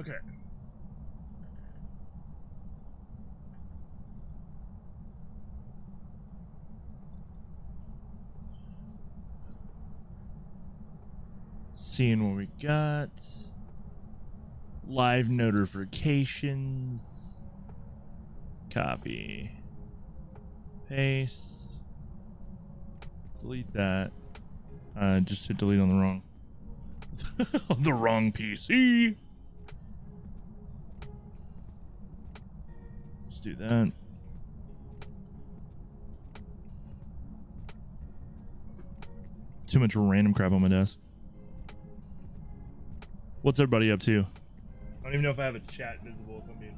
Okay. Seeing what we got. Live notifications. Copy. Paste. Delete that. Just hit delete on the wrong. The wrong PC. Let's do that. Too much random crap on my desk. What's everybody up to? I don't even know if I have a chat visible, if I'm being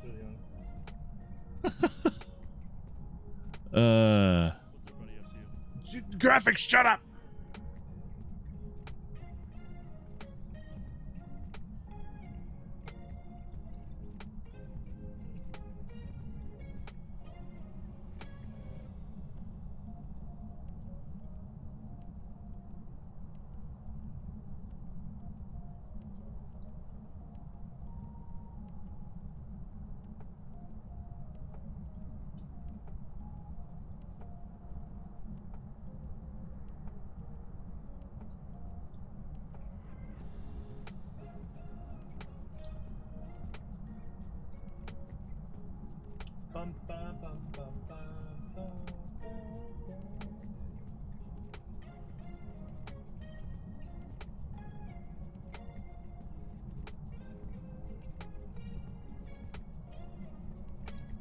really honest. What's everybody up to? Graffixg, shut up!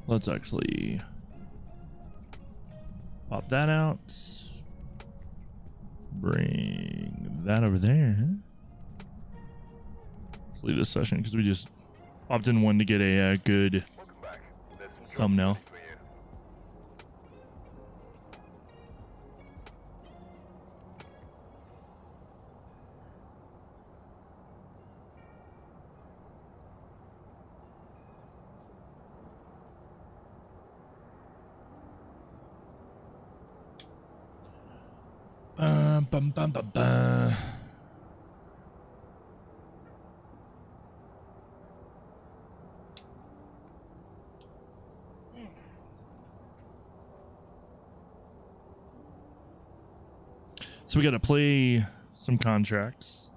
Let's actually pop that out. Bring that over there. Let's leave this session because we just popped in one to get a good thumbnail. Bum, bum, bum, bum. So we got to play some contracts.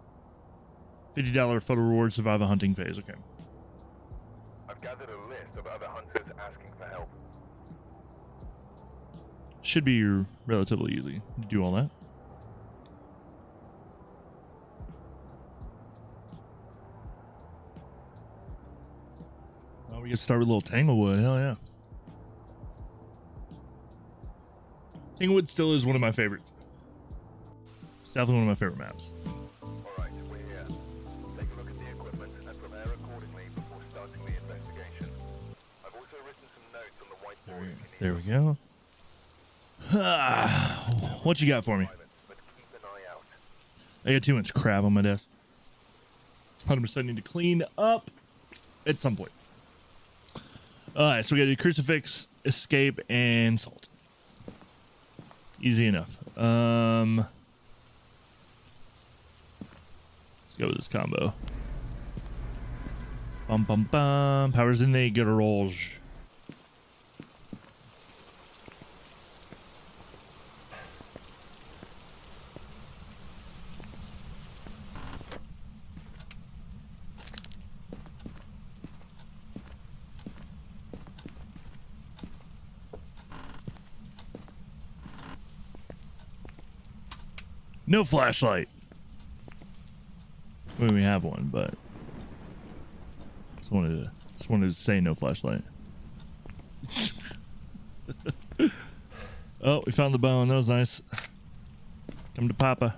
$50 photo reward, survive a hunting phase. Okay. I've gathered a list of other hunters asking for help. Should be relatively easy to do all that. Oh, we get to start with a little Tanglewood. Hell yeah. Tanglewood still is one of my favorites. It's definitely one of my favorite maps. Alright, we're here. Take a look at the equipment and prepare accordingly before starting the investigation. I've also written some notes on the whiteboard if you need There we go. What you got for me? but keep an eye out. I got too much crap on my desk. 100% need to clean up at some point. Alright, so we got to do Crucifix, Escape, and Salt. Easy enough. Let's go with this combo. Bum bum bum. Powers in the garage. No flashlight. I mean, we have one, but just wanted to say no flashlight. Oh, we found the bone. That was nice. Come to Papa.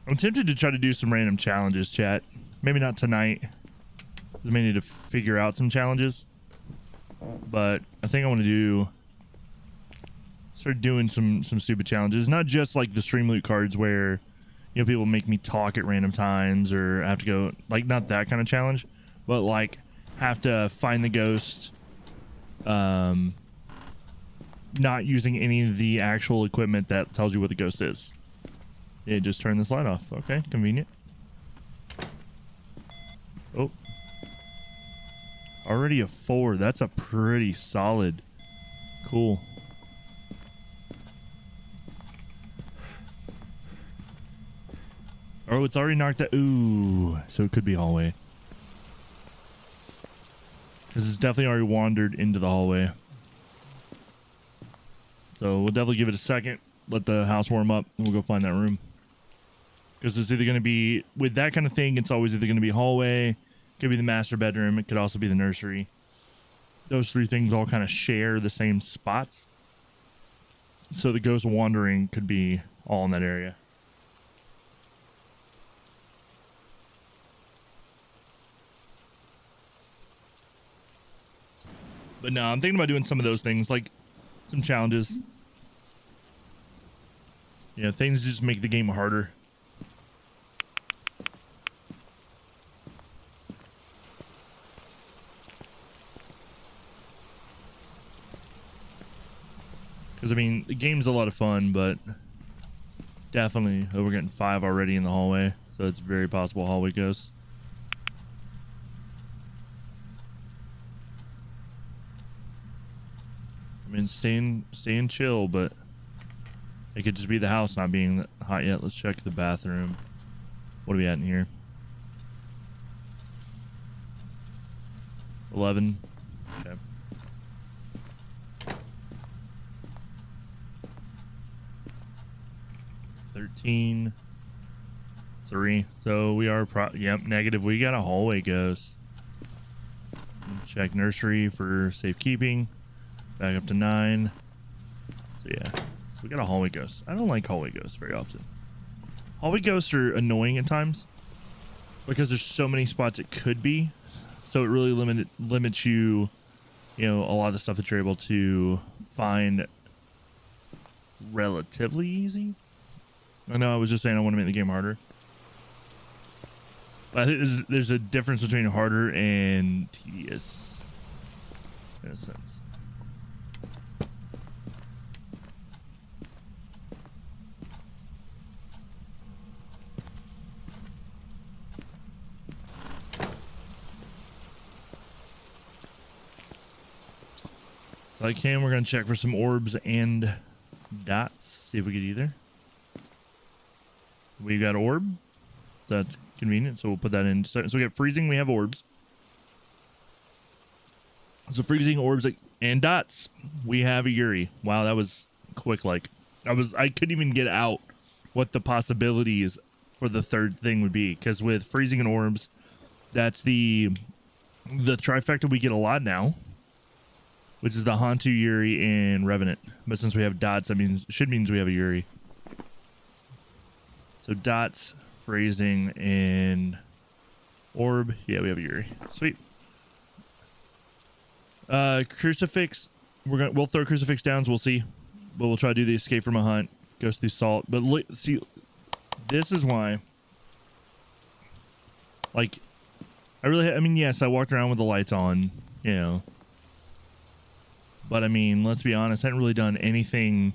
I'm tempted to try to do some random challenges, chat. Maybe not tonight. I may need to figure out some challenges. But I think I want to start doing some stupid challenges. Not just like the stream loot cards where, you know, people make me talk at random times or I have to go, like, not that kind of challenge, but like have to find the ghost, not using any of the actual equipment that tells you what the ghost is. Yeah, just turn this light off. Okay, convenient. Oh. Already a 4. That's a pretty solid. Cool. Oh, it's already knocked out. Ooh, so it could be hallway. Because it's definitely already wandered into the hallway. So we'll definitely give it a second. Let the house warm up, and we'll go find that room. Because it's either going to be, with that kind of thing, it's always either going to be hallway, could be the master bedroom, it could also be the nursery. Those 3 things all kind of share the same spots. So the ghost wandering could be all in that area. But no, I'm thinking about doing some of those things, like some challenges. You know, things just make the game harder. Because, I mean, the game's a lot of fun, but definitely, we're getting 5 already in the hallway, so it's very possible hallway ghosts. I mean, staying chill, but it could just be the house not being hot yet. Let's check the bathroom. What are we at in here? 11. Okay. $13. 3. So we are yep, negative. We got a hallway ghost. Check nursery for safekeeping. Back up to 9. So yeah, so we got a hallway ghost. I don't like hallway ghosts very often. Hallway ghosts are annoying at times because there's so many spots it could be. So it really limits you, you know, a lot of the stuff that you're able to find relatively easy. I know I was just saying I want to make the game harder. But I think there's a difference between harder and tedious in a sense. So we're going to check for some orbs and dots. See if we get either. We got orb. That's convenient, so we'll put that in. So we got freezing, we have orbs. So freezing, orbs, and dots. We have a Yuri. Wow, that was quick. Like I couldn't even get out what the possibilities for the third thing would be, because with freezing and orbs, that's the trifecta we get a lot now, which is the Hantu, Yuri, and Revenant. But since we have dots, that means we have a Yuri. So dots, freezing, and orb. Yeah, we have a Yuri. Sweet. Crucifix. We'll throw crucifix down. So we'll see. But we'll try to do the escape from a hunt. Goes through salt. But see, this is why. Like, I mean, yes, I walked around with the lights on, you know. But I mean, let's be honest, I hadn't really done anything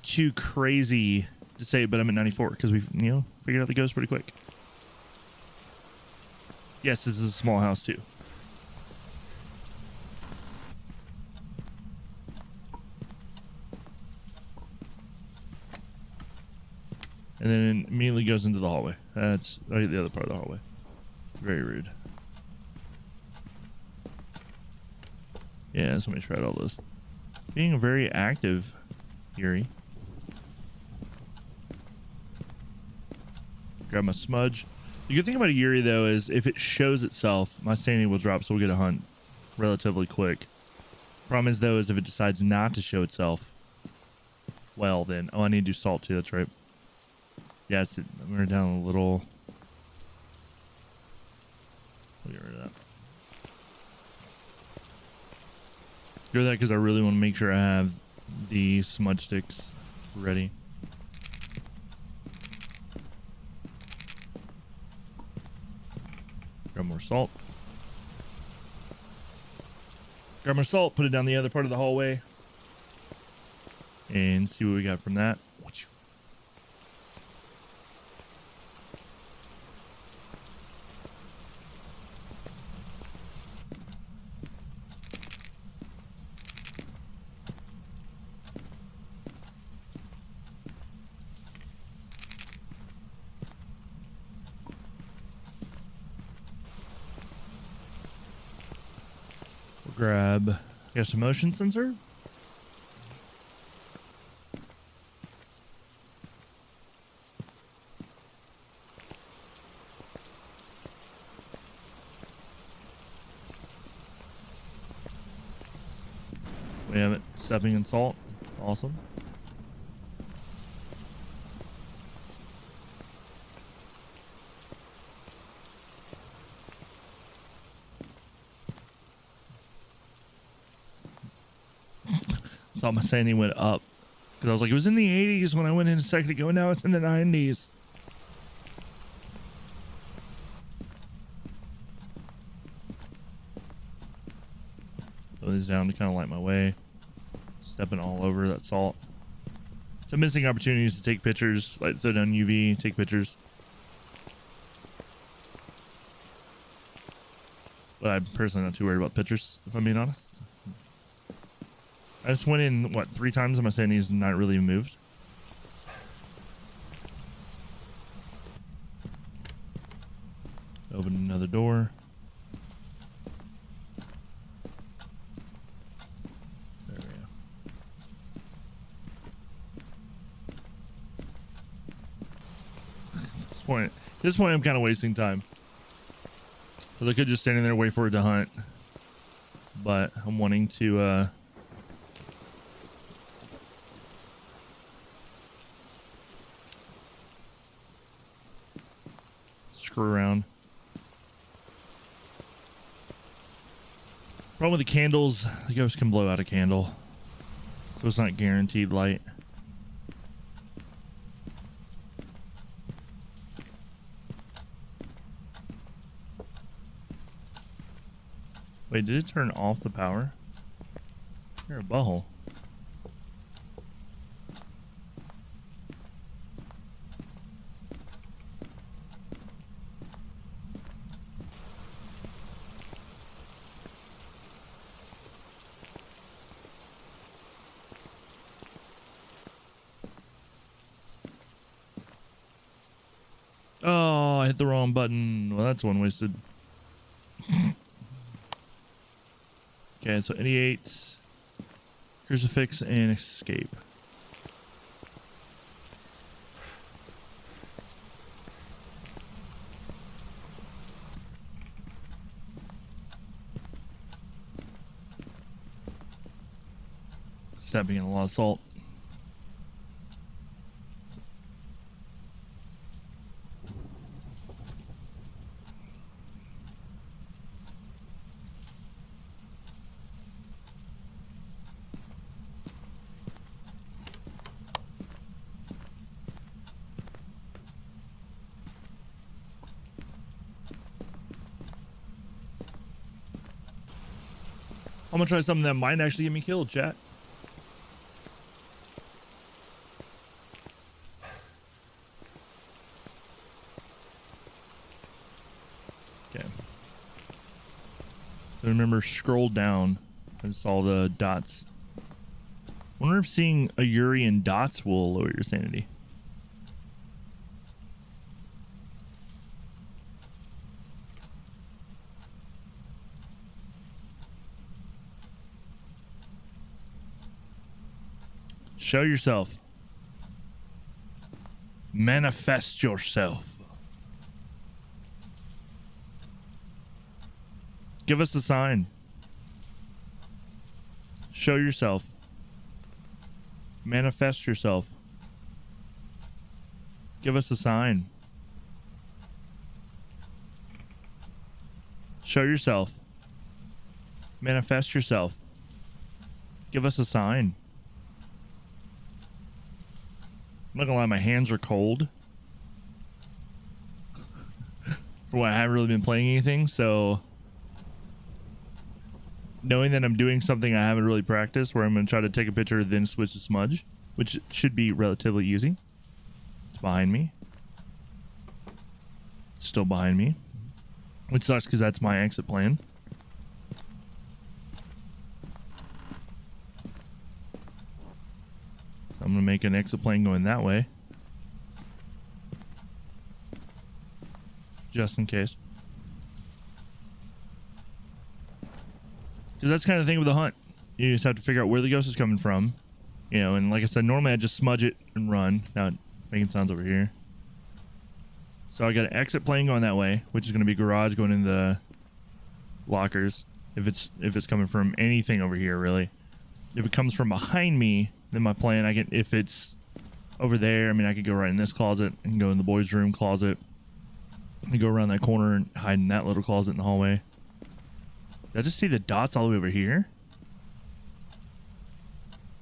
too crazy to say, but I'm at 94 because we've, you know, figured out the ghost pretty quick. Yes, this is a small house too. And then it immediately goes into the hallway. That's right, the other part of the hallway. Very rude. Yeah, somebody tried all this. Being very active, Yuri. Grab my smudge. The good thing about a Yuri, though, is if it shows itself, my sanity will drop, so we'll get a hunt relatively quick. Problem is, though, is if it decides not to show itself, well, then... Oh, I need to do salt, too. That's right. Yeah, we're down a little... We'll get rid of that. Do that because I really want to make sure I have the smudge sticks ready. Grab more salt. Grab more salt, put it down the other part of the hallway. And see what we got from that. grab, I guess, a motion sensor. We have it. Stepping in salt. Awesome. Thought my sanity went up because I was like, it was in the 80s when I went in a second ago. Now it's in the 90s. Throw these down to kind of light my way. Stepping all over that salt. So missing opportunities to take pictures, like throw down UV, take pictures. But I'm personally not too worried about pictures, if I'm being honest. I just went in, what, 3 times and my sanity's not really moved. Open another door. There we go. At this point, I'm kind of wasting time. Because I could just stand in there and wait for it to hunt. But I'm wanting to, screw around. Problem with the candles, the ghost can blow out a candle. So it's not guaranteed light. Wait, did it turn off the power? You're a butthole. Oh, I hit the wrong button. Well, that's one wasted. Okay, so 88, crucifix, and escape. Stepping in a lot of salt. I'm gonna try something that might actually get me killed, chat. Okay. So remember, scroll down and saw the dots. Wonder if seeing a Yuri in dots will lower your sanity. Show yourself. Manifest yourself. Give us a sign. Show yourself. Manifest yourself. Give us a sign. Show yourself. Manifest yourself. Give us a sign. I'm not gonna lie, my hands are cold. For what, I haven't really been playing anything, so knowing that I'm doing something I haven't really practiced, where I'm gonna try to take a picture then switch to smudge, which should be relatively easy. It's behind me. It's still behind me, which sucks because that's my exit plan. I'm gonna make an exit plan going that way, just in case. Because that's kind of the thing with the hunt. You just have to figure out where the ghost is coming from. You know, and like I said, normally I just smudge it and run. Now it's making sounds over here. So I got an exit plane going that way, which is going to be garage going into the lockers. If it's coming from anything over here, really. If it comes from behind me, then my plan, if it's over there, I mean, I could go right in this closet and go in the boys' room closet. And go around that corner and hide in that little closet in the hallway. Did I just see the dots all the way over here?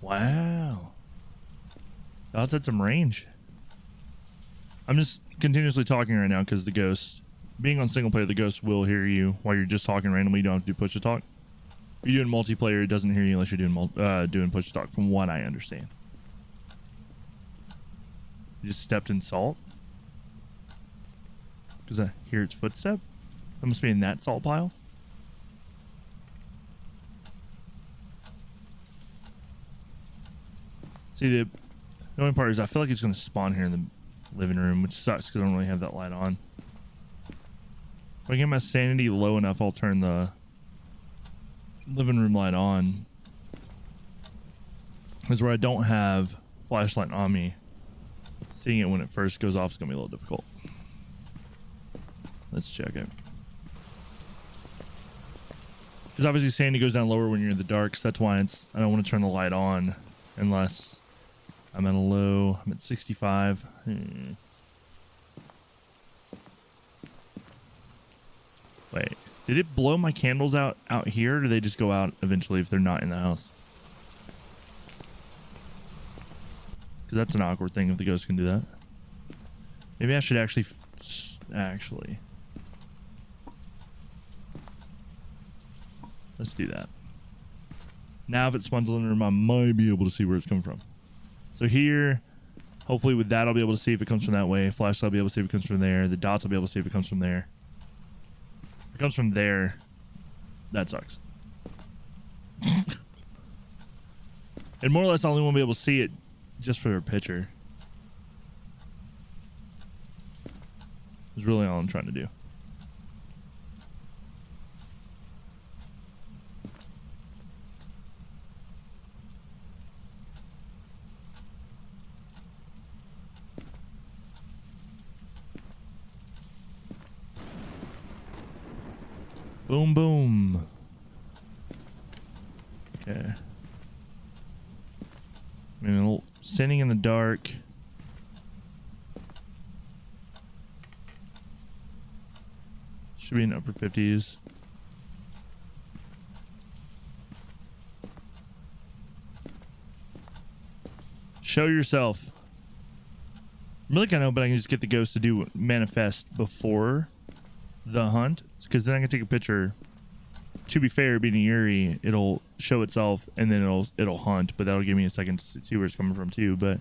Wow. Dots had some range. I'm just continuously talking right now because the ghost, being on single player, the ghost will hear you while you're just talking randomly. You don't have to do push to talk. If you're doing multiplayer, it doesn't hear you unless you're doing push to talk, from what I understand. You just stepped in salt? Because I hear its footstep? That must be in that salt pile. See, the only part is I feel like it's going to spawn here in the living room, which sucks because I don't really have that light on. If I get my sanity low enough, I'll turn the living room light on. Because where I don't have flashlight on me, seeing it when it first goes off is going to be a little difficult. Let's check it. Because obviously sanity goes down lower when you're in the dark, so that's why I don't want to turn the light on unless I'm at a low. I'm at 65. Wait, did it blow my candles out here, or do they just go out eventually if they're not in the house? Because that's an awkward thing if the ghost can do that. Maybe I should actually... Let's do that. Now if it spawns in the living room, I might be able to see where it's coming from. So here, hopefully with that, I'll be able to see if it comes from that way. Flashlight, I'll be able to see if it comes from there. The dots, I'll be able to see if it comes from there. If it comes from there, that sucks. And more or less, I only want to be able to see it just for a picture. Is really all I'm trying to do. Boom, boom. Okay. I mean, a little sitting in the dark. Should be in upper 50s. Show yourself. I'm really kind of hoping I can just get the ghost to do manifest before the hunt, because then I can take a picture. To be fair, being a Yuri, it'll show itself and then it'll hunt, but that'll give me a second to see where it's coming from too. But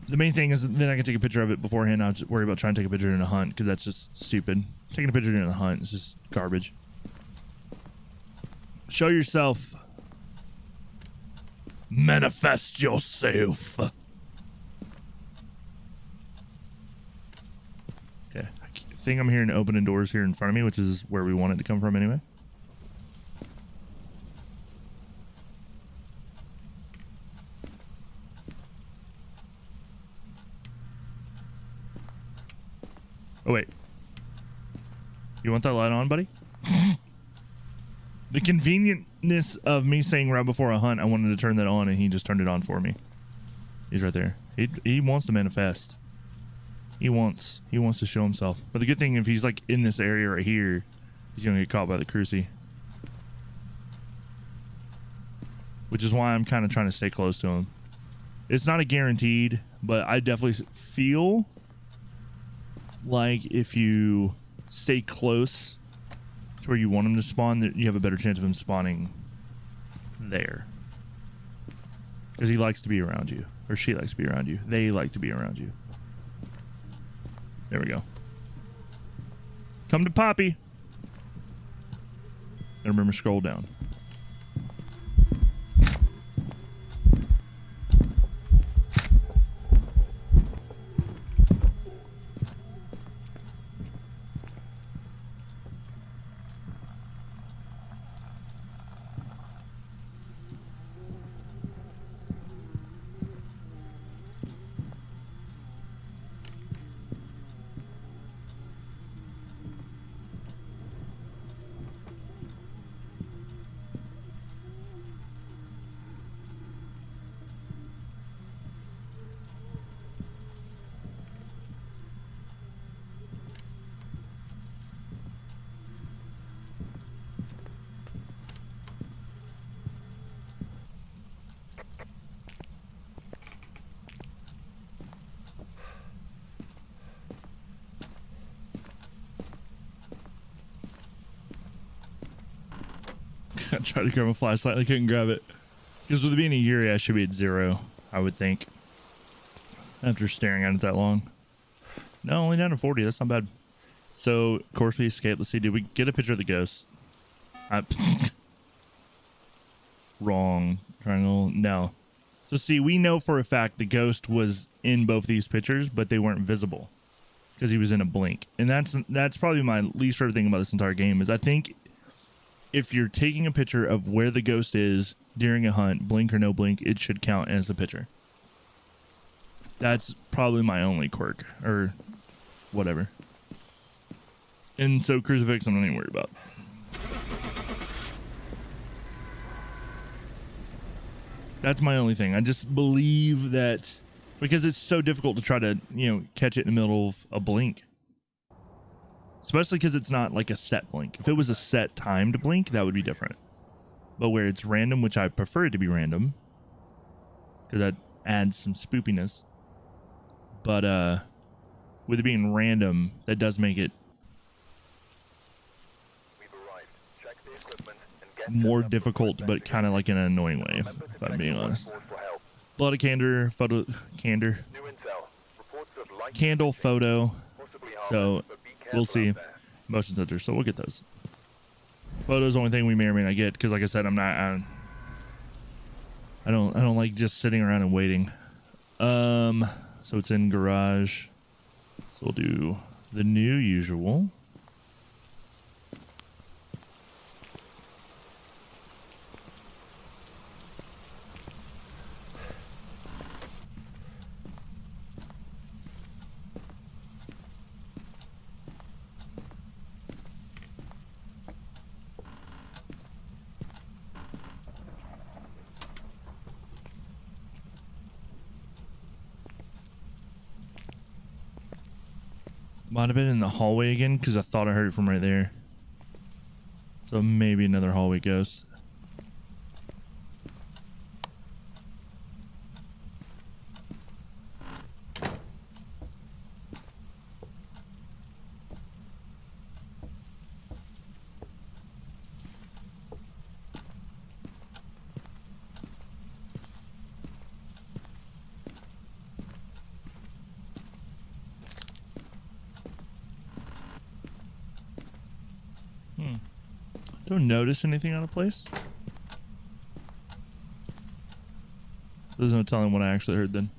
the main thing is then I can take a picture of it beforehand. I'll just worry about trying to take a picture in a hunt because that's just stupid. Taking a picture in a hunt is just garbage. Show yourself. Manifest yourself. Okay. I think I'm hearing opening doors here in front of me, which is where we want it to come from anyway. Oh, wait. You want that light on, buddy? The convenientness of me saying right before a hunt I wanted to turn that on, and he just turned it on for me. He's right there. He wants to manifest. He wants to show himself. But the good thing, if he's like in this area right here, he's gonna get caught by the cruci. Which is why I'm kind of trying to stay close to him. It's not a guaranteed, but I definitely feel like if you stay close to where you want him to spawn, that you have a better chance of him spawning there. Because he likes to be around you. Or she likes to be around you. They like to be around you. There we go. Come to Poppy. And remember, scroll down. I tried to grab a flashlight. I couldn't grab it. Because with it being a Yuri, I should be at 0, I would think. After staring at it that long. No, only down to 40. That's not bad. So, of course, we escaped. Let's see. Did we get a picture of the ghost? Wrong. Triangle. No. So, see, we know for a fact the ghost was in both these pictures, but they weren't visible. Because he was in a blink. And that's probably my least favorite thing about this entire game is I think if you're taking a picture of where the ghost is during a hunt, blink or no blink, it should count as a picture. That's probably my only quirk, or whatever. And so crucifix, I'm not even worried about. That's my only thing. I just believe that because it's so difficult to try to, catch it in the middle of a blink. Especially because it's not like a set blink. If it was a set timed blink, that would be different. But where it's random, which I prefer it to be random, because that adds some spoopiness. But with it being random, that does make it more difficult, but kind of like in an annoying way, if I'm being honest. Blood of candor, photo, candor, candle, photo. So we'll see. Motion sensors, so we'll get those. Photos, the only thing we may or may not get, because like I said, I don't like just sitting around and waiting. So it's in garage. So we'll do the new usual. Might have been in the hallway again because I thought I heard it from right there. So maybe another hallway ghost. Don't notice anything out of place. There's no telling what I actually heard then.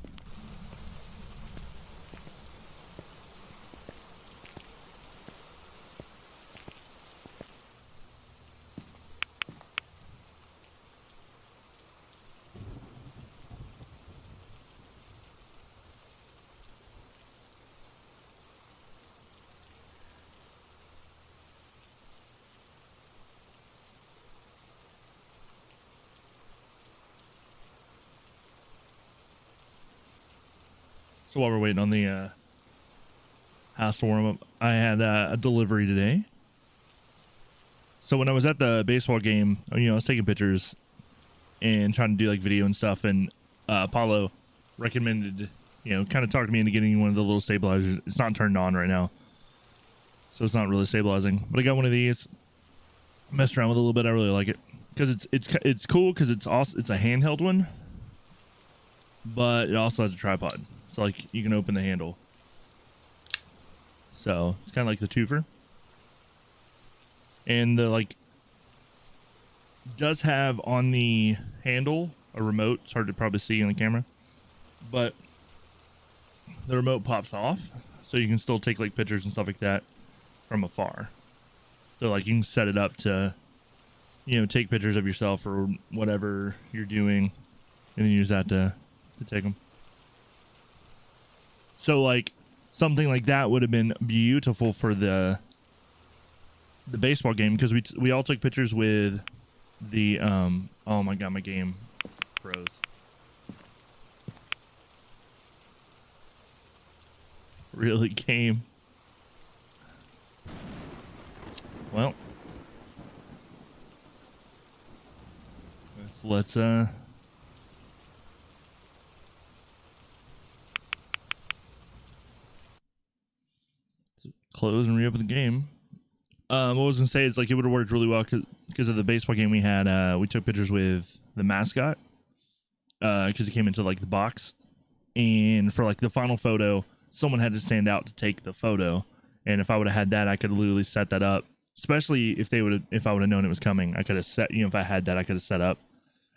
So while we're waiting on the house to warm up, I had a delivery today. So when I was at the baseball game, I was taking pictures and trying to do like video and stuff, and Apollo recommended, kind of talked me into getting one of the little stabilizers. It's not turned on right now, so it's not really stabilizing. But I got one of these. Messed around with it a little bit. I really like it because it's cool because it's also it's a handheld one, but it also has a tripod. So like you can open the handle. So it's kind of like the twofer. And the does have on the handle a remote. It's hard to probably see on the camera, but the remote pops off, so you can still take like pictures and stuff like that from afar. So like you can set it up to, take pictures of yourself or whatever you're doing, and then use that to take them. So like something like that would have been beautiful for the baseball game, because we all took pictures with the oh my god, my game froze. Really came. Well, let's close and re-open the game. What I was gonna say is like it would have worked really well because of the baseball game we had. We took pictures with the mascot because he came into like the box, and for like the final photo, someone had to stand out to take the photo. And if I would have had that, I could literally set that up. Especially if if I would have known it was coming, I could have set. If I had that, I could have set up.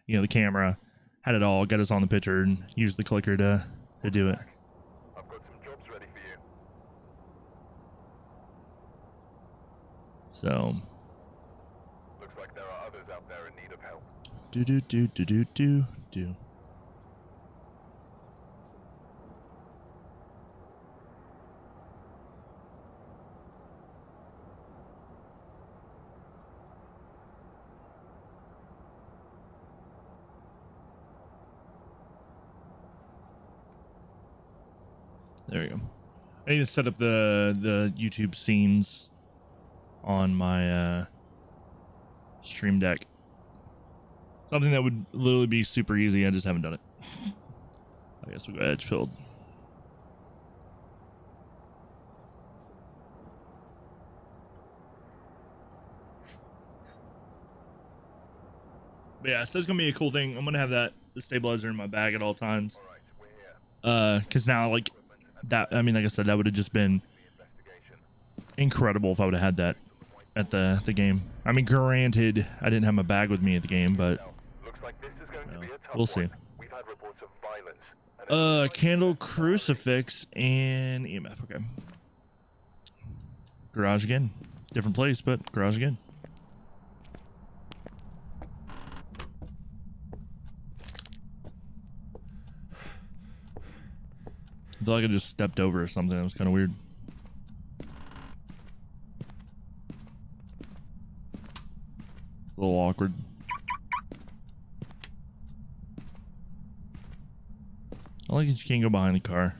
The camera, had it all, got us on the picture, and used the clicker to do it. I've got some jobs ready for you. So. Looks like there are others out there in need of help. Do. There we go. I need to set up the YouTube scenes on my stream deck. Something that would literally be super easy. I just haven't done it. I guess we'll go Edgefield. But yeah, so that's gonna be a cool thing. I'm gonna have the stabilizer in my bag at all times. All right, we're here. Cause now like that, I mean, like I said, that would have just been incredible if I would have had that at the game. I mean, granted, I didn't have my bag with me at the game, but Looks like this is going to be a tough we'll see. one. We've had reports of violence. And Candle, crucifix, and EMF. Okay. Garage again. Different place, but garage again. I feel like I just stepped over or something. That was kind of weird. A little awkward. I like that you can't go behind the car.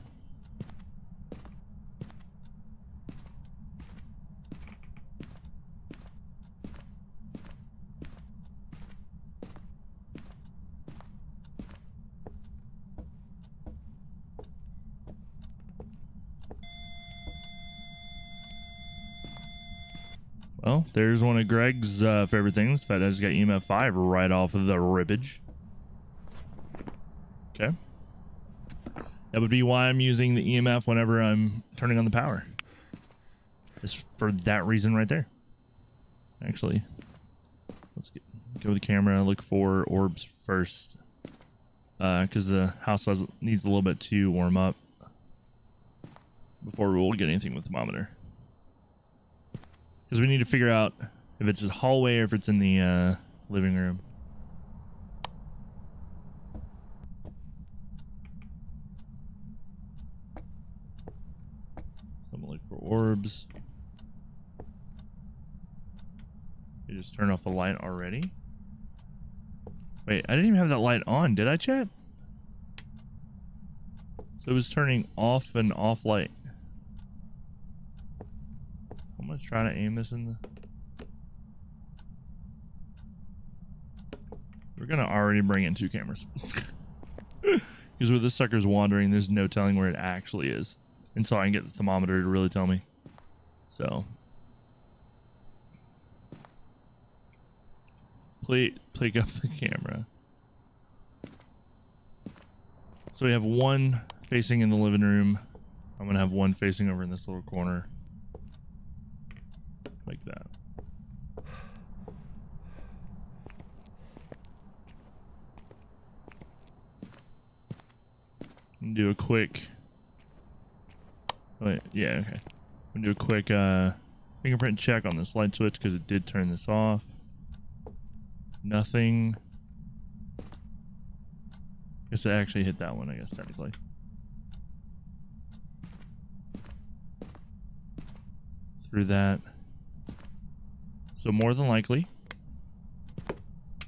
Well, there's one of Greg's favorite things. In fact, I just got EMF 5 right off of the ribbage. Okay. That would be why I'm using the EMF whenever I'm turning on the power. Just for that reason right there. Actually, let's go with the camera and look for orbs first. Because the house needs a little bit to warm up before we'll get anything with the thermometer. Because we need to figure out if it's a hallway or if it's in the living room. I'm gonna look for orbs. You just turn off the light already? Wait, I didn't even have that light on, did I, chat? So it was turning off and off light. I'm gonna try to aim this in the... We're gonna already bring in 2 cameras. Because with this sucker's wandering, there's no telling where it actually is. Until I can get the thermometer to really tell me. So... Pick up the camera. So we have one facing in the living room. I'm gonna have one facing over in this little corner. Like that. And do a quick... Wait, yeah, okay. I'm gonna do a quick fingerprint check on this light switch because it did turn this off. Nothing. Guess it actually hit that one, I guess, technically. Through that. So more than likely,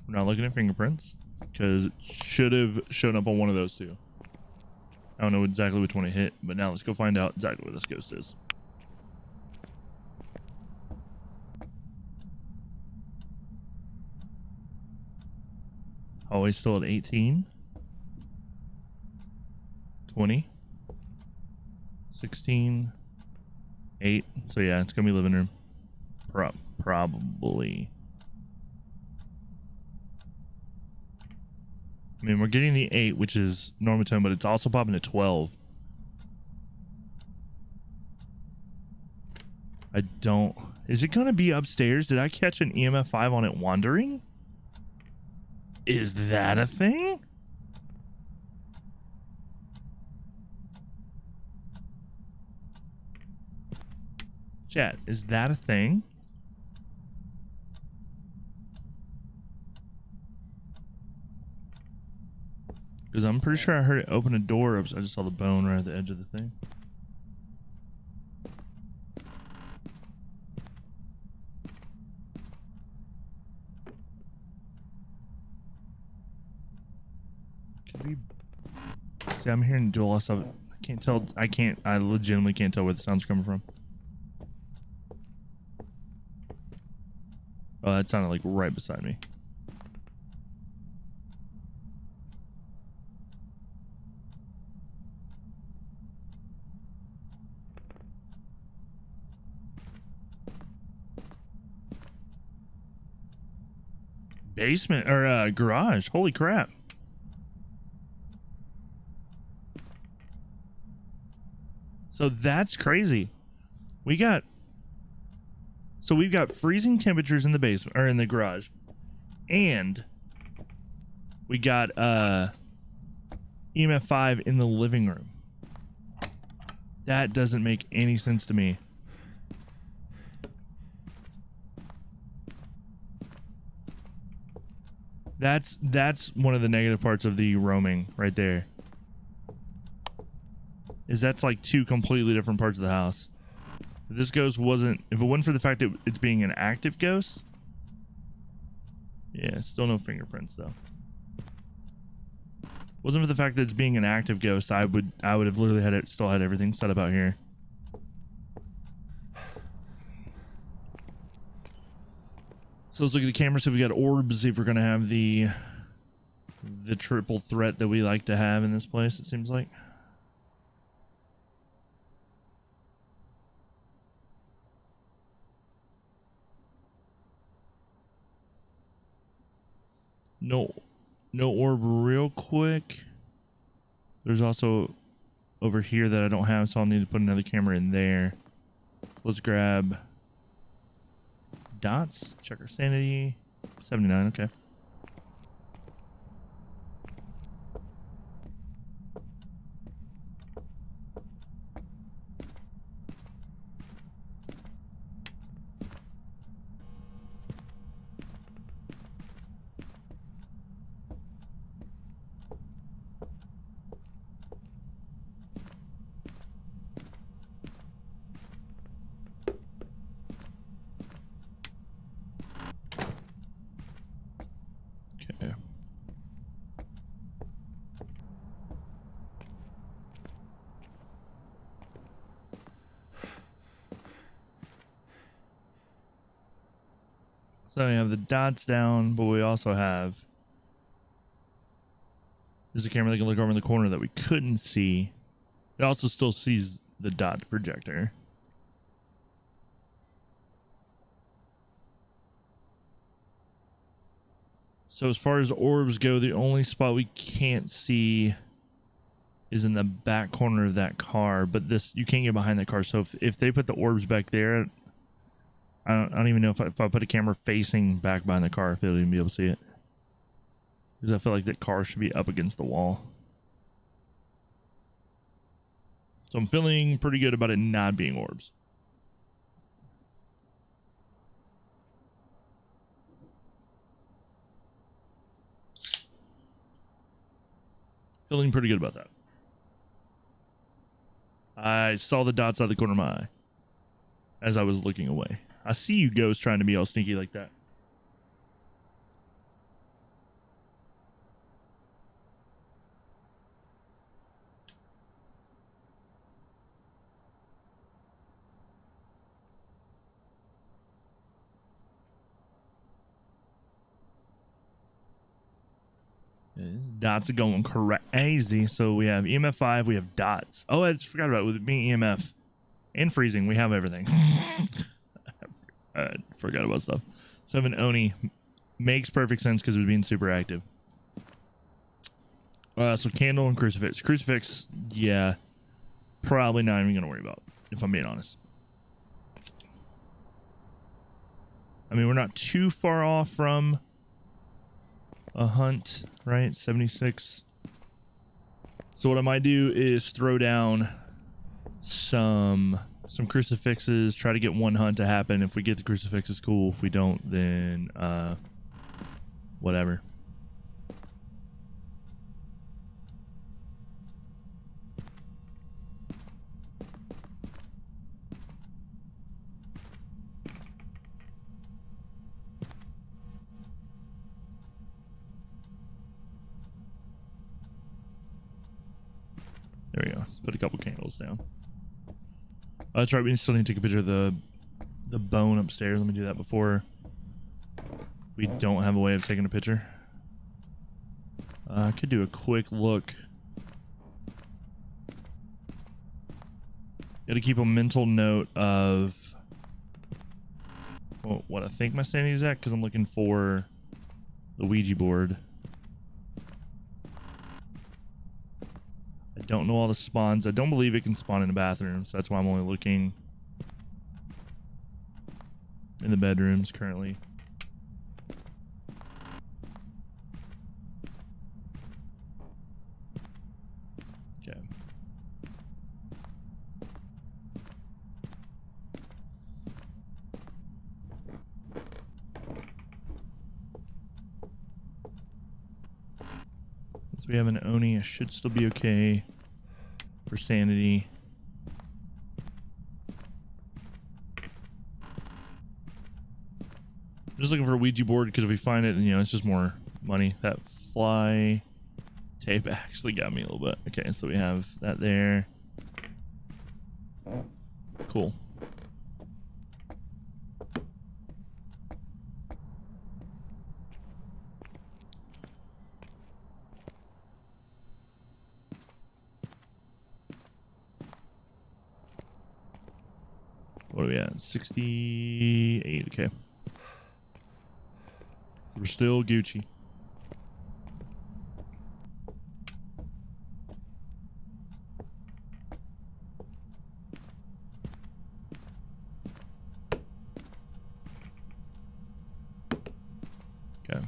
we're not looking at fingerprints because it should have shown up on one of those 2. I don't know exactly which one it hit, but now let's go find out exactly where this ghost is. Always still at 18, 20, 16, 8. So yeah, it's gonna be living room. Probably. I mean, we're getting the 8, which is normatone, but it's also popping to 12. I don't... Is it going to be upstairs? Did I catch an EMF 5 on it wandering? Is that a thing? Chat, is that a thing? Because I'm pretty sure I heard it open a door up. So I just saw the bone right at the edge of the thing. Could we... See, I'm hearing do a lot of stuff. I can't tell. I legitimately can't tell where the sound's coming from. Oh, that sounded like right beside me. Basement or garage. Holy crap. So that's crazy. We've got freezing temperatures in the basement or in the garage. And we got EMF 5 in the living room. That doesn't make any sense to me. That's one of the negative parts of the roaming right there. Is that's like 2 completely different parts of the house. If this ghost wasn't, if it wasn't for the fact that it's being an active ghost. Yeah, still no fingerprints though. Wasn't for the fact that it's being an active ghost, I would have literally had it, still had everything set up out here. So let's look at the camera, see if we got orbs, see if we're gonna have the triple threat that we like to have in this place, it seems like. No orb real quick. There's also over here that I don't have, so I'll need to put another camera in there. Let's grab dots, check our sanity. 79, okay. Okay. So we have the dots down, but we also have... There's a camera that can look over in the corner that we couldn't see. It also still sees the dot projector. So as far as orbs go, the only spot we can't see is in the back corner of that car, but this, you can't get behind that car. So if they put the orbs back there, I don't even know if I put a camera facing back behind the car, if they'll even be able to see it. Because I feel like that car should be up against the wall. So I'm feeling pretty good about it not being orbs. Feeling pretty good about that. I saw the dots out of the corner of my eye as I was looking away. I see you ghosts trying to be all sneaky like that. Dots are going crazy. So we have EMF 5, we have dots. Oh, I just forgot about it. With it being EMF and freezing, we have everything. I forgot about stuff. So I have an Oni. Makes perfect sense because it was being super active. So candle and crucifix. Crucifix, yeah. Probably not even going to worry about, if I'm being honest. I mean, we're not too far off from a hunt, right? 76. So what I might do is throw down some crucifixes, try to get one hunt to happen. If we get the crucifixes, cool. If we don't, then whatever. There we go. Let's put a couple candles down. Oh, that's right. We still need to take a picture of the bone upstairs. Let me do that before we don't have a way of taking a picture. I could do a quick look. Got to keep a mental note of what I think my standing is at, because I'm looking for the Ouija board. I don't know all the spawns. I don't believe it can spawn in the bathrooms. So that's why I'm only looking in the bedrooms currently. Okay. So we have an Oni. I should still be okay for sanity. I'm just looking for a Ouija board because if we find it, you know, it's just more money. That fly tape actually got me a little bit. Okay, so we have that there. Cool. What are we at? 68. Okay. So we're still Gucci. Okay.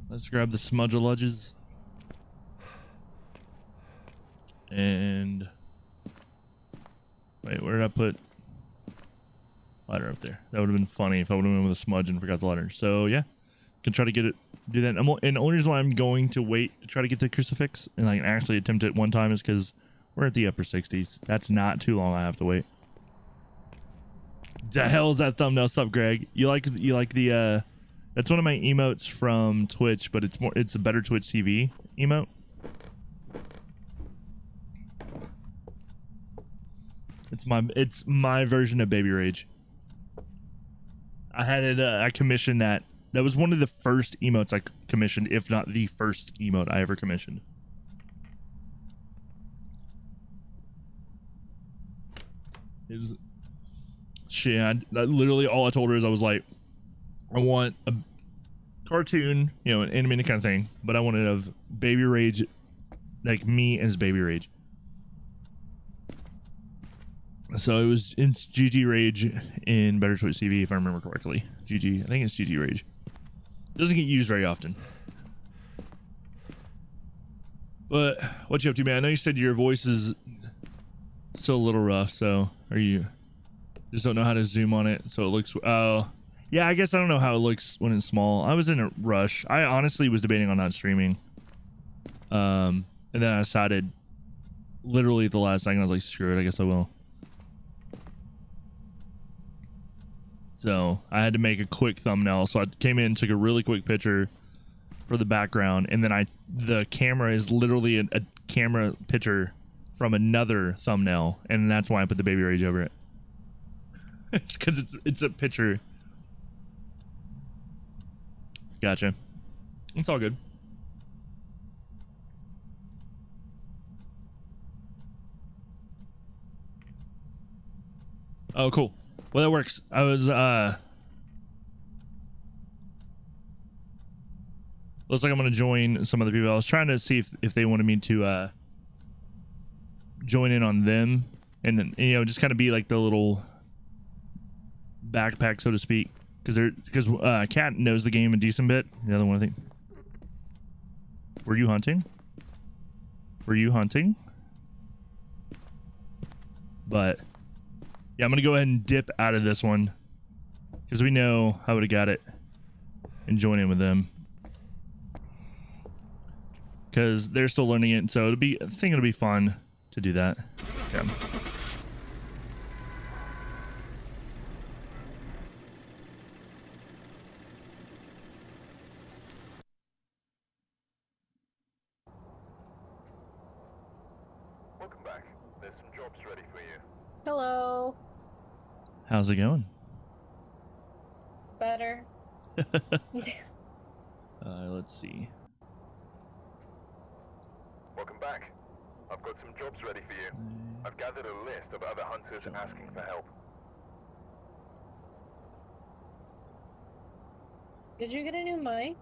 Let's grab the smudge-a-ludges. And wait, where did I put lighter up there? That would have been funny if I would have went with a smudge and forgot the lighter. So yeah, can try to get it, do that. And the only reason why I'm going to wait to try to get the crucifix and I can actually attempt it one time is because we're at the upper 60s. That's not too long. I have to wait. The hell is that thumbnail? Sup, Greg? You like the that's one of my emotes from Twitch, but it's a better Twitch TV emote. It's my version of Baby Rage. I had it. I commissioned that. That was one of the first emotes I commissioned, if not the first emote I ever commissioned. Shit. Literally all I told her is I was like, I want a cartoon, you know, an animated kind of thing, but I wanted of Baby Rage, like me as Baby Rage. So it's GG Rage in Better Twitch TV, if I remember correctly. GG, I think it's GG Rage. Doesn't get used very often. But what you up to, man? I know you said your voice is still a little rough, so are you just don't know how to zoom on it so it looks, oh yeah, I guess I don't know how it looks when it's small. I was in a rush. I honestly was debating on not streaming. And then I decided literally at the last second, I was like, screw it, I guess I will. So I had to make a quick thumbnail. So I came in, took a really quick picture for the background, and then the camera is literally a camera picture from another thumbnail, and that's why I put the Baby Rage over it. It's because it's a picture. Gotcha. It's all good. Oh, cool. Well, that works. I was looks like I'm gonna join some other people. I was trying to see if they wanted me to join in on them, and then, you know, just kind of be like the little backpack, so to speak, because Cat knows the game a decent bit. The other one, I think. Were you hunting? Were you hunting? But yeah, I'm gonna go ahead and dip out of this one because we know I would have got it and join in with them because they're still learning it. So I think it'll be fun to do that. Okay. Welcome back. There's some jobs ready for you. Hello. How's it going? Better. Let's see. Welcome back. I've got some jobs ready for you. I've gathered a list of other hunters asking for help. Did you get a new mic?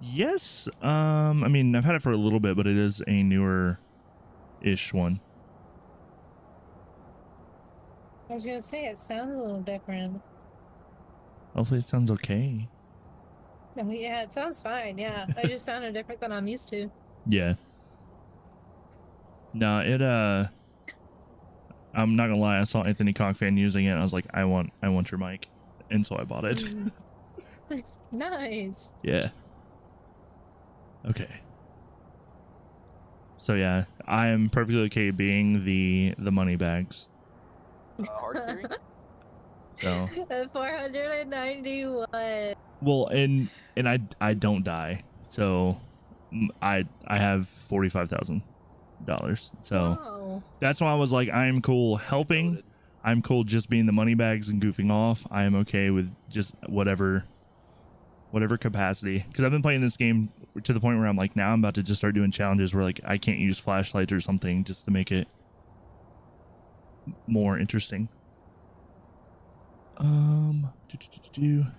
Yes. I mean, I've had it for a little bit, but it is a newer-ish one. I was gonna say it sounds a little different. Hopefully, it sounds okay. Oh, yeah, it sounds fine. Yeah, it just sounded different than I'm used to. Yeah. No, it I'm not gonna lie, I saw Anthony Cockfan using it and I was like, I want your mic. And so I bought it. Nice. Yeah. Okay. So yeah, I am perfectly okay being the money bags. Hard carry? So 491. well, and I don't die. So I have $45,000. So Oh. that's why I was like, I'm cool helping. I'm cool just being the money bags and goofing off. I am okay with just whatever capacity. Because I've been playing this game to the point where I'm like, now I'm about to just start doing challenges where like I can't use flashlights or something just to make it more interesting.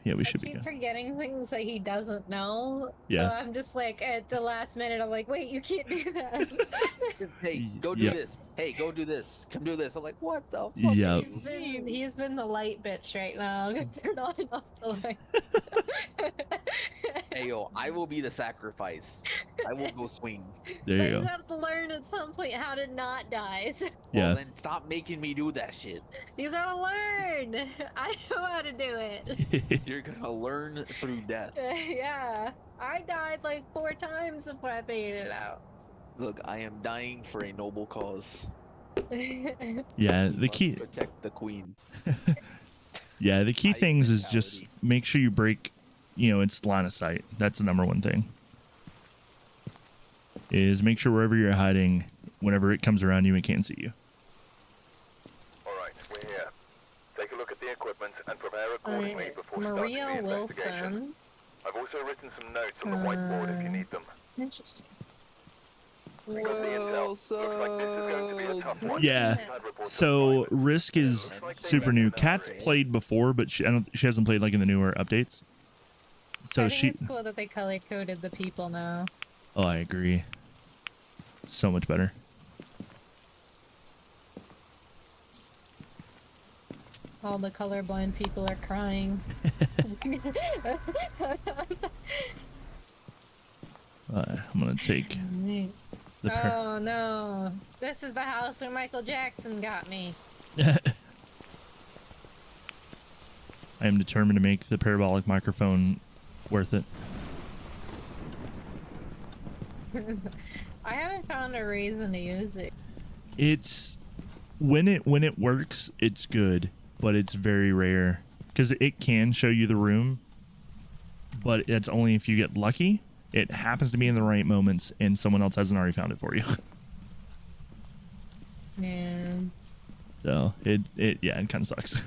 Yeah, we should be I good. keep forgetting things that he doesn't know. Yeah. So I'm just like, at the last minute, I'm like, wait, you can't do that. Hey, go do Yep. this. Hey, go do this. Come do this. I'm like, what the fuck? Yep. He's been the light bitch right now. I'm gonna turn on and off the light. Hey, yo, I will be the sacrifice. I will go swing. There But you you go. have to learn at some point how to not die. So Yeah. Well, then stop making me do that shit. you gotta learn. I know how to do it. You're gonna learn through death. Yeah, I died like 4 times before I figured it out. Look, I am dying for a noble cause. Yeah, We the must key. protect the queen. Yeah, the key Ice things is just mentality. make sure you break, its line of sight. That's the number one thing. Is make sure wherever you're hiding, whenever it comes around you, it can't see you. Alright, we're here. Take a look at the equipment and prepare accordingly Alright, before starting Maria the investigation. Wilson. I've also written some notes on the whiteboard if you need them. Interesting. We got the intel. Looks like this is going to be a tough one. Yeah. We've had reports of So violence. Risk is super new. Kat's played before, but she hasn't played like in the newer updates. So I think she. it's cool that they color coded the people now. Oh, I agree. So much better. All the colorblind people are crying. I'm gonna take the. Oh no! This is the house where Michael Jackson got me. I am determined to make the parabolic microphone worth it. I haven't found a reason to use it. It's when it works, it's good, but it's very rare because it can show you the room, but it's only if you get lucky. It happens to be in the right moments, and someone else hasn't already found it for you. Man. So it kind of sucks.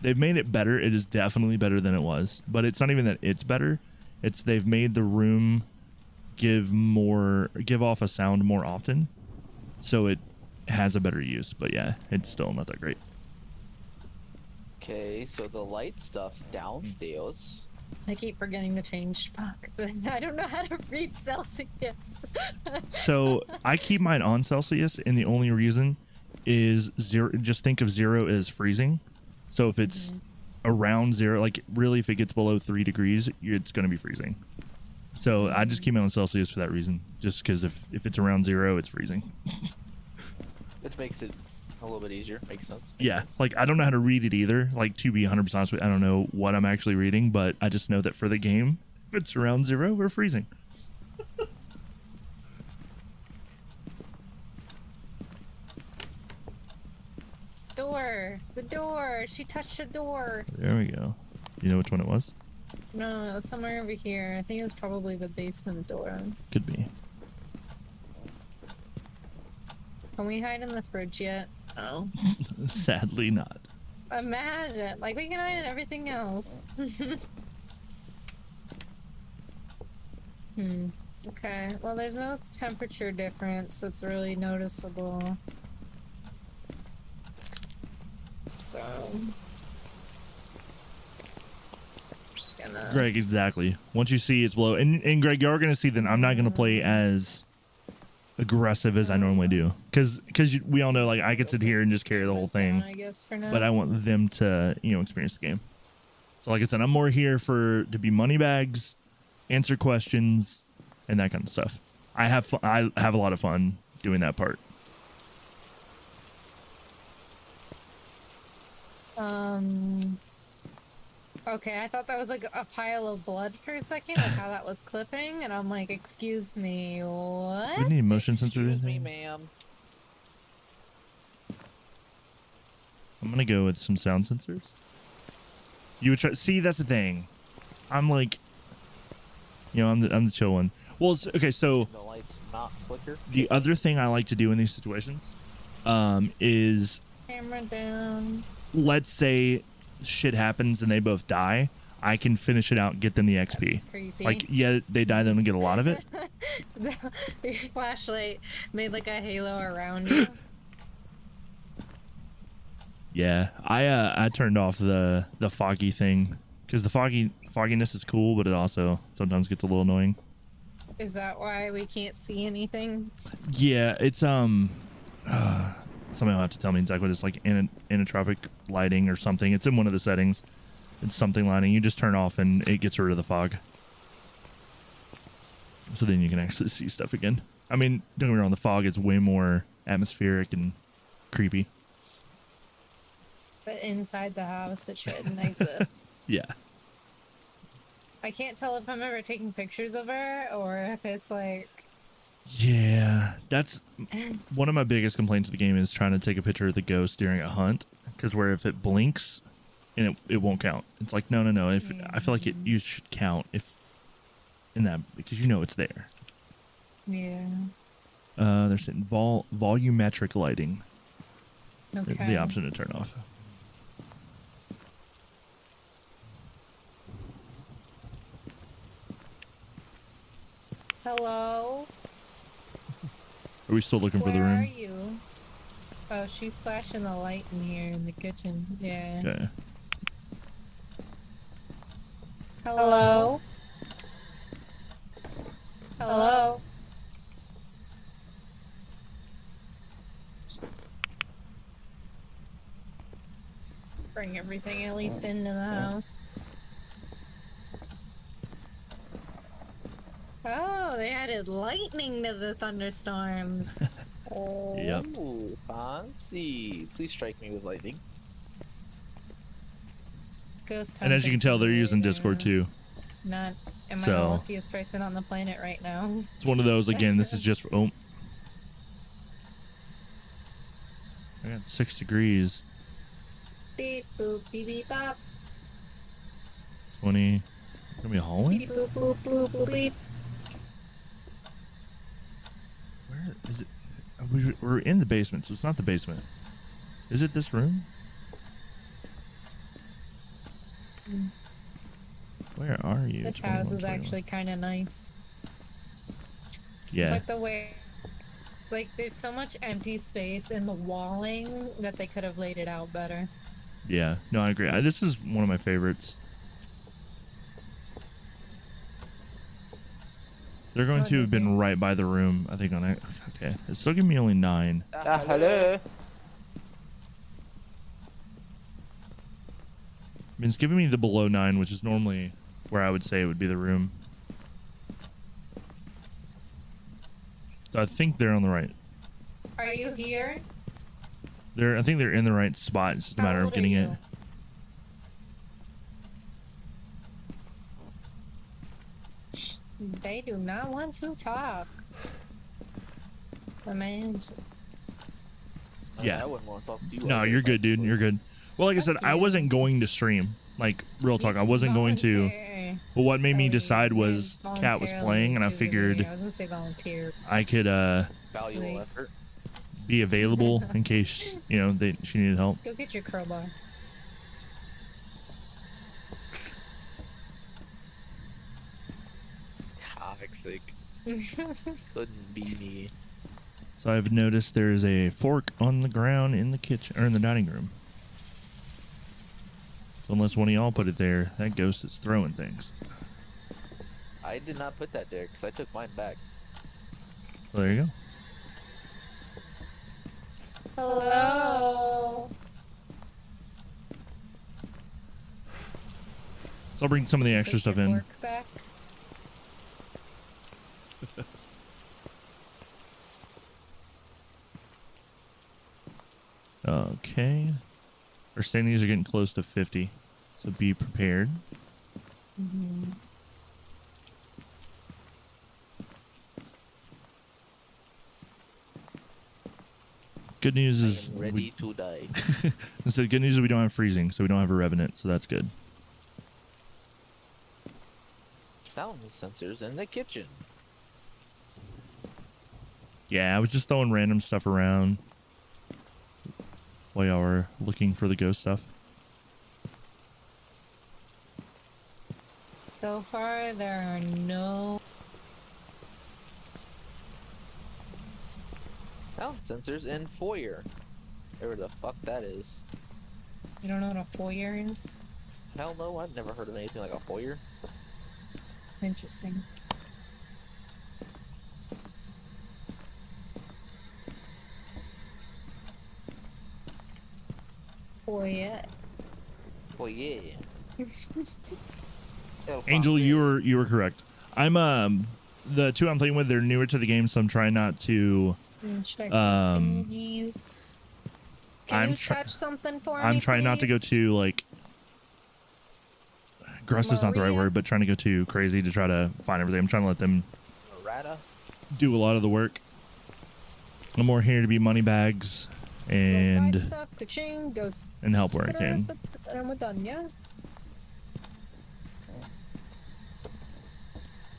They've made it better. It is definitely better than it was, but it's not even that it's better. It's they've made the room give off a sound more often, so has a better use, but yeah, it's still not that great. Okay, so the light stuff's downstairs. I keep forgetting to change. Fuck. I don't know how to read Celsius. So I keep mine on Celsius, and the only reason is zero. Just think of 0 as freezing. So if it's around 0, like really, if it gets below 3 degrees, it's going to be freezing. So I just keep mine on Celsius for that reason. Just because if it's around 0, it's freezing. Which makes it a little bit easier. Makes sense. Yeah, like I don't know how to read it either. Like to be 100% honest with you, I don't know what I'm actually reading, but I just know that for the game, if it's around 0, we're freezing. Door. The door. She touched the door. There we go. You know which one it was? No, it was somewhere over here. I think it was probably the basement door. Could be. Can we hide in the fridge yet? Oh. Sadly not. Imagine. Like, we can hide in everything else. Okay. Well, there's no temperature difference that's really noticeable. So... just gonna... Greg, exactly. Once you see it's below, and Greg, you're gonna see that I'm not gonna play as aggressive as I normally do, because we all know, like, I could sit here and just carry the whole thing, I guess, for now. but I want them to, you know, experience the game. So like I said, I'm more here to be money bags, answer questions, and that kind of stuff. I have I have a lot of fun doing that part. Okay, I thought that was like a pile of blood for a second, like how that was clipping, and I'm like, excuse me, what? Do we need motion sensors? Excuse me, ma'am. I'm gonna go with some sound sensors. You would try. See, that's the thing. I'm like, you know, I'm the chill one. Well, okay, so The lights not flicker. the other thing I like to do in these situations, is Camera down. let's say shit happens and they both die. I can finish it out and get them the XP. That's creepy. Like, yeah, they die, then we get a lot of it. Your flashlight made like a halo around you. Yeah, I turned off the foggy thing because the fogginess is cool, but it also sometimes gets a little annoying. Is that why we can't see anything? Yeah, it's somebody will have to tell me exactly what it's like. Inotropic lighting or something. It's in one of the settings. It's something lighting. You just turn off and it gets rid of the fog. So then you can actually see stuff again. I mean, don't get me wrong, the fog is way more atmospheric and creepy. But inside the house, it shouldn't exist. Yeah. I can't tell if I'm ever taking pictures of her or if it's like... Yeah, that's one of my biggest complaints of the game is trying to take a picture of the ghost during a hunt, because where if it blinks and it won't count. It's like, no. If I feel like you should count if in that, because you know it's there. Yeah. They're saying volumetric lighting. Okay. The option to turn off. Hello? Are we still looking for the Where room? are you? Oh, she's flashing the light in here in the kitchen. Yeah. Okay. Hello? Hello? Bring everything at least into the house. Oh, they added lightning to the thunderstorms. Oh. Yep. Ooh, fancy. Please strike me with lightning. Ghost And as you can tell, they're using Discord too. Not am I the So- luckiest person on the planet right now. It's one of those, again, this is just for, oh. I got 6 degrees. Beep boop beep beep bop. 20. Gonna be a hallway? Beep boop boop boop boop beep. Where is it? We're in the basement, so it's not the basement. Is it this room? Where are you? This house is 21. actually kind of nice. Yeah. But the way Like, there's so much empty space in the walling that they could have laid it out better. Yeah, no, I agree. This is one of my favorites. They're going to have been right by the room, I think, on it. Okay, it's still giving me only 9. Hello. I mean, it's giving me the below 9, which is normally where I would say it would be the room. So I think they're on the right. Are you here? I think they're in the right spot. It's just a matter of getting it. They do not want to talk. The man. Yeah. I wouldn't want to talk to you. No, you're good, dude. You're good. Well, like I said, I wasn't going to stream. Like, real talk, I wasn't going to. But what made me decide was Kat was playing, and I figured I was gonna say volunteer. I could Valuable effort. be available in case, you know, she needed help. Go get your crowbar. Toxic. Couldn't be me. So I've noticed there is a fork on the ground in the kitchen, or in the dining room. So unless one of y'all put it there, that ghost is throwing things. I did not put that there because I took mine back. So there you go. Hello. So I'll bring some of the extra stuff in. Work back. Okay. Our standings are getting close to 50, so be prepared. Good news is Ready to die. so good news is we don't have freezing, so we don't have a revenant, so that's good. Sound sensors in the kitchen. Yeah, I was just throwing random stuff around while y'all were looking for the ghost stuff. So far, there are no. Sound sensors in foyer. Whatever the fuck that is. You don't know what a foyer is? Hell no, I've never heard of anything like a foyer. Interesting. Foyer. Foyer. Angel, you were correct. I'm the two I'm playing with, they're newer to the game, so I'm trying not to Check Um, thingies. I'm Can you try- touch something for me, I'm trying not to go please? too like aggressive is not the right Maria? word, but trying to go too crazy to try to find everything. I'm trying to let them Rata. do a lot of the work. I'm more here to be money bags Buy and stuff, ka-ching, goes help where I can. and we're done, yeah?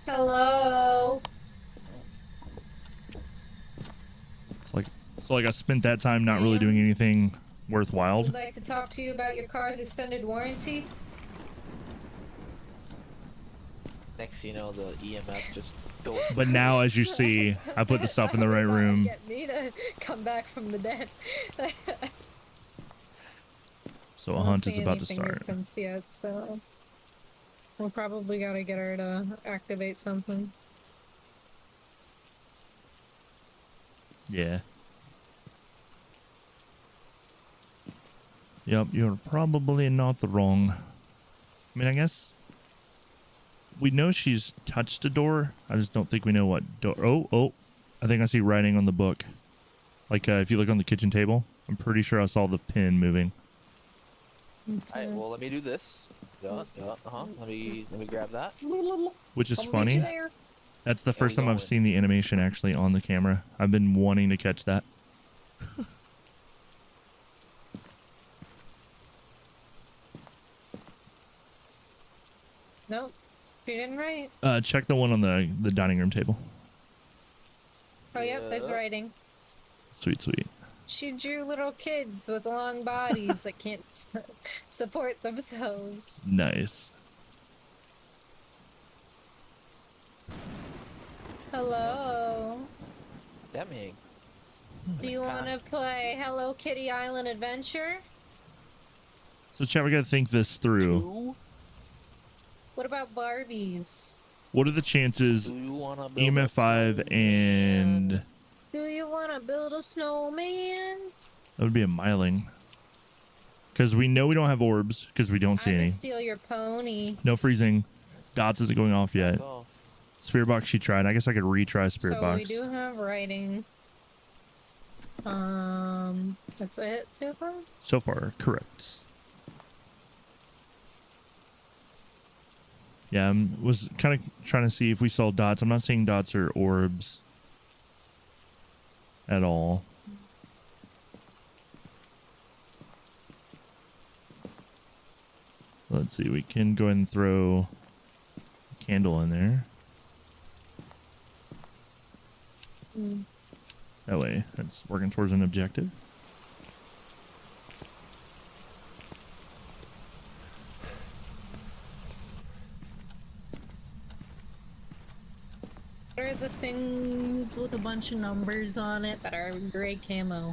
Hello. So like I spent that time not really doing anything worthwhile. I'd like to talk to you about your car's extended warranty. Next thing you know, the EMF just goes. But now, as you see, I put the stuff in the right room. Get me to come back from the dead. So a I don't hunt see is about any to start. fingerprints yet, so we'll probably gotta get her to activate something. Yeah. Yep, you're probably not the wrong. I mean, I guess we know she's touched a door. I just don't think we know what door. Oh, I think I see writing on the book. Like if you look on the kitchen table, I'm pretty sure I saw the pin moving. Alright, well let me do this. Yeah, Let me grab that. Which is I'll meet you funny. there. That's the first time going. I've seen the animation actually on the camera. I've been wanting to catch that. Nope, you didn't write. Check the one on the dining room table. Oh, yep, there's Yeah. writing. Sweet, sweet. She drew little kids with long bodies that can't support themselves. Nice. Hello. That man Do you want to play Hello Kitty Island Adventure? So, chat, we gotta think this through. Two? What about Barbies? What are the chances Do you wanna build EMF a 5 and snowman? Do you want to build a snowman? that would be a miling? Because we know we don't have orbs because we don't see I'm any. gonna steal your pony. No freezing. Dots isn't going off yet. Fuck off. Spirit box she tried. I guess I could retry spirit So box. we do have writing. That's it so far? So far, correct. Yeah, I was kind of trying to see if we saw dots. I'm not seeing dots or orbs at all. Let's see. We can go ahead and throw a candle in there. That way, that's working towards an objective. What are the things with a bunch of numbers on it that are gray camo?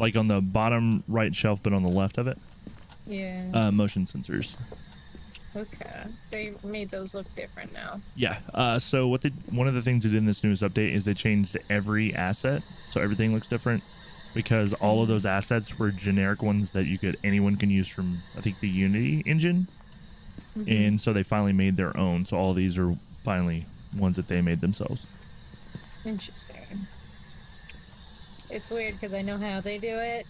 Like on the bottom right shelf, but on the left of it. Yeah. Motion sensors. Okay. They made those look different now. Yeah. So one of the things they did in this newest update is they changed every asset, so everything looks different, because all of those assets were generic ones that anyone can use from, I think, the Unity engine, and so they finally made their own. So all these are finally ones that they made themselves. Interesting. It's weird because I know how they do it.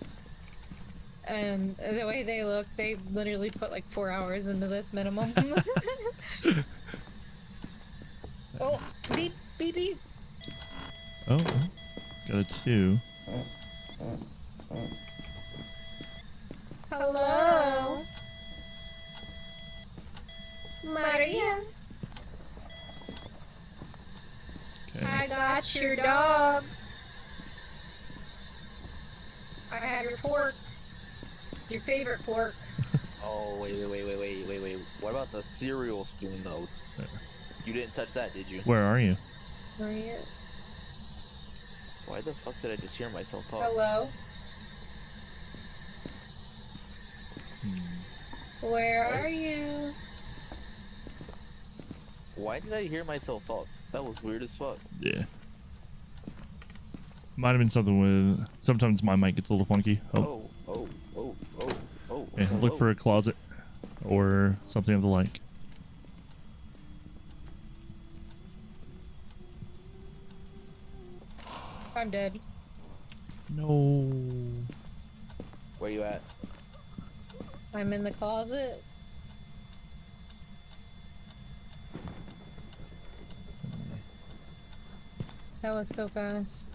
And the way they look, they literally put like 4 hours into this minimum. Oh, beep, beep, beep. Oh, got a 2. Hello? Maria? Okay. I got your dog. I have your fork. Your favorite fork. Oh, wait. What about the cereal spoon, though? You didn't touch that, did you? Where are you? Maria? Why the fuck did I just hear myself talk? Hello? Where are you? Why did I hear myself talk? That was weird as fuck. Yeah. Might have been something with. Sometimes my mic gets a little funky. Oh. Oh. Yeah, look for a closet or something of the like. I'm dead. No. Where you at? I'm in the closet. That was so fast.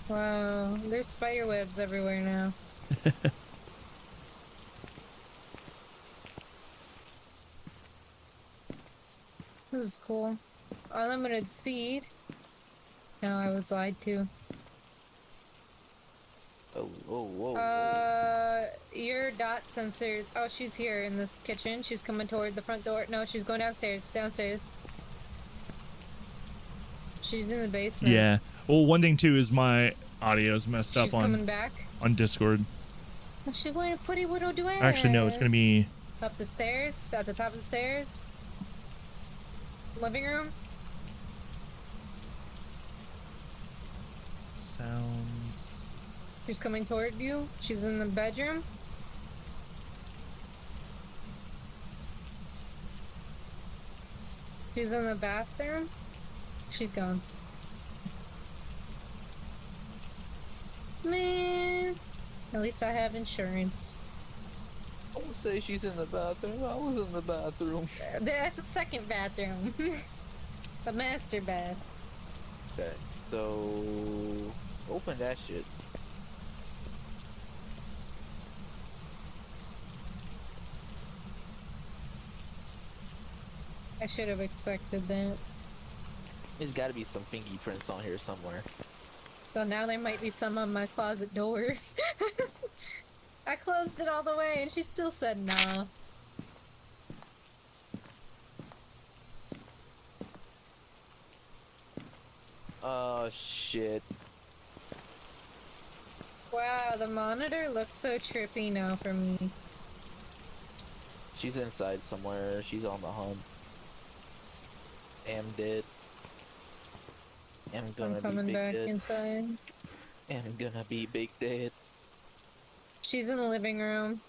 Wow, there's spider webs everywhere now. This is cool. Unlimited speed. No, I was lied to. Whoa. Your dot sensors. Oh, she's here in this kitchen. She's coming toward the front door. No, she's going downstairs. Downstairs. She's in the basement. Yeah. Well, one thing too is my audio's messed She's up coming back. on Discord. What's she going to putty widow do? Actually, no. It's gonna be Up the stairs. At the top of the stairs. Living room. sounds. She's coming toward you. She's in the bedroom. She's in the bathroom. She's gone. Man, at least I have insurance. Don't say she's in the bathroom. I was in the bathroom. That's a second bathroom. The master bath. Okay, so open that shit. I should have expected that. There's got to be some fingerprints on here somewhere. So now there might be some on my closet door. I closed it all the way and she still said nah. shit. Wow, the monitor looks so trippy now for me. She's inside somewhere. She's on the hunt. Am dead. Am gonna I'm coming be big back dead. inside. Am gonna be big dead. She's in the living room.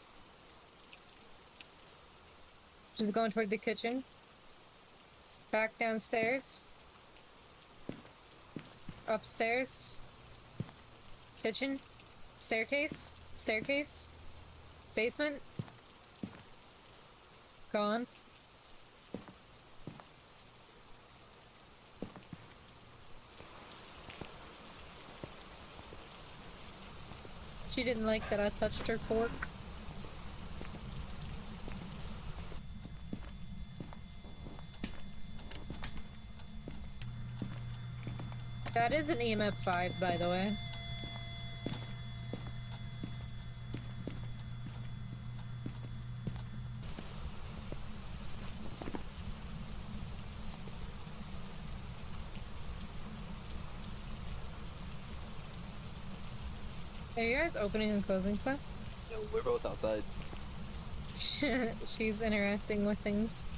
She's going toward the kitchen. Back downstairs. Upstairs. Kitchen. Staircase. Staircase. Basement. Gone. She didn't like that I touched her fork. That is an EMF 5, by the way. Are you guys opening and closing stuff? No, we're both outside. She's interacting with things.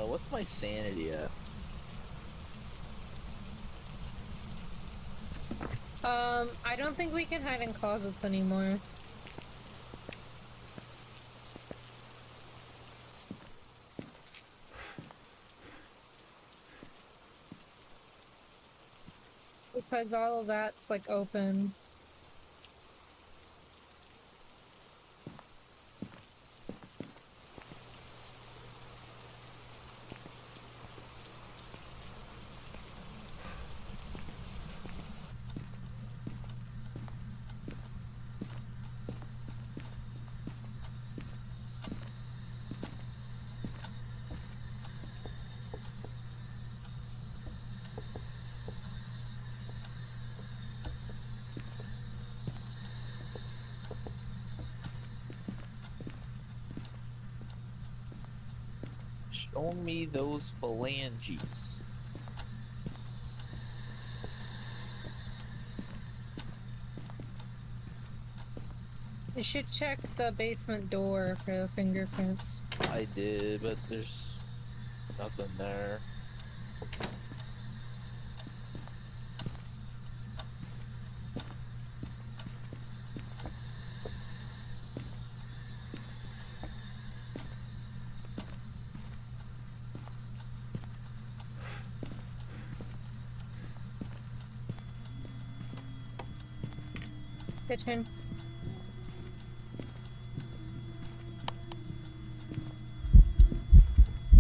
What's my sanity at? I don't think we can hide in closets anymore. Because all of that's like open. Show me those phalanges. You should check the basement door for the fingerprints. I did, but there's nothing there. Kitchen.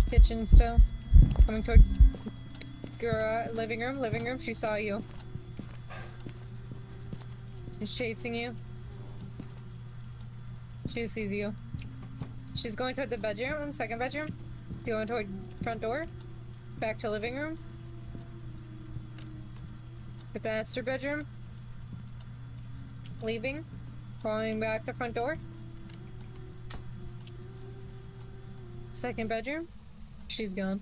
Kitchen still. Coming toward your living room. Living room. She saw you. She's chasing you. She sees you. She's going toward the bedroom. Second bedroom. Going toward front door. Back to living room. The master bedroom. Leaving. Going back to front door. Second bedroom. She's gone.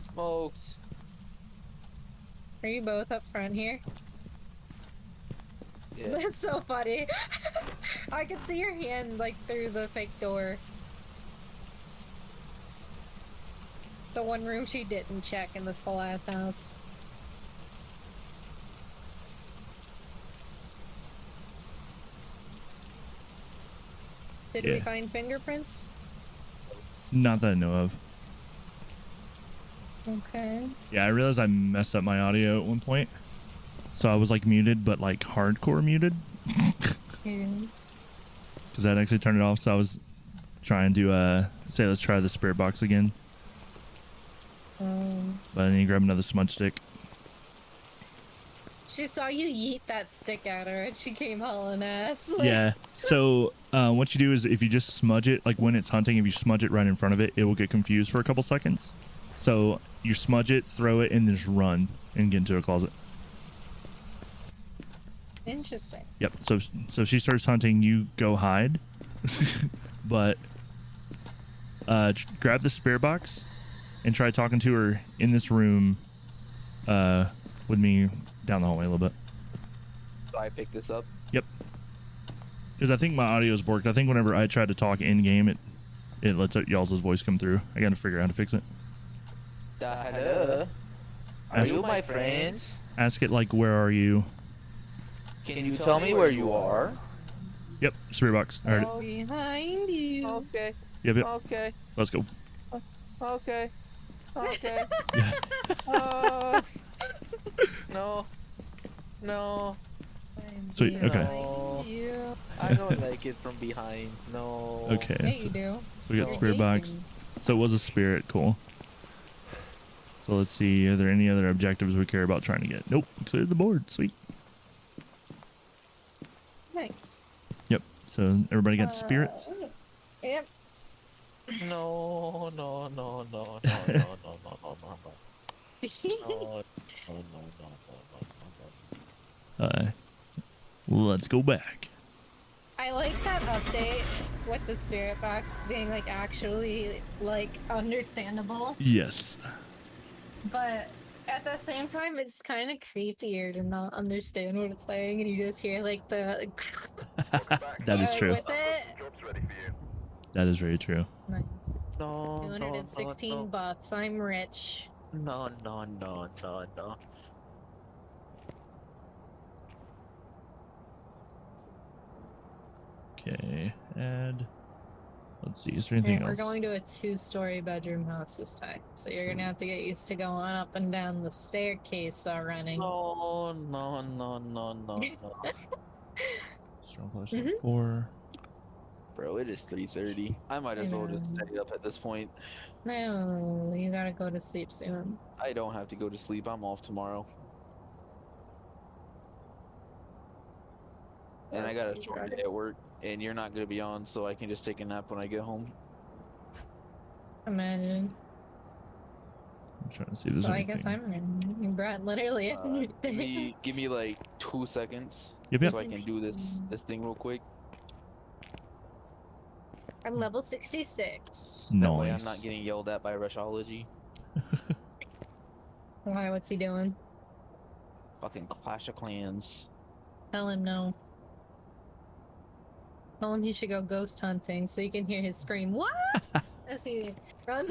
Smokes. Are you both up front here? Yeah. That's so funny. I could see your hand like through the fake door. The one room she didn't check in this whole ass house. Did we Yeah. find fingerprints? Not that I know of. Okay. Yeah, I realized I messed up my audio at one point. So I was like muted, but like hardcore muted. Yeah. Because I'd actually turned it off. So I was trying to say, let's try the spirit box again. But I need to grab another smudge stick. She saw you yeet that stick at her and she came hauling ass. Like, Yeah. So what you do is if you just smudge it, like when it's hunting, if you smudge it right in front of it, it will get confused for a couple seconds. So you smudge it, throw it, and then just run and get into a closet. Interesting. Yep. So she starts hunting, you go hide. But grab the spirit box and try talking to her in this room with me down the hallway a little bit. So I pick this up. Yep. Because I think my audio's borked. I think whenever I try to talk in game, it lets y'all's voice come through. I gotta figure out how to fix it. Hello. Are Ask- you my friends? Ask it like, where are you? Can you tell me where you are? Yep, spirit box. I heard it. Oh, behind you. Okay. Yep, yep. Okay. Let's go. Okay. Okay. Yeah. No. No. Sweet, okay. No. You. I don't like it from behind. No. Okay, Yeah, so, you do. so we got No. spirit box. So it was a spirit, cool. So let's see, are there any other objectives we care about trying to get? Nope, cleared the board, sweet. Nice. Yep, so everybody got spirits? Yep. No. No. No. No. No. No. No. No. No. No. No. No. Let's go back. I like that update with the spirit box being like actually like understandable, Yes. but at the same time it's kind of creepier to not understand what it's saying and you just hear like the That is like, true. with it. Job's ready for you. That is very true. Nice. No. 216 bucks. I'm rich. No. No. No. No. No. Okay, add. Let's see, is there anything We're else? going to a 2-story bedroom house this time, so you're gonna have to get used to going up and down the staircase while running. No. No. No. No. No. No. Strong flashlight 4. Bro, it is 3:30. I might as well just know. stay up at this point. No, you gotta go to sleep soon. I don't have to go to sleep. I'm off tomorrow. And I got a short day at work, and you're not gonna be on, so I can just take a nap when I get home. Imagine. I'm trying to see if there's Well, I anything. guess I'm running. Brett, literally. Give me like 2 seconds, Yep, yep. so I can do this thing real quick. I'm level 66. That way I'm Nice. not getting yelled at by Rushology. Why? What's he doing? Fucking Clash of Clans. Tell him no. Tell him he should go ghost hunting so you can hear his scream. What? As he runs.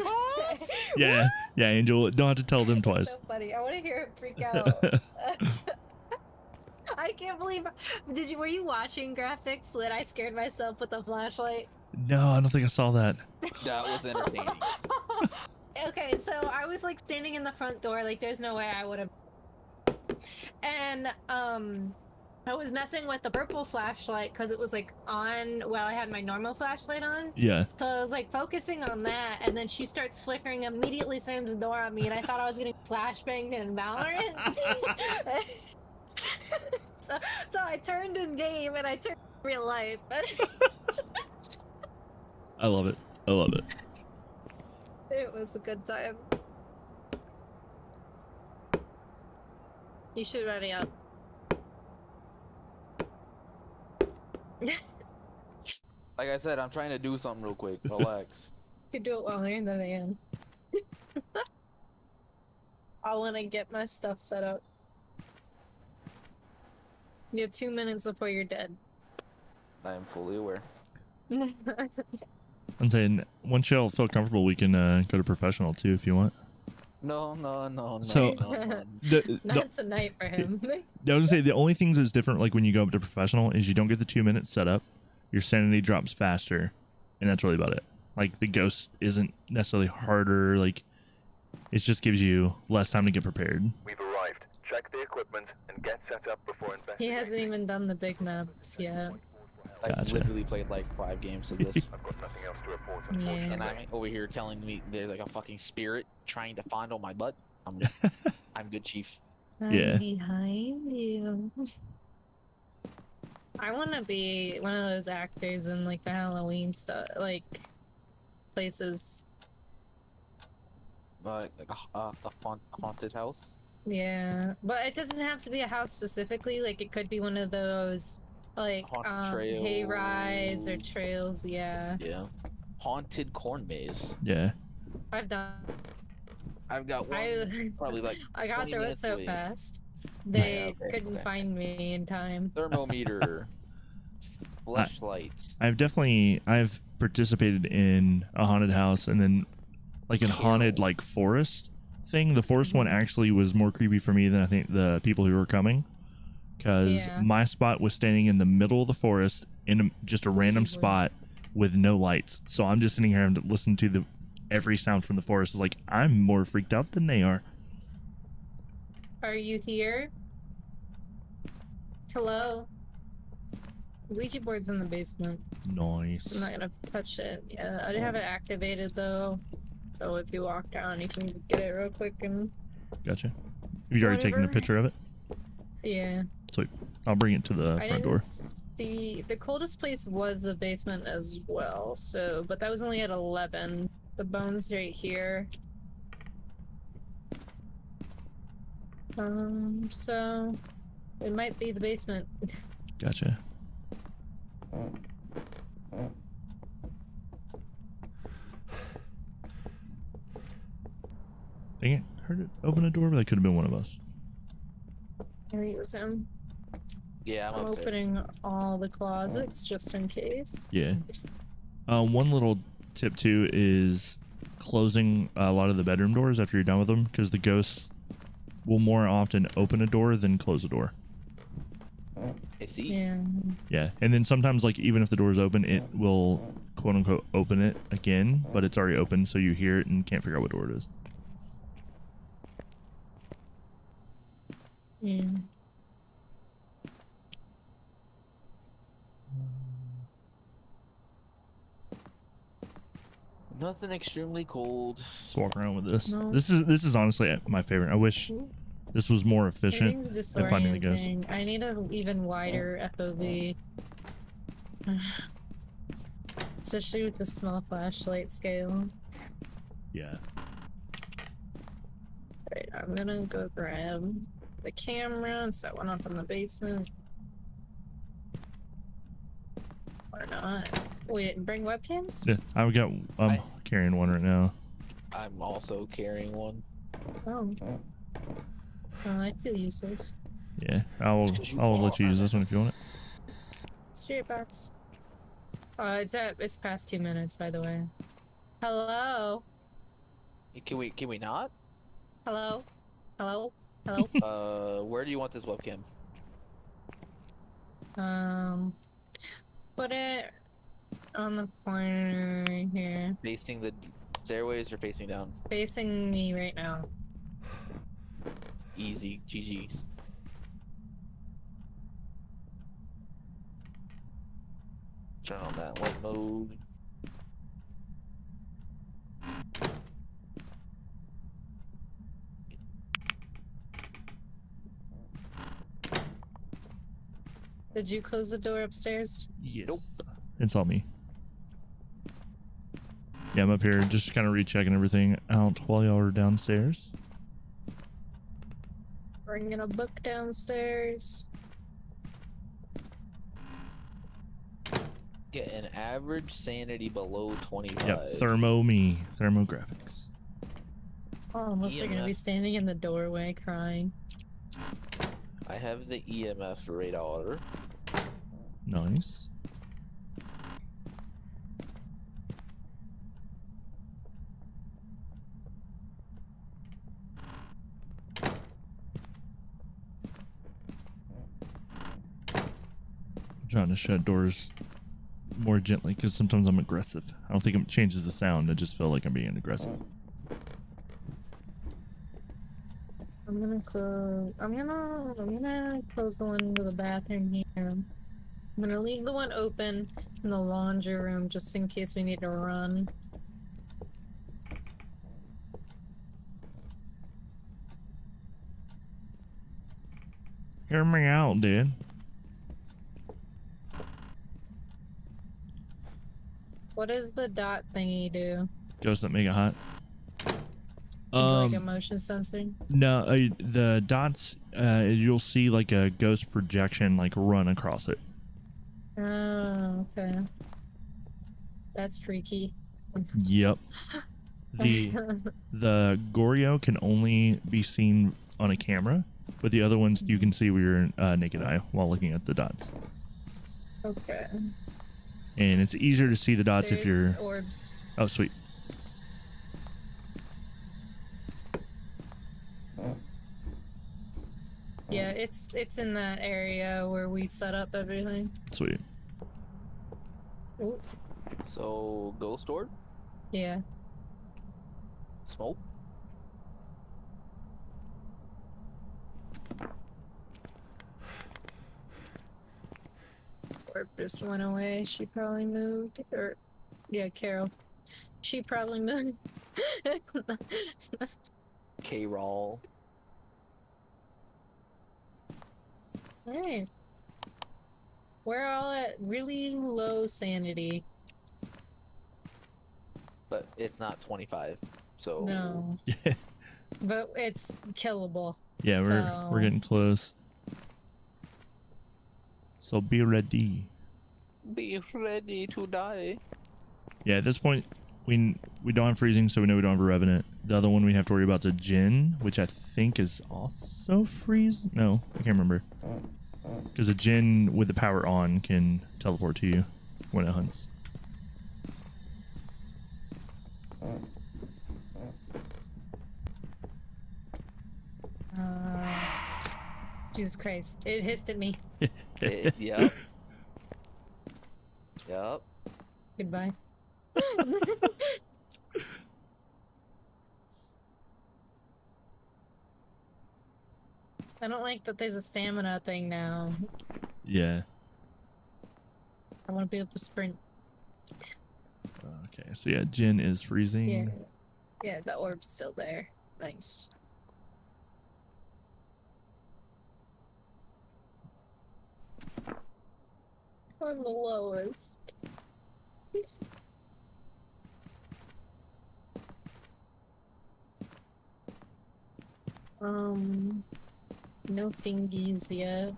Yeah, yeah, Angel. Don't have to tell them twice. So funny. I want to hear him freak out. I can't believe. Were you watching Graffixg when I scared myself with a flashlight? No, I don't think I saw that. That was entertaining. Okay, so I was like standing in the front door, like there's no way I would have. And I was messing with the purple flashlight because it was like on while I had my normal flashlight on. Yeah. So I was like focusing on that, and then she starts flickering, immediately slams the door on me, and I thought I was getting flashbanged in Valorant. so I turned in game and I turned in real life. I love it. I love it. It was a good time. You should ready up. Like I said, I'm trying to do something real quick. Relax. You could do it while you're in the van. I want to get my stuff set up. You have 2 minutes before you're dead. I am fully aware. I'm saying once y'all feel comfortable, we can go to professional too if you want. No. So- no. Not tonight for him. I was gonna say the only things that's different, like when you go up to professional, is you don't get the 2 minutes set up. Your sanity drops faster, and that's really about it. Like the ghost isn't necessarily harder. Like it just gives you less time to get prepared. We've arrived. Check the equipment and get set up before He investigating. hasn't even done the big maps yet. I Gotcha. literally played like 5 games of this. I've got nothing else to report, Yeah. unfortunately. And I'm over here telling me there's like a fucking spirit trying to fondle my butt. I'm good, chief. Yeah. I'm behind you. I want to be one of those actors in like the Halloween stuff, like places. Like a haunted house. Yeah, but it doesn't have to be a house specifically. Like it could be one of those like Haunted hay rides or trails. trails. Yeah, Yeah. Haunted corn maze. Yeah. I've done I've got one. I Probably like I got 20 through it minutes so away. fast. Yeah, They okay, couldn't okay. find me in time. Thermometer. I, Fleshlights. I've participated in a haunted house and then like a haunted Carol. like forest thing. The forest one actually was more creepy for me than I think the people who were coming, because Yeah. my spot was standing in the middle of the forest in just a random Ouija board. spot with no lights. So I'm just sitting here and listen to the every sound from the forest. It's like I'm more freaked out than they are. Are you here? Hello? Ouija board's in the basement. I'm Nice. not gonna touch it. Yeah, I didn't have it activated though. So if you walk down, you can get it real quick and. Gotcha. Have you already taken a Whatever. picture of it? Yeah. Sweet. I'll bring it to the I front door. didn't see. The coldest place was the basement as well. So, but that was only at 11. The bones right here. So it might be the basement. Gotcha. Dang it. Heard it open a door, but that could have been one of us. I think it was him. Yeah, I'm I'm upstairs. opening all the closets just in case. Yeah. One little tip too is closing a lot of the bedroom doors after you're done with them, because the ghosts will more often open a door than close a door. I see. Yeah. Yeah, and then sometimes, like, even if the door is open, it will quote unquote open it again, but it's already open, so you hear it and can't figure out what door it is. Yeah. Nothing extremely cold. Just walk around with this. No. This is honestly my favorite. I wish this was more efficient Everything's at finding the ghosts. disorienting. I need an even wider FOV. Especially with the small flashlight scale. Yeah. Right, I'm gonna go grab the camera and set one up in the basement. Or not. We didn't bring webcams? Yeah, I've got. Carrying one right now. I'm also carrying one. Oh. Well, I feel useless. Yeah, I'll let you use this one if you want it. Spirit box. It's past 2 minutes, by the way. Hello? Can we not? Hello? Hello? Hello? Where do you want this webcam? Put it on the corner right here. Facing the stairways or facing down? Facing me right now. Easy, GG's. Turn on that light mode. Did you close the door upstairs? Yes. Nope. It's all me. Yeah, I'm up here just kind of rechecking everything out while y'all are downstairs. Bringing a book downstairs. Get an average sanity below 25. Yep, thermographics. Oh, unless they're gonna be EMF. standing in the doorway crying. I have the EMF radar. Nice. I'm trying to shut doors more gently because sometimes I'm aggressive. I don't think it changes the sound. I just feel like I'm being aggressive. I'm gonna close the one to the bathroom here. I'm gonna leave the one open in the laundry room just in case we need to run. Hear me out, dude. What does the dot thingy do? Ghosts that make it hot. Is it like a motion sensor? No, the dots, you'll see like a ghost projection like run across it. Oh, okay. That's freaky. Yep. The Goryo can only be seen on a camera, but the other ones you can see with your naked eye while looking at the dots. Okay. And it's easier to see the dots if you're... orbs. Oh, sweet. Yeah, it's in that area where we set up everything. Sweet. Ooh, So, ghost orb? yeah. Smoke? Orb just went away. She probably moved. Or, yeah, Carol. She probably moved. K-Roll. Hey. We're all at really low sanity. But it's not 25, so... No. Yeah, But it's killable. yeah, we're getting close. So be ready. Be ready to die. Yeah, at this point, we don't have freezing, so we know we don't have a revenant. The other one we have to worry about is a Jinn, which I think is also freeze. No, I can't remember. Because a Jinn with the power on can teleport to you when it hunts. Jesus Christ. It hissed at me. Yep. Yep. Goodbye. I don't like that there's a stamina thing now. Yeah. I want to be able to sprint. Okay, so yeah, Jinn is freezing. Yeah. Yeah, the orb's still there. Nice. I'm the lowest. No thingies yet.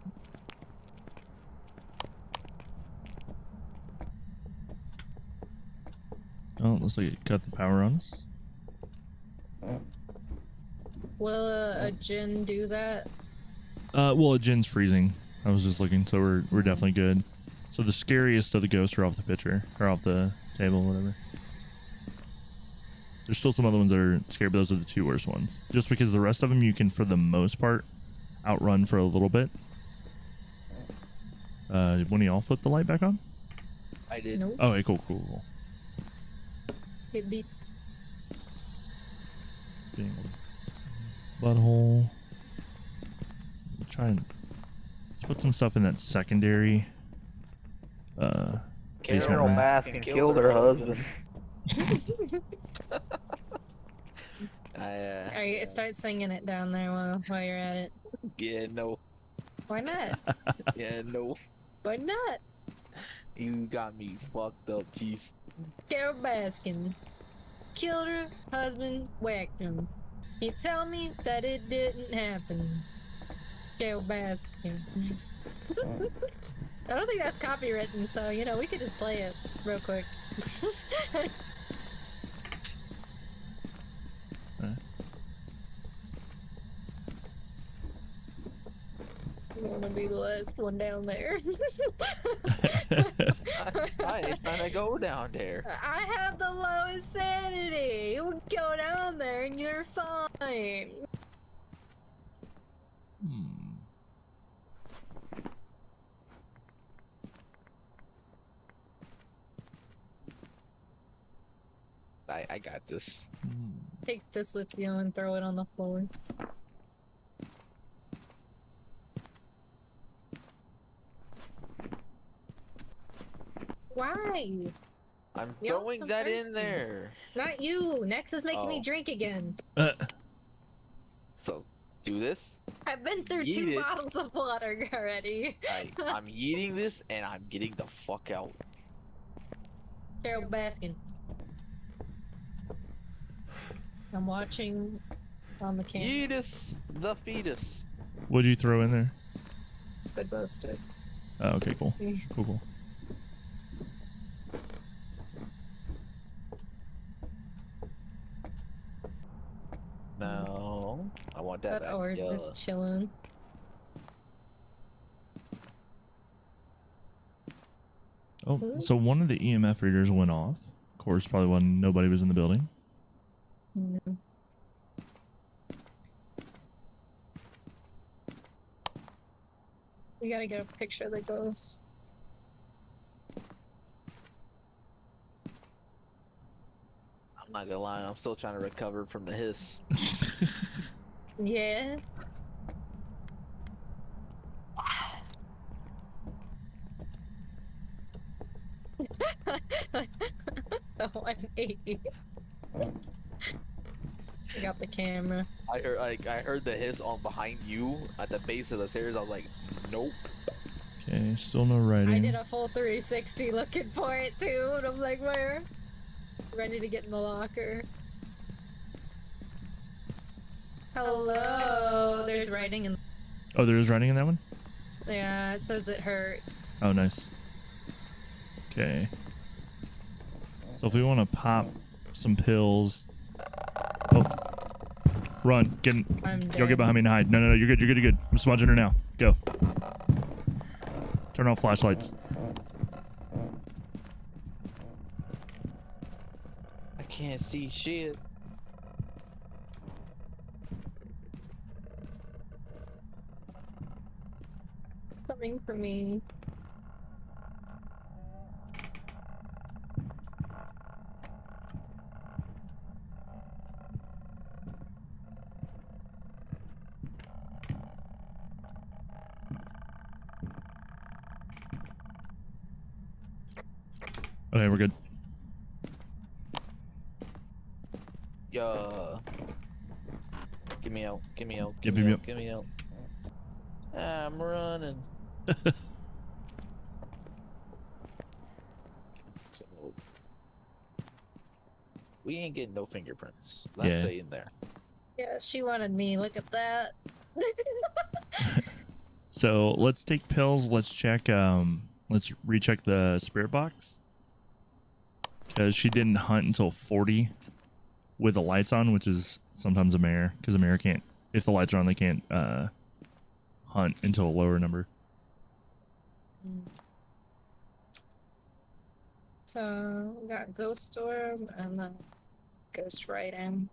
Oh, looks like it cut the power on us. Will a Jinn do that? Well, a Jinn's freezing. I was just looking, so we're definitely good. So the scariest of the ghosts are off the picture, or off the table, whatever. There's still some other ones that are scary, but those are the two worst ones. Just because the rest of them you can, for the most part, outrun for a little bit. One of y'all flip the light back on? I did. Nope. Oh, okay, cool. It beat. Butthole. Try and let's put some stuff in that secondary. Carol basement. Baskin killed her husband. Alright, start singing it down there while you're at it. Yeah, no. Why not? Yeah, no. Why not? You got me fucked up, Chief. Carol Baskin killed her husband, whacked him. You tell me that it didn't happen. Carol Baskin. I don't think that's copywritten, so you know we could just play it real quick. I want to be the last one down there. I ain't trying to go down there. I have the lowest sanity. You go down there and you're fine. I got this. Take this with you and throw it on the floor. Why? I'm You're throwing so that in thirsty. there. Not you. Nex is making me Oh. drink again. So, do this. I've been through Yeet 2 it. bottles of water already. I'm eating this and I'm getting the fuck out. Carol Baskin. I'm watching on the camera. Yeetus the fetus. What'd you throw in there? Good busted. Oh, okay, cool. Cool. No, I want that back. Or Yeah. just chilling. Oh, so one of the EMF readers went off. Of course, probably when nobody was in the building. No. We gotta get a picture of the ghost. I'm not gonna lie, I'm still trying to recover from the hiss. Yeah. The 180. I got the camera. I heard the hiss on behind you at the base of the stairs. I was like, nope. Okay, still no writing. I did a full 360 looking for it too, and I'm like, where? Ready to get in the locker. Hello. There's writing in. Oh, there is writing in that one? Yeah, it says it hurts. Oh, nice. Okay. So if we want to pop some pills... Oh. Run. Get in. I'm Go dead. get behind me and hide. No, no, no. You're good. You're good. You're good. I'm smudging her now. Go. Turn off flashlights. I can't see shit. Coming for me. Okay, we're good. Yeah. Get me out. Get me out. Yep, Get me yep, out. Get me out. I'm running. So, we ain't getting no fingerprints. Let's Yeah. stay in there. Yeah, she wanted me. Look at that. So let's take pills. Let's check. Let's recheck the spirit box because she didn't hunt until 40 with the lights on, which is sometimes a mare because a mare can't. If the lights are on, they can't hunt until a lower number. So we got ghost orb and then ghost writing.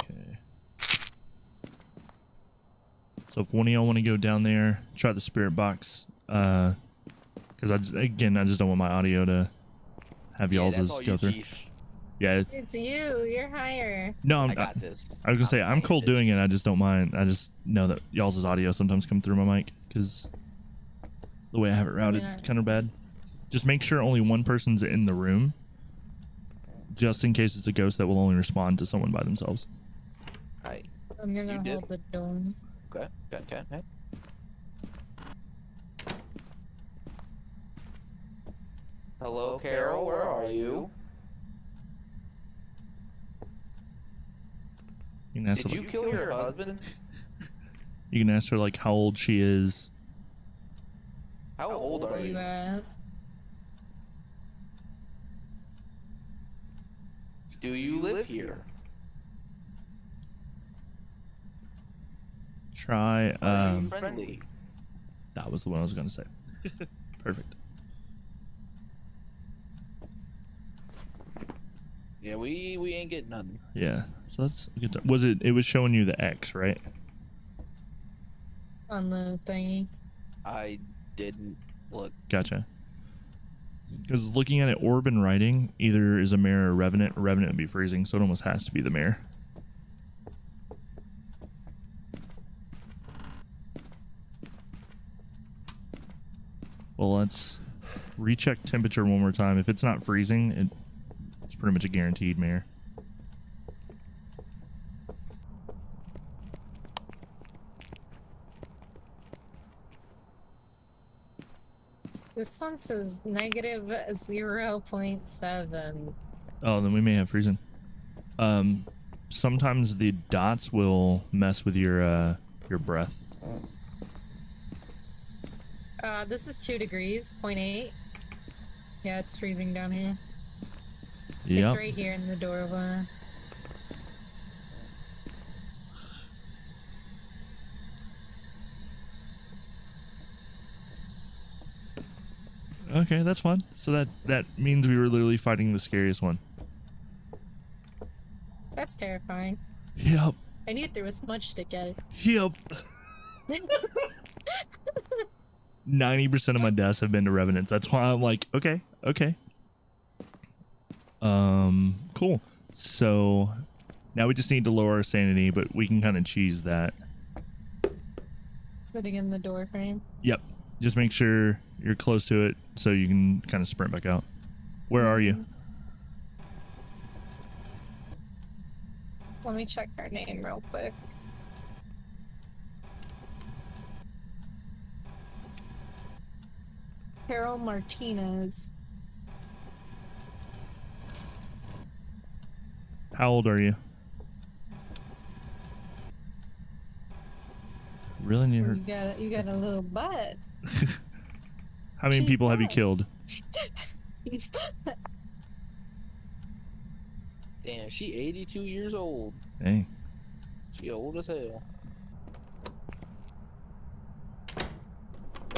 Okay. So if one of y'all want to go down there, try the spirit box, because I just don't want my audio to have Yeah, y'all's that's all go you, through. Chief. Yeah. It's you. You're higher. No, I got this. I was gonna say I'm cool this. doing it. I just don't mind. I just know that y'all's audio sometimes come through my mic because the way I have it routed, Yeah. kind of bad. Just make sure only one person's in the room, just in case it's a ghost that will only respond to someone by themselves. Alright. I'm gonna You did. hold the door. Okay. Okay. Okay. Okay. Hello, Carol. Where are you? You can ask Did her, you like, kill your husband? you can ask her like how old she is. How old are Where you you? at? Do you live here? Try. Are you friendly? That was the one I was gonna say. Perfect. Yeah, we ain't getting nothing. Yeah. So that's a good time. Was it? It was showing you the X, right? On the thingy. I didn't look. Gotcha. Because looking at it, orb and writing either is a mare or revenant. Revenant would be freezing, so it almost has to be the mare. Well, let's recheck temperature one more time. If it's not freezing, it's pretty much a guaranteed mare. This one says negative 0.7. Oh, then we may have freezing. Sometimes the dots will mess with your breath. This is 2 degrees, 0.8. Yeah, it's freezing down here. Yep. It's right here in the doorway. Okay, that's fun. So that means we were literally fighting the scariest one. That's terrifying. Yep. I knew there was smudge stick at it. Yep. 90% of my deaths have been to revenants. That's why I'm like, okay. Cool. So now we just need to lower our sanity, but we can kind of cheese that. Putting in the door frame. Yep. Just make sure you're close to it so you can kind of sprint back out. Where are you? Let me check her name real quick. Carol Martinez. How old are you? Really near her. You got a little butt. How many people have you killed? Damn, she 82 years old. Hey. She old as hell.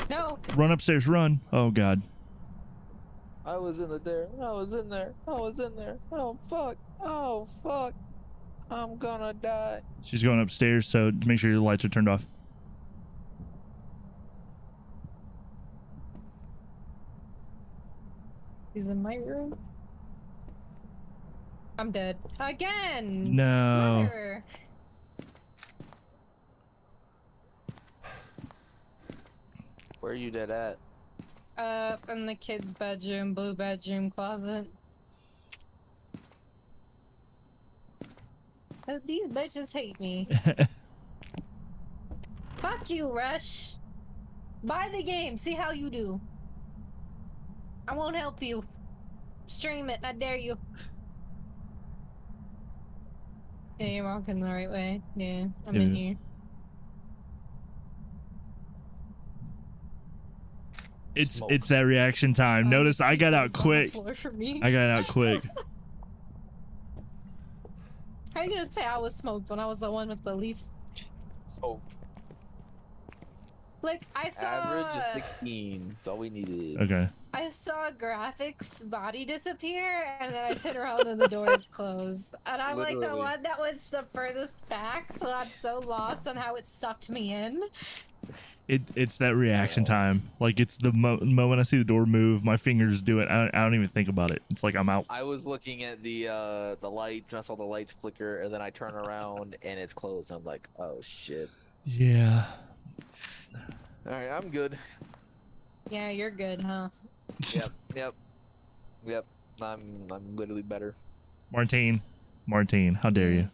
No. Run upstairs, run. Oh god. I was in there. I was in there. I was in there. Oh fuck. Oh fuck. I'm gonna die. She's going upstairs, so make sure your lights are turned off. He's in my room. I'm dead. Again! No. Mother. Where are you dead at? In the kids' bedroom, blue bedroom closet. These bitches hate me. Fuck you, Rush. Buy the game, see how you do. I won't help you. Stream it, I dare you. Yeah, you're walking the right way. Yeah, I'm in here. It's that reaction time. Notice I got out quick. I got out quick. How are you gonna say I was smoked when I was the one with the least? Smoked. Like, I saw... Average of 16. That's all we needed. Okay. I saw Graffix's body disappear, and then I turned around and the door is closed. And I'm like the one that was the furthest back, so I'm so lost on how it sucked me in. It's that reaction time. Like, it's the moment I see the door move, my fingers do it. I don't even think about it. It's like I'm out. I was looking at the lights, and I saw the lights flicker, and then I turn around, and it's closed. I'm like, oh shit. Yeah. Alright, I'm good. Yeah, you're good, huh? Yep. I'm literally better. Martine, how dare you?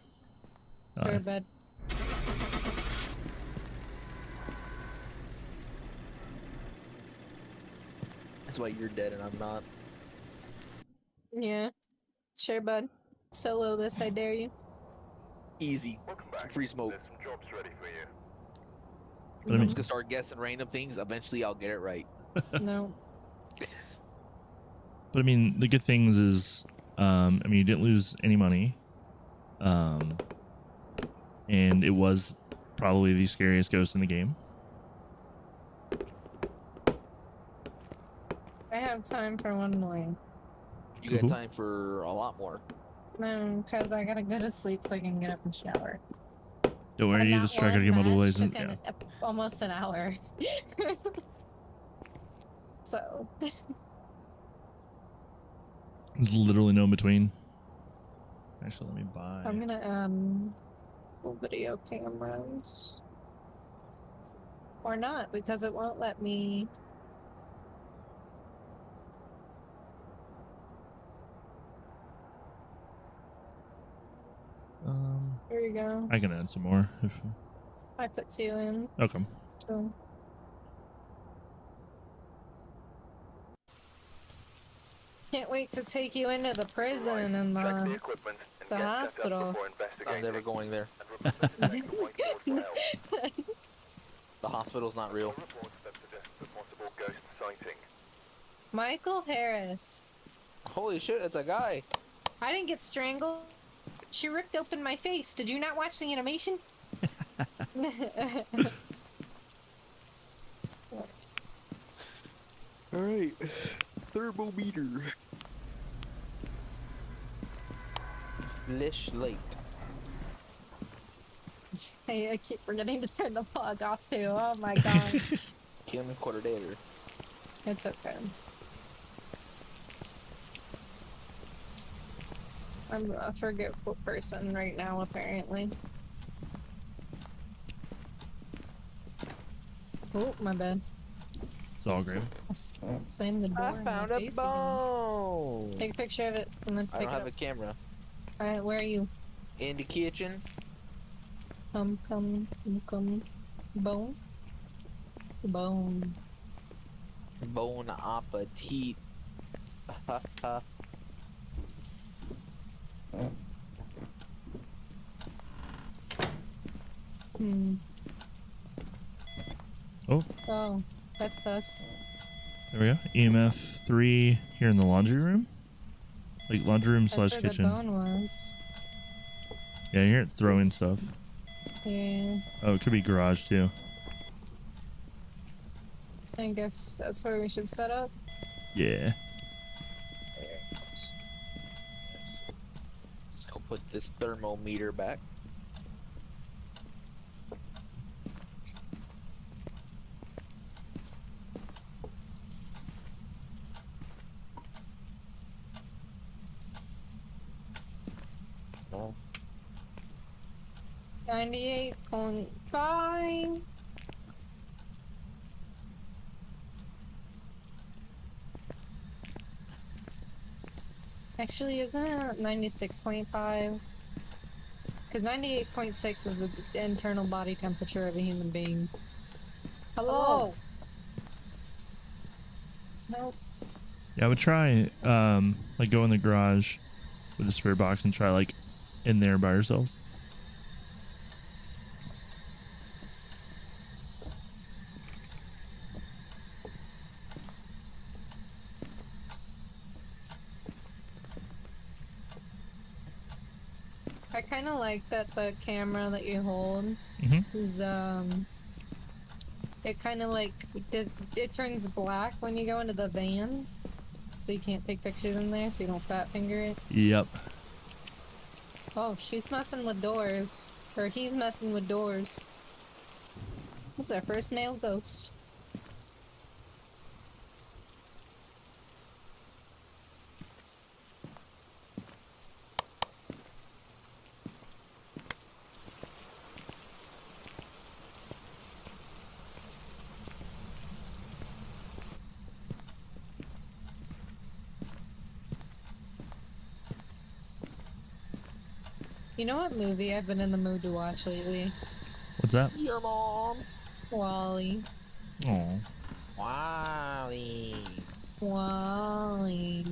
Go to bed. That's why you're dead and I'm not. Yeah. Sure, bud. Solo this, I dare you. Easy. Welcome back. Free smoke. There's some jobs ready for you. But I I'm mean, just gonna start guessing random things. Eventually, I'll get it right. No. but I mean, the good things is, I mean, you didn't lose any money, and it was probably the scariest ghost in the game. I have time for one more. You got time for a lot more. No, because I gotta go to sleep so I can get up and shower. Don't worry, you just try to get multiple ways. Yeah. Almost an hour. So. There's literally no in between. Actually, let me buy. I'm gonna video cameras. Or not, because it won't let me. Here you go. I can add some more. I put 2 in. Okay. So. Can't wait to take you into the prison and Check the equipment and the get set up hospital. before I'm investigating. never going there. And remember to take a white board to help. The hospital's not real. Reports that suggest a possible ghost sighting. Michael Harris. Holy shit, it's a guy. I didn't get strangled. She ripped open my face. Did you not watch the animation? Alright. Thermometer. Flashlight. Hey, I keep forgetting to turn the plug off too. Oh my god. Kim Quarter. It's okay. I'm a forgetful person right now, apparently. Oh, my bad. It's all great. Slam the door. I in my found a face bone. again. Take a picture of it and then I pick don't it have up. a camera. Alright, where are you? In the kitchen. Come. Bone? Bone. Bon appetit. Ha ha. Hmm. Oh, Oh, that's us. there we go. EMF 3 here in the laundry room. Like laundry room That's slash where kitchen. the bone was. Yeah, I hear it throwing stuff. Yeah, Oh, it could be garage too. I guess that's where we should set up. Yeah. Let's go put this thermometer back. Oh. 98.5. Actually, isn't it 96.5? Because 98.6 is the internal body temperature of a human being. Hello? Nope. Yeah, I would try like go in the garage with the spirit box and try like in there by ourselves. I kind of like that the camera that you hold Mm-hmm. is it kind of like it turns black when you go into the van, so you can't take pictures in there, so you don't fat finger it. Yep. Oh, she's messing with doors, or he's messing with doors. This is our first male ghost. You know what movie I've been in the mood to watch lately? What's that? Your mom. Wally. Oh. Wally. Wally.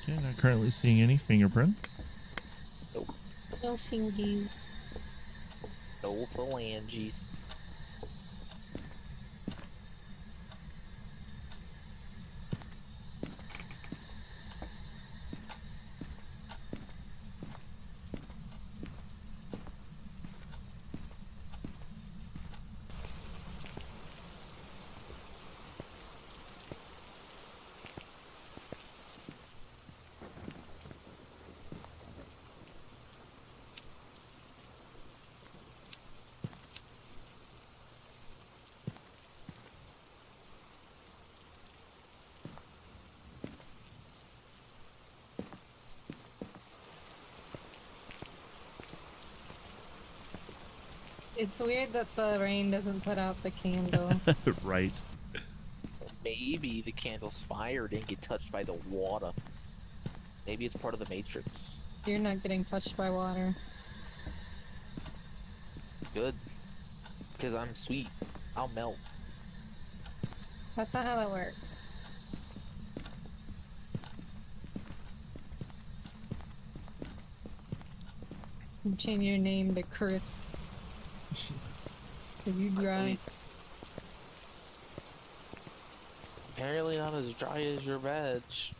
Okay, not currently seeing any fingerprints. No fingies. No phalanges. It's weird that the rain doesn't put out the candle. Right. Maybe the candle's fire didn't get touched by the water. Maybe it's part of the Matrix. You're not getting touched by water. Good. Because I'm sweet. I'll melt. That's not how that works. You change your name to Chris. Cause you dry. Apparently not as dry as your badge.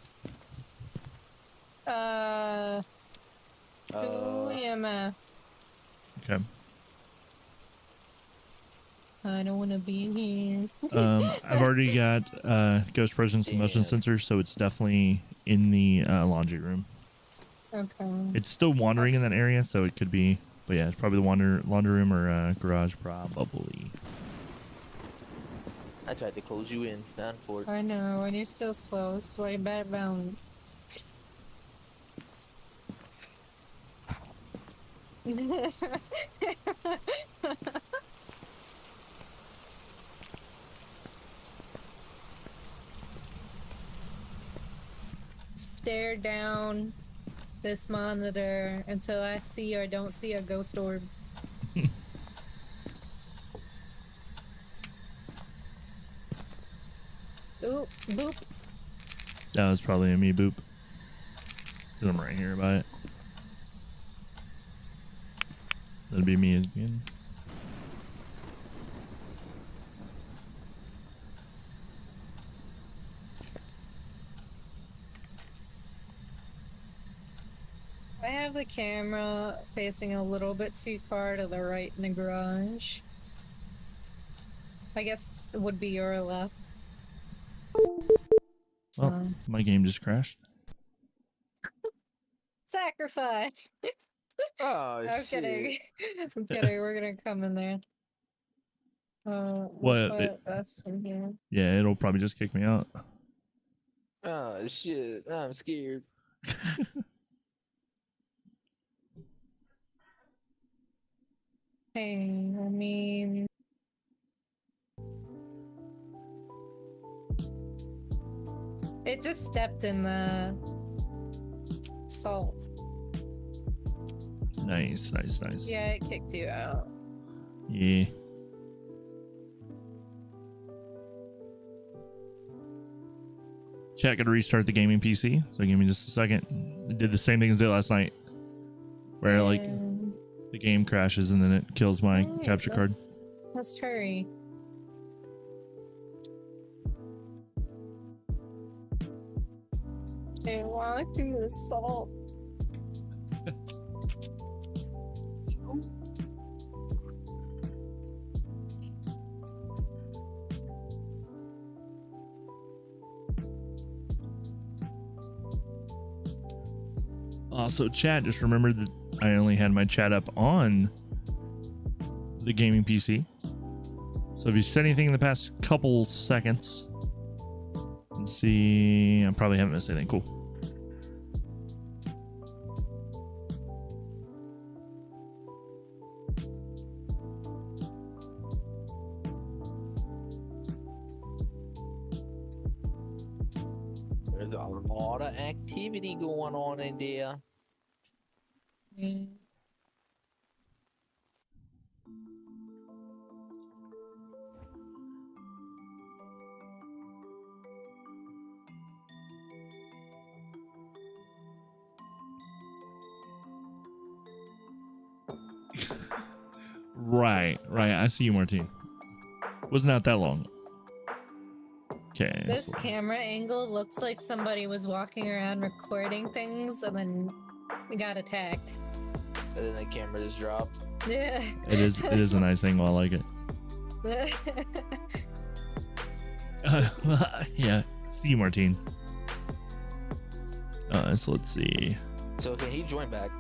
Who am I? Okay. I don't want to be in here. I've already got ghost presence and motion Damn. sensor, so it's definitely in the laundry room. Okay. It's still wandering in that area, so it could be. But yeah, it's probably the laundry room or garage, probably. I tried to close you in, stand for it. I know, and you're still slow, so I bet bound. Stare down this monitor until I see or don't see a ghost orb. Oop, boop. That was probably a me boop. 'Cause I'm right here by it. That'd be me again. I have the camera facing a little bit too far to the right in the garage. I guess it would be your left. So, Well, my game just crashed. sacrifice! Oh, I'm shit. kidding. I'm kidding. We're gonna come in there. What? That's in here. Yeah, it'll probably just kick me out. Oh, shit. I'm scared. Hey, I mean... It just stepped in the salt. Nice, nice, nice. Yeah, it kicked you out. Yeah. Chat, gotta restart the gaming PC. So give me just a second. It did the same thing as it did last night. Where like the game crashes and then it kills my Alright, capture card. Let's hurry. I walk through the salt. Also, chat, just remember that I only had my chat up on the gaming PC. So if you said anything in the past couple seconds, let's see, I probably haven't missed anything. Cool. There's a lot of activity going on in there. Mm. Right. I see you, Martine. Was not that long. Okay. This so- camera angle looks like somebody was walking around recording things and then got attacked. And then the camera just dropped. Yeah. It is a nice angle. I like it. Yeah. See you, Martine. So let's see. So can he join back?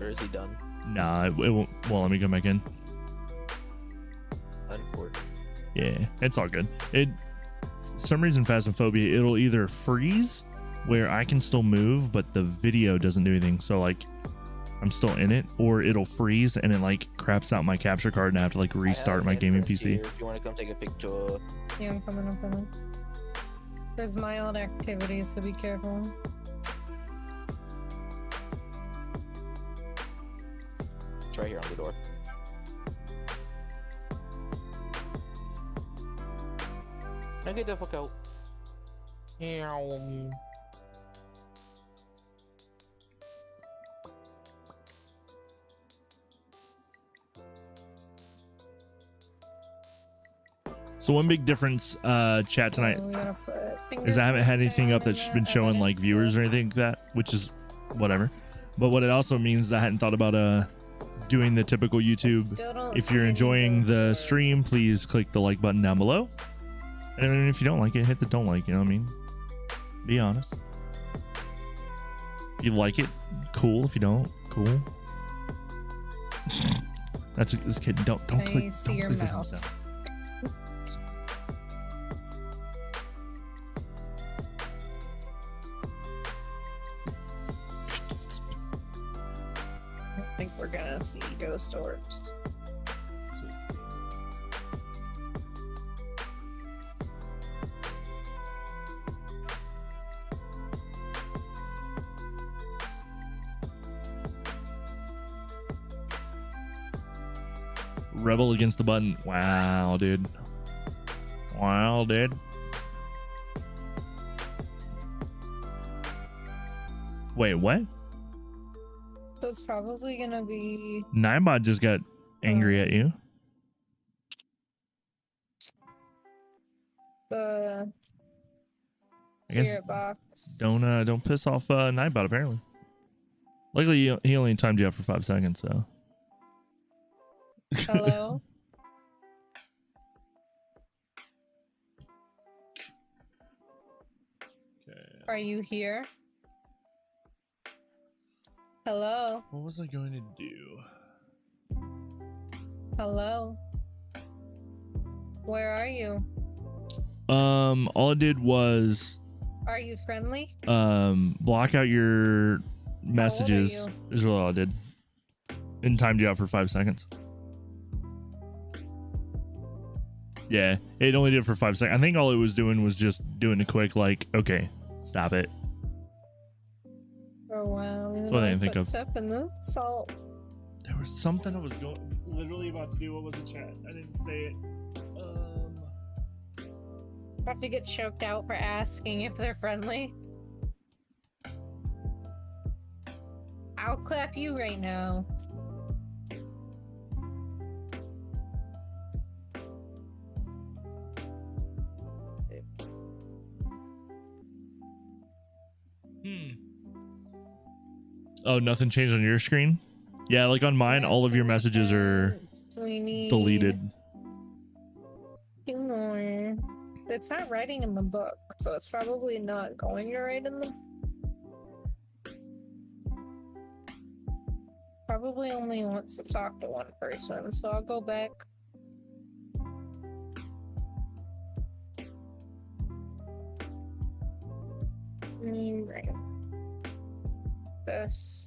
Or is he done? Nah, it won't. Well, let me come back in. Unfortunate. Yeah, it's all good. For some reason, Phasmophobia, it'll either freeze where I can still move, but the video doesn't do anything. So like, I'm still in it, or it'll freeze and it like craps out my capture card and I have to like restart my gaming PC. Here, if you want to come take a picture. Yeah, I'm coming. There's mild activity, so be careful. It's right here on the door. Now get the fuck out. Meow. So one big difference, chat tonight, So we gotta put is I haven't had fingerprints anything down up that's in been the showing like viewers or evidences. anything like that, which is whatever. But what it also means is I hadn't thought about doing the typical YouTube. Still don't If see you're any enjoying ghost the orbs. stream, please click the like button down below. And if you don't like it, hit the don't like. You know what I mean? Be honest. If you like it, cool. If you don't, cool. That's this kid. Don't I click. see Don't your click the mouth. thumbs down. I think we're gonna see ghost orbs. Rebel against the button. Wow, dude. Wow, dude. Wait, what? So it's probably gonna be Ninebot just got angry at you. the I guess spirit box. don't piss off Ninebot apparently. Luckily he only timed you out for 5 seconds, so. Hello? Okay. Are you here? Hello? What was I going to do? Hello? Where are you? All I did was Are you friendly? block out your messages. you? Is what I did. And timed you out for 5 seconds. Yeah, it only did it for 5 seconds. I think all it was doing was just doing a quick like, okay, stop it. For a while. We That's what I didn't think put of. stuff in the salt. There was something I was literally about to do. What was the chat? I didn't say it. Have to get choked out for asking if they're friendly. I'll clap you right now. Oh, nothing changed on your screen? Yeah, like on mine, all of your messages are We need deleted. 2 more. It's not writing in the book, so it's probably not going to write in the. Probably only wants to talk to one person, so I'll go back. Right. This.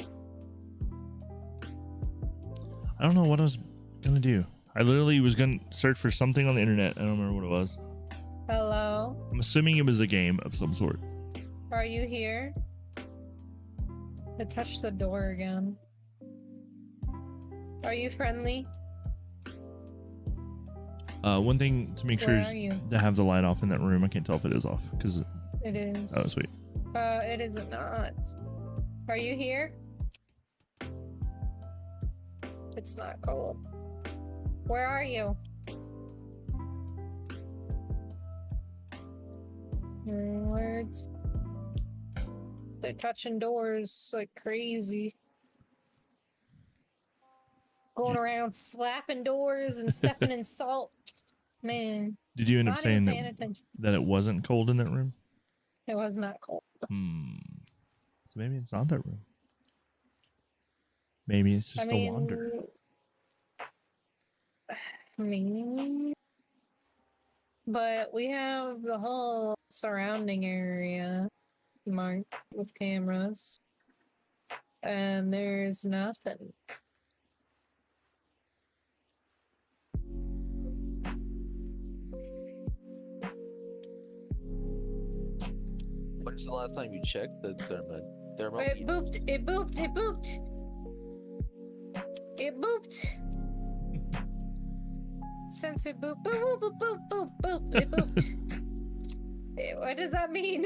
I don't know what I was gonna do. I literally was gonna search for something on the internet. I don't remember what it was. Hello? I'm assuming it was a game of some sort. Are you here? I touched the door again. Are you friendly? One thing to make sure Where is are you? to have the light off in that room. I can't tell if it is off because. It is. Oh, sweet. It is not. Are you here? It's not cold. Where are you? Words. They're touching doors like crazy. Going around slapping doors and stepping in salt. Man, Did you end up not saying even paying that, attention. that it wasn't cold in that room? It was not cold. So maybe it's not that room. Maybe it's just a wander. Maybe. But we have the whole surrounding area marked with cameras. And there's nothing. When's the last time you checked the thermal? It booped! It booped! It booped! It booped! Since it booped, boop, boop, boop, boop, boop, boop, it booped. What does that mean?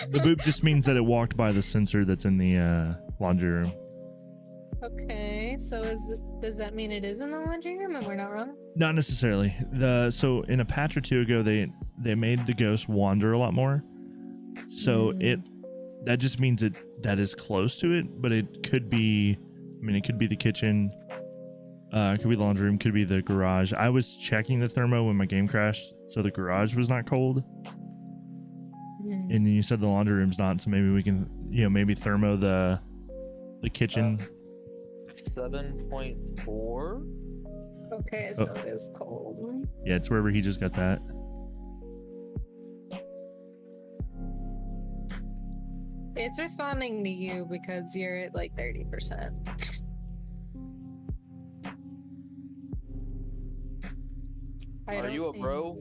The boop just means that it walked by the sensor that's in the laundry room. Okay, so does that mean it is in the laundry room and we're not wrong? Not necessarily. So in a patch or two ago, they made the ghost wander a lot more. So that just means that is close to it, but it could be. I mean, it could be the kitchen. It could be the laundry room. Could be the garage. I was checking the thermo when my game crashed, so the garage was not cold. And you said the laundry room's not, so maybe we can, maybe thermo the kitchen. 7.4. Okay, so it is cold. Yeah, it's wherever he just got that. It's responding to you because you're at like 30%. Are you a bro?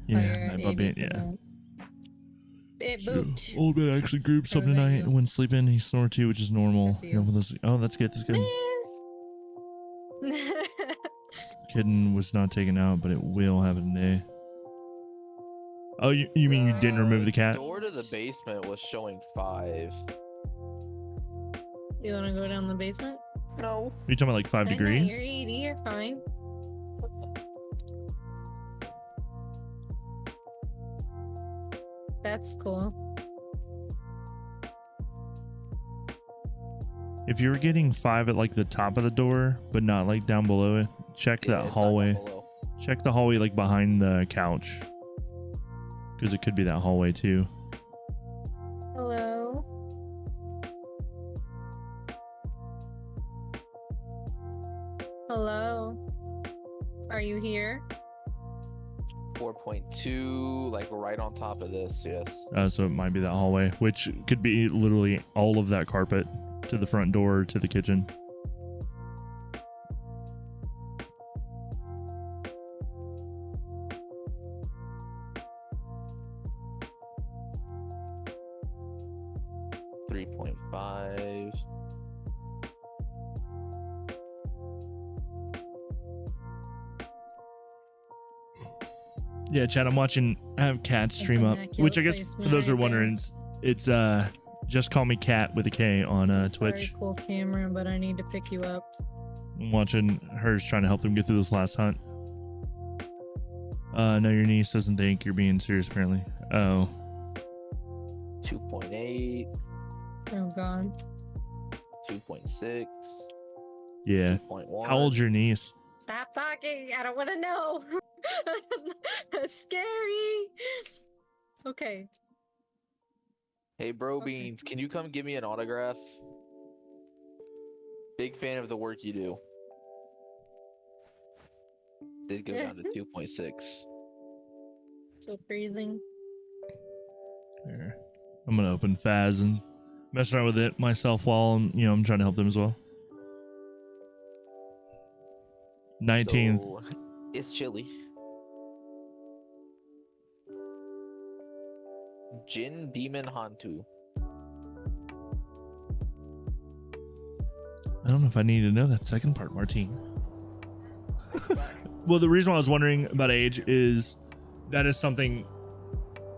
Yeah, yeah. It booped. Old man actually grouped Or was something that tonight you? when sleeping. He snored too, which is normal. That's you. Oh, that's good. That's good. Kitten was not taken out, but it will happen today. Oh, you mean you didn't remove the cat? Door to the basement was showing 5. You want to go down the basement? No. Are you talking about like 5 I know, degrees? you're 80, you're fine. That's cool. If you were getting 5 at like the top of the door, but not like down below it, check Yeah, that it's not hallway. down below. Check the hallway like behind the couch. Because it could be that hallway too. Hello? Hello? Are you here? 4.2, like right on top of this, yes. So it might be that hallway, which could be literally all of that carpet to the front door to the kitchen. .5. Yeah, Chad, I have Cat stream up, immaculate which I guess for placement those who are right wondering, it's just call me Cat with a K on Sorry, Twitch. cool camera, but I need to pick you up. I'm watching hers trying to help them get through this last hunt. No, your niece doesn't think you're being serious apparently. Oh. 2.8. Oh god. 2.6. Yeah. 2.1. How old's your niece? Stop talking! I don't want to know! That's scary! Okay. Hey, Bro Okay. Beans, can you come give me an autograph? Big fan of the work you do. Did go down to 2.6. So freezing. Here. I'm gonna open Faz and mess around with it myself while I'm trying to help them as well. 19th. So, it's chilly. Jin Demon Hantu. I don't know if I need to know that second part, Martine. Well, the reason why I was wondering about age is that is something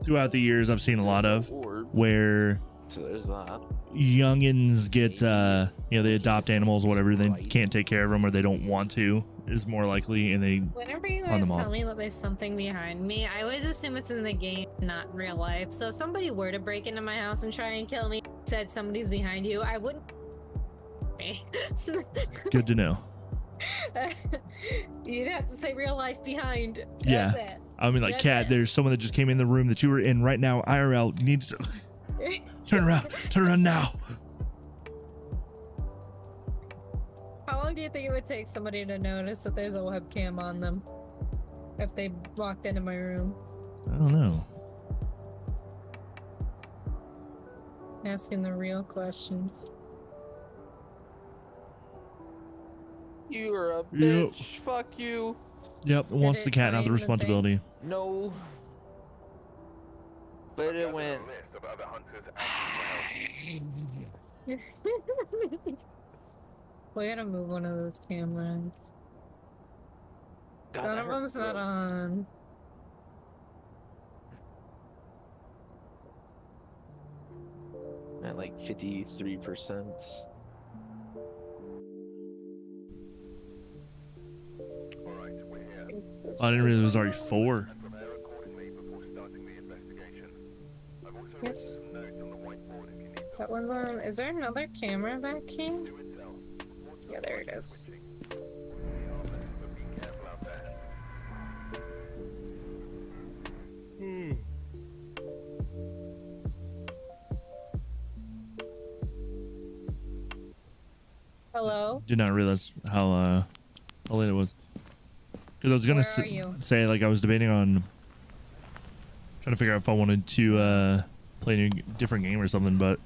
throughout the years I've seen a lot of, Orb. where So there's that. youngins get they adopt animals or whatever, they can't take care of them or they don't want to, is more likely, and they Whenever you On guys them tell off. me that there's something behind me, I always assume it's in the game, not in real life. So if somebody were to break into my house and try and kill me, said somebody's behind you, I wouldn't. good to know. You'd have to say real life behind. Yeah. That's it. I mean, like, That's Kat, it. there's someone that just came in the room that you were in right now, IRL. You need to turn around now. How long do you think it would take somebody to notice that there's a webcam on them if they walked into my room? I don't know. Asking the real questions. You're a Yep. bitch. Fuck you. Yep, wants the cat, not the explain the thing? responsibility. No. But it went. List of other hunters and We gotta move one of those cameras. God, One that of hurt, them's not bro. on. 53%. Alright, we're here. I didn't realize it was already 4. And prepare accordingly before starting the investigation. I've also written Yes. some notes on the whiteboard if you need them. That one's on. Is there another camera back here? Do it tell. Yeah, there it is. Be harmless, but be careful out there. Hello? Did not realize how late it was. Because I was gonna Where are you? say, like, I was debating on trying to figure out if I wanted to play a new, different game or something, but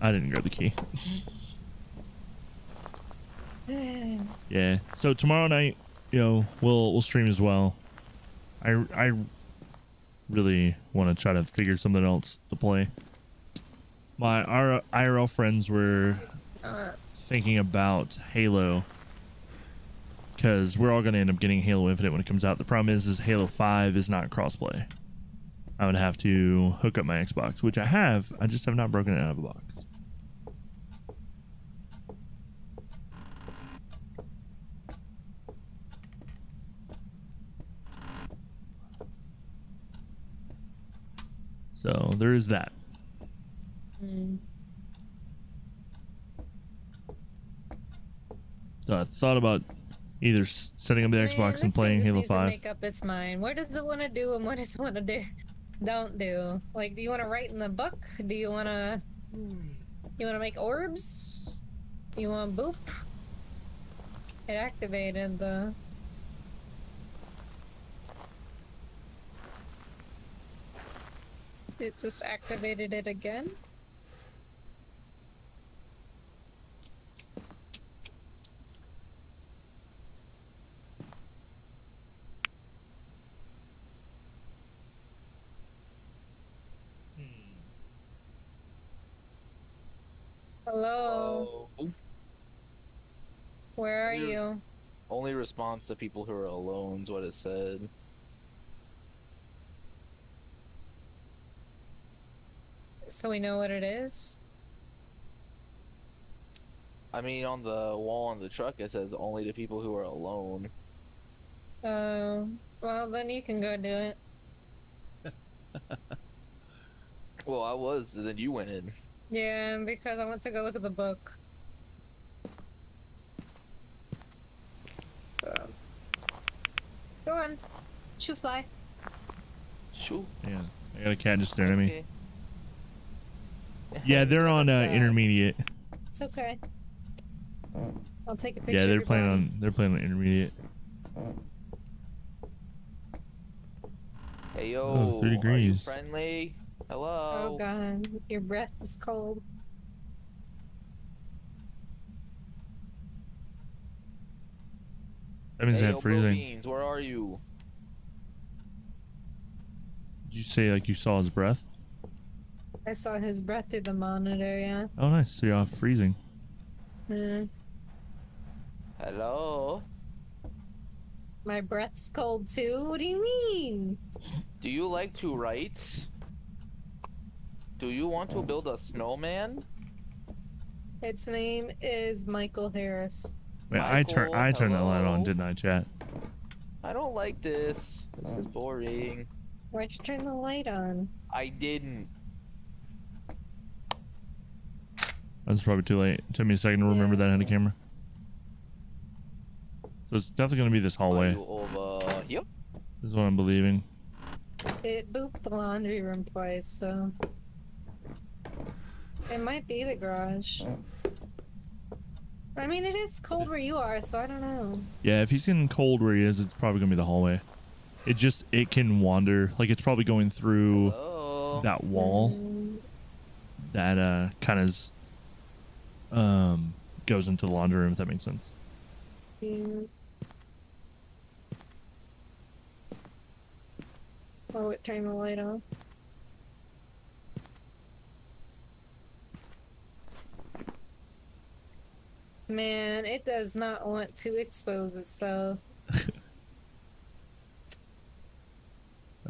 I didn't grab the key. Yeah. So tomorrow night, you know, we'll stream as well. I really want to try to figure something else to play. Our IRL friends were thinking about Halo, because we're all going to end up getting Halo Infinite when it comes out. The problem is Halo 5 is not crossplay. I would have to hook up my Xbox, which I have. I just have not broken it out of a box. So there is that. So I thought about either setting up the Xbox and playing Halo 5. Make up its mind. What does it want to do and what does it want to do? Don't do. Like, do you want to write in the book? Do you want to? You want to make orbs? You want boop? It activated the. It just activated it again. Hello. Hello. Where are We're- you? Only response to people who are alone is what it said. So we know what it is. I mean, on the wall on the truck, it says only to people who are alone. Oh, well then you can go do it. Well, I was, and then you went in. Yeah, because I want to go look at the book. Go on. Shoo fly. Shoo. Yeah, I got a cat just staring at me. Okay. Yeah, they're on Bad. intermediate. It's okay. I'll take a picture. Yeah, of they're your playing body. on intermediate. Hey yo, Oh, 3 are you degrees. friendly? Oh Hello. god, your breath is cold. That means Hey they yo, have Bro freezing. Beans, where are you? Did you say like you saw his breath? I saw his breath through the monitor, yeah. Oh, nice. So you're off freezing. Hello. My breath's cold too? What do you mean? Do you like to write? Do you want to build a snowman? Its name is Michael Harris. Wait, Michael, I turned that light on, hello? didn't I, chat? I don't like this. This is boring. Why'd you turn the light on? I didn't. That's probably too late. It took me a second to remember that I had a camera. So it's definitely going to be this Are hallway. you over here? This is what I'm believing. It booped the laundry room twice, so... It might be the garage. I mean, it is cold where you are, so I don't know. Yeah, if he's getting cold where he is, it's probably going to be the hallway. It can wander. Like, it's probably going through Hello. that wall that kind of goes into the laundry room, if that makes sense. Yeah. Oh, it turned the light off. Man, it does not want to expose itself.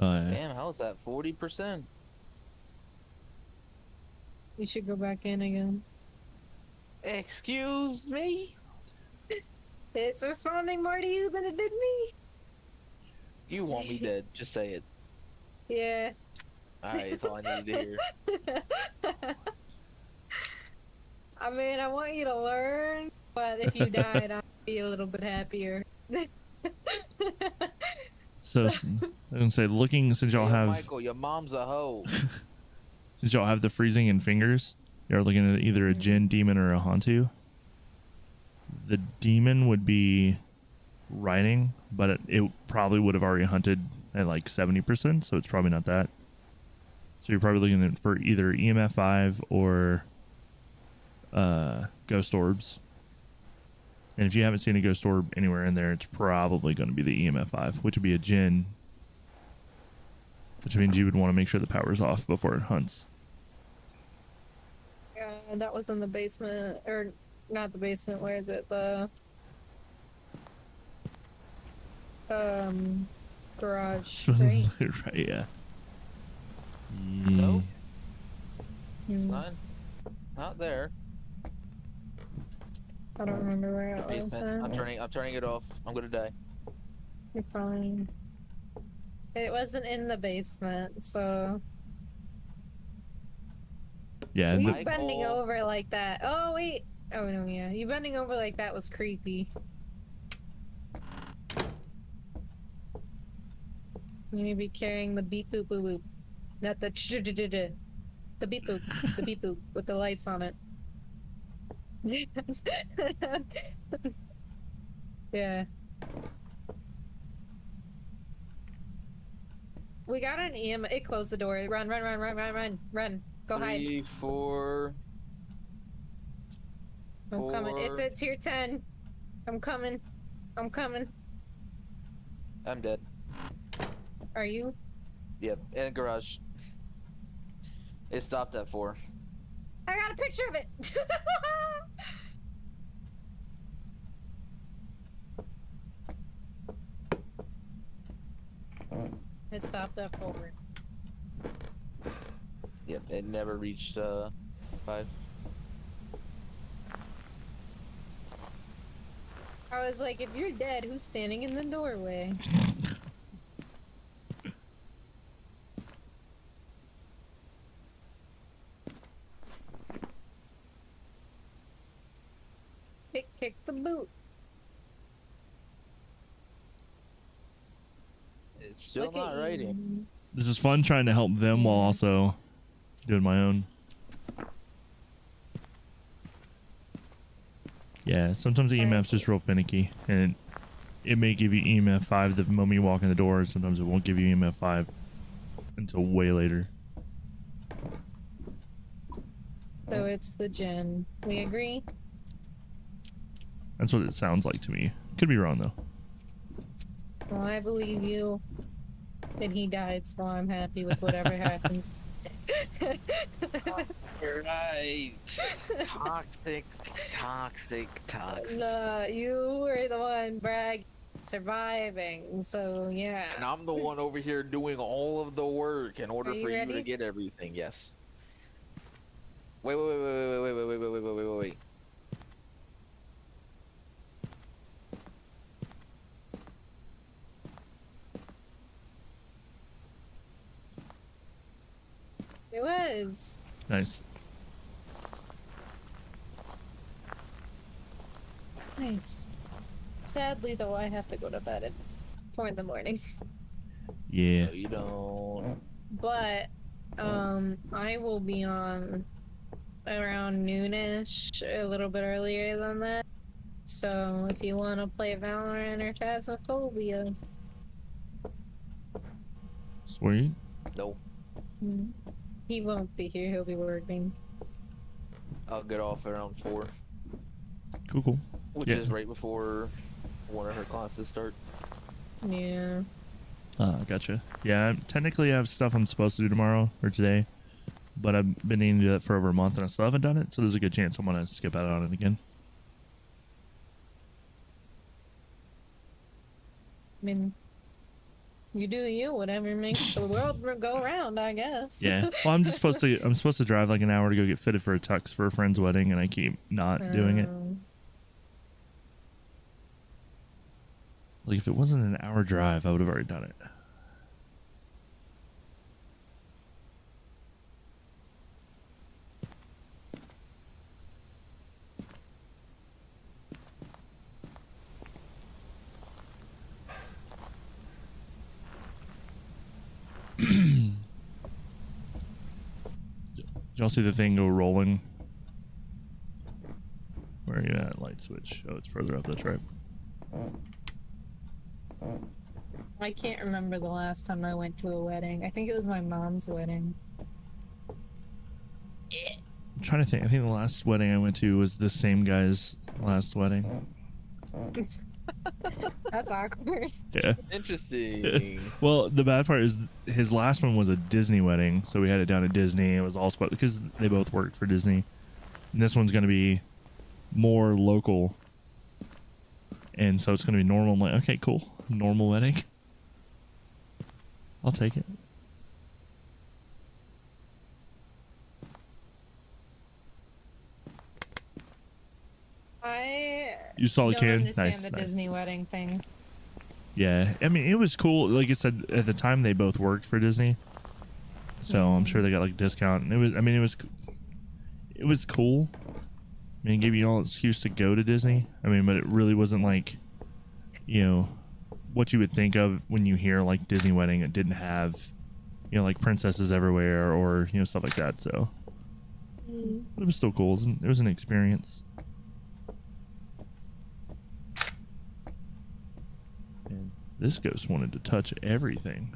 Oh, yeah. Damn, how's that 40%? You should go back in again. Excuse me? It's responding more to you than it did me. You want me dead? Just say it. Yeah. Alright, that's all I needed to hear. I mean, I want you to learn, but if you died, I'd be a little bit happier. So I'm gonna say, looking, since y'all Hey, yo, have Michael, your mom's a hoe. since y'all have the freezing in fingers, you're looking at either a Jinn, demon, or a Hantu. The demon would be riding, but it probably would have already hunted at like 70%, so it's probably not that. So you're probably looking at for either EMF 5 or ghost orbs. And if you haven't seen a ghost orb anywhere in there, it's probably going to be the EMF 5, which would be a Jinn, which means you would want to make sure the power's off before it hunts. That was in the basement, or not the basement. Where is it? The garage, right? Right, yeah. Nope. Hmm. Not there. I don't remember where it was. Basement. I'm turning it off. I'm gonna die. You're fine. It wasn't in the basement, so. Yeah. You Michael. bending over like that. Oh, wait. Oh, no, yeah. You bending over like that was creepy. You need to be carrying the beep boop boop boop. Not the the beep boop. The beep boop with the lights on it. Yeah. We got an EM. It closed the door. Run, run, run, run, run, run, run. Go hide. 3, 4. I'm coming. It's 4. at tier 10. I'm coming. I'm coming. I'm dead. Are you? Yep, in garage. It stopped at 4. I got a picture of it. It stopped at 4. Yep, it never reached 5. I was like, if you're dead, who's standing in the doorway? Kick the boot. It's still Look not at writing. you. This is fun trying to help them while also doing my own. Yeah, sometimes the EMF's just real finicky, and it may give you EMF 5 the moment you walk in the door, sometimes it won't give you EMF 5 until way later. So it's the Jinn. We agree? That's what it sounds like to me. Could be wrong, though. Well, I believe you. And he died, so I'm happy with whatever happens. Right. Toxic, toxic, toxic. No, you were the one bragging, surviving, so yeah. And I'm the one over here doing all of the work in order Are you for you ready? to get everything. Yes. Wait, wait, wait, wait, wait, wait, wait, wait, wait, wait, wait, wait, wait. It was. Nice. Nice. Sadly, though, I have to go to bed at 4 in the morning. Yeah. No, you don't. But, I will be on around noonish, a little bit earlier than that. So, if you want to play Valorant or Phasmophobia, Sweet. No. he won't be here, he'll be working. I'll get off around 4, Cool, cool. which Yeah. is right before one of her classes start. Yeah. Gotcha. Yeah, technically I have stuff I'm supposed to do tomorrow or today, but I've been needing to do that for over a month and I still haven't done it, so there's a good chance I'm going to skip out on it again. I mean, You do you. Whatever makes the world go round, I guess. Yeah. Well, I'm supposed to drive like an hour to go get fitted for a tux for a friend's wedding, and I keep not doing it. Like if it wasn't an hour drive, I would have already done it. Did y'all see the thing go rolling? Where are you at? Light switch. Oh, it's further up. That's right. I can't remember the last time I went to a wedding. I think it was my mom's wedding. I'm trying to think. I think the last wedding I went to was the same guy's last wedding. That's awkward. Yeah. Interesting. Well, the bad part is his last one was a Disney wedding, so we had it down at Disney. It was all split because they both worked for Disney. And this one's going to be more local, and so it's going to be normal. I'm like, okay, cool, normal wedding. I'll take it. You saw the don't kid? understand Nice, the nice. Disney wedding thing. Yeah, I mean, it was cool. Like I said, at the time they both worked for Disney, so I'm sure they got like a discount. And it was, I mean, it was cool. I mean, it gave you all excuse to go to Disney. I mean, but it really wasn't like, you know, what you would think of when you hear like Disney wedding. It didn't have, you know, like princesses everywhere or, you know, stuff like that. So it was still cool. It was an experience. And this ghost wanted to touch everything.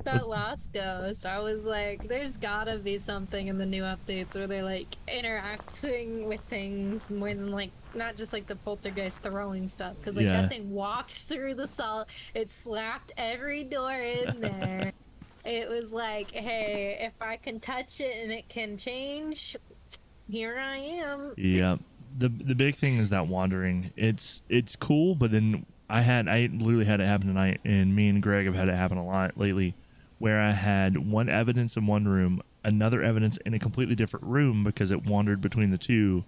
That last ghost, I was like, there's gotta be something in the new updates where they're like interacting with things more than like not just like the poltergeist throwing stuff, because like Yeah. that thing walked through the salt, it slapped every door in there. It was like, hey, if I can touch it and it can change, here I am. Yeah. The big thing is that wandering. It's cool, but then I literally had it happen tonight, and me and Greg have had it happen a lot lately, where I had one evidence in one room, another evidence in a completely different room because it wandered between the two.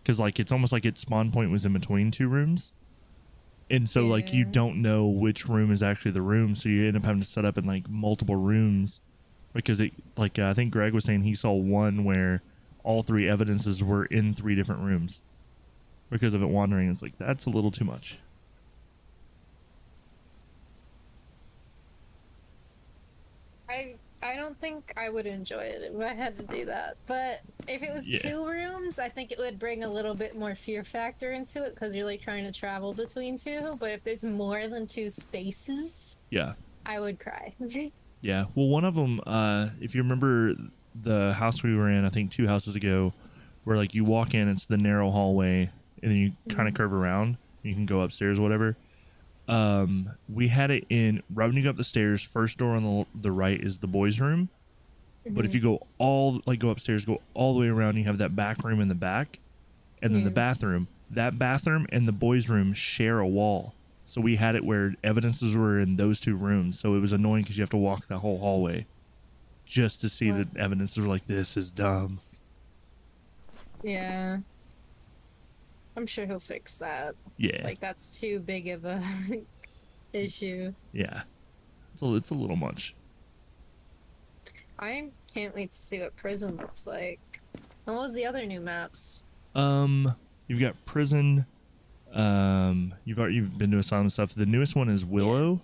Because like it's almost like its spawn point was in between two rooms, and so like you Yeah. don't know which room is actually the room, so you end up having to set up in like multiple rooms because it like I think Greg was saying he saw one where all three evidences were in three different rooms because of it wandering. It's like that's a little too much. I don't think I would enjoy it if I had to do that. But if it was Yeah. 2 rooms, I think it would bring a little bit more fear factor into it because you're like trying to travel between 2. But if there's more than 2 spaces, Yeah. I would cry. Yeah. Well, one of them, if you remember the house we were in, I think 2 houses ago, where like you walk in, it's the narrow hallway, and then you kind of curve around. You can go upstairs, whatever. We had it in right when you go up the stairs. First door on the right is the boys' room, but if you go go upstairs, go all the way around, you have that back room in the back, and then the bathroom. That bathroom and the boys' room share a wall. So we had it where evidences were in those 2 rooms. So it was annoying because you have to walk that whole hallway just to see the evidences. Were like, this is dumb. Yeah. I'm sure he'll fix that. Yeah. Like, that's too big of a issue. Yeah. It's a little much. I can't wait to see what prison looks like. And what was the other new maps? You've got prison. You've been to Asylum stuff. The newest one is Willow.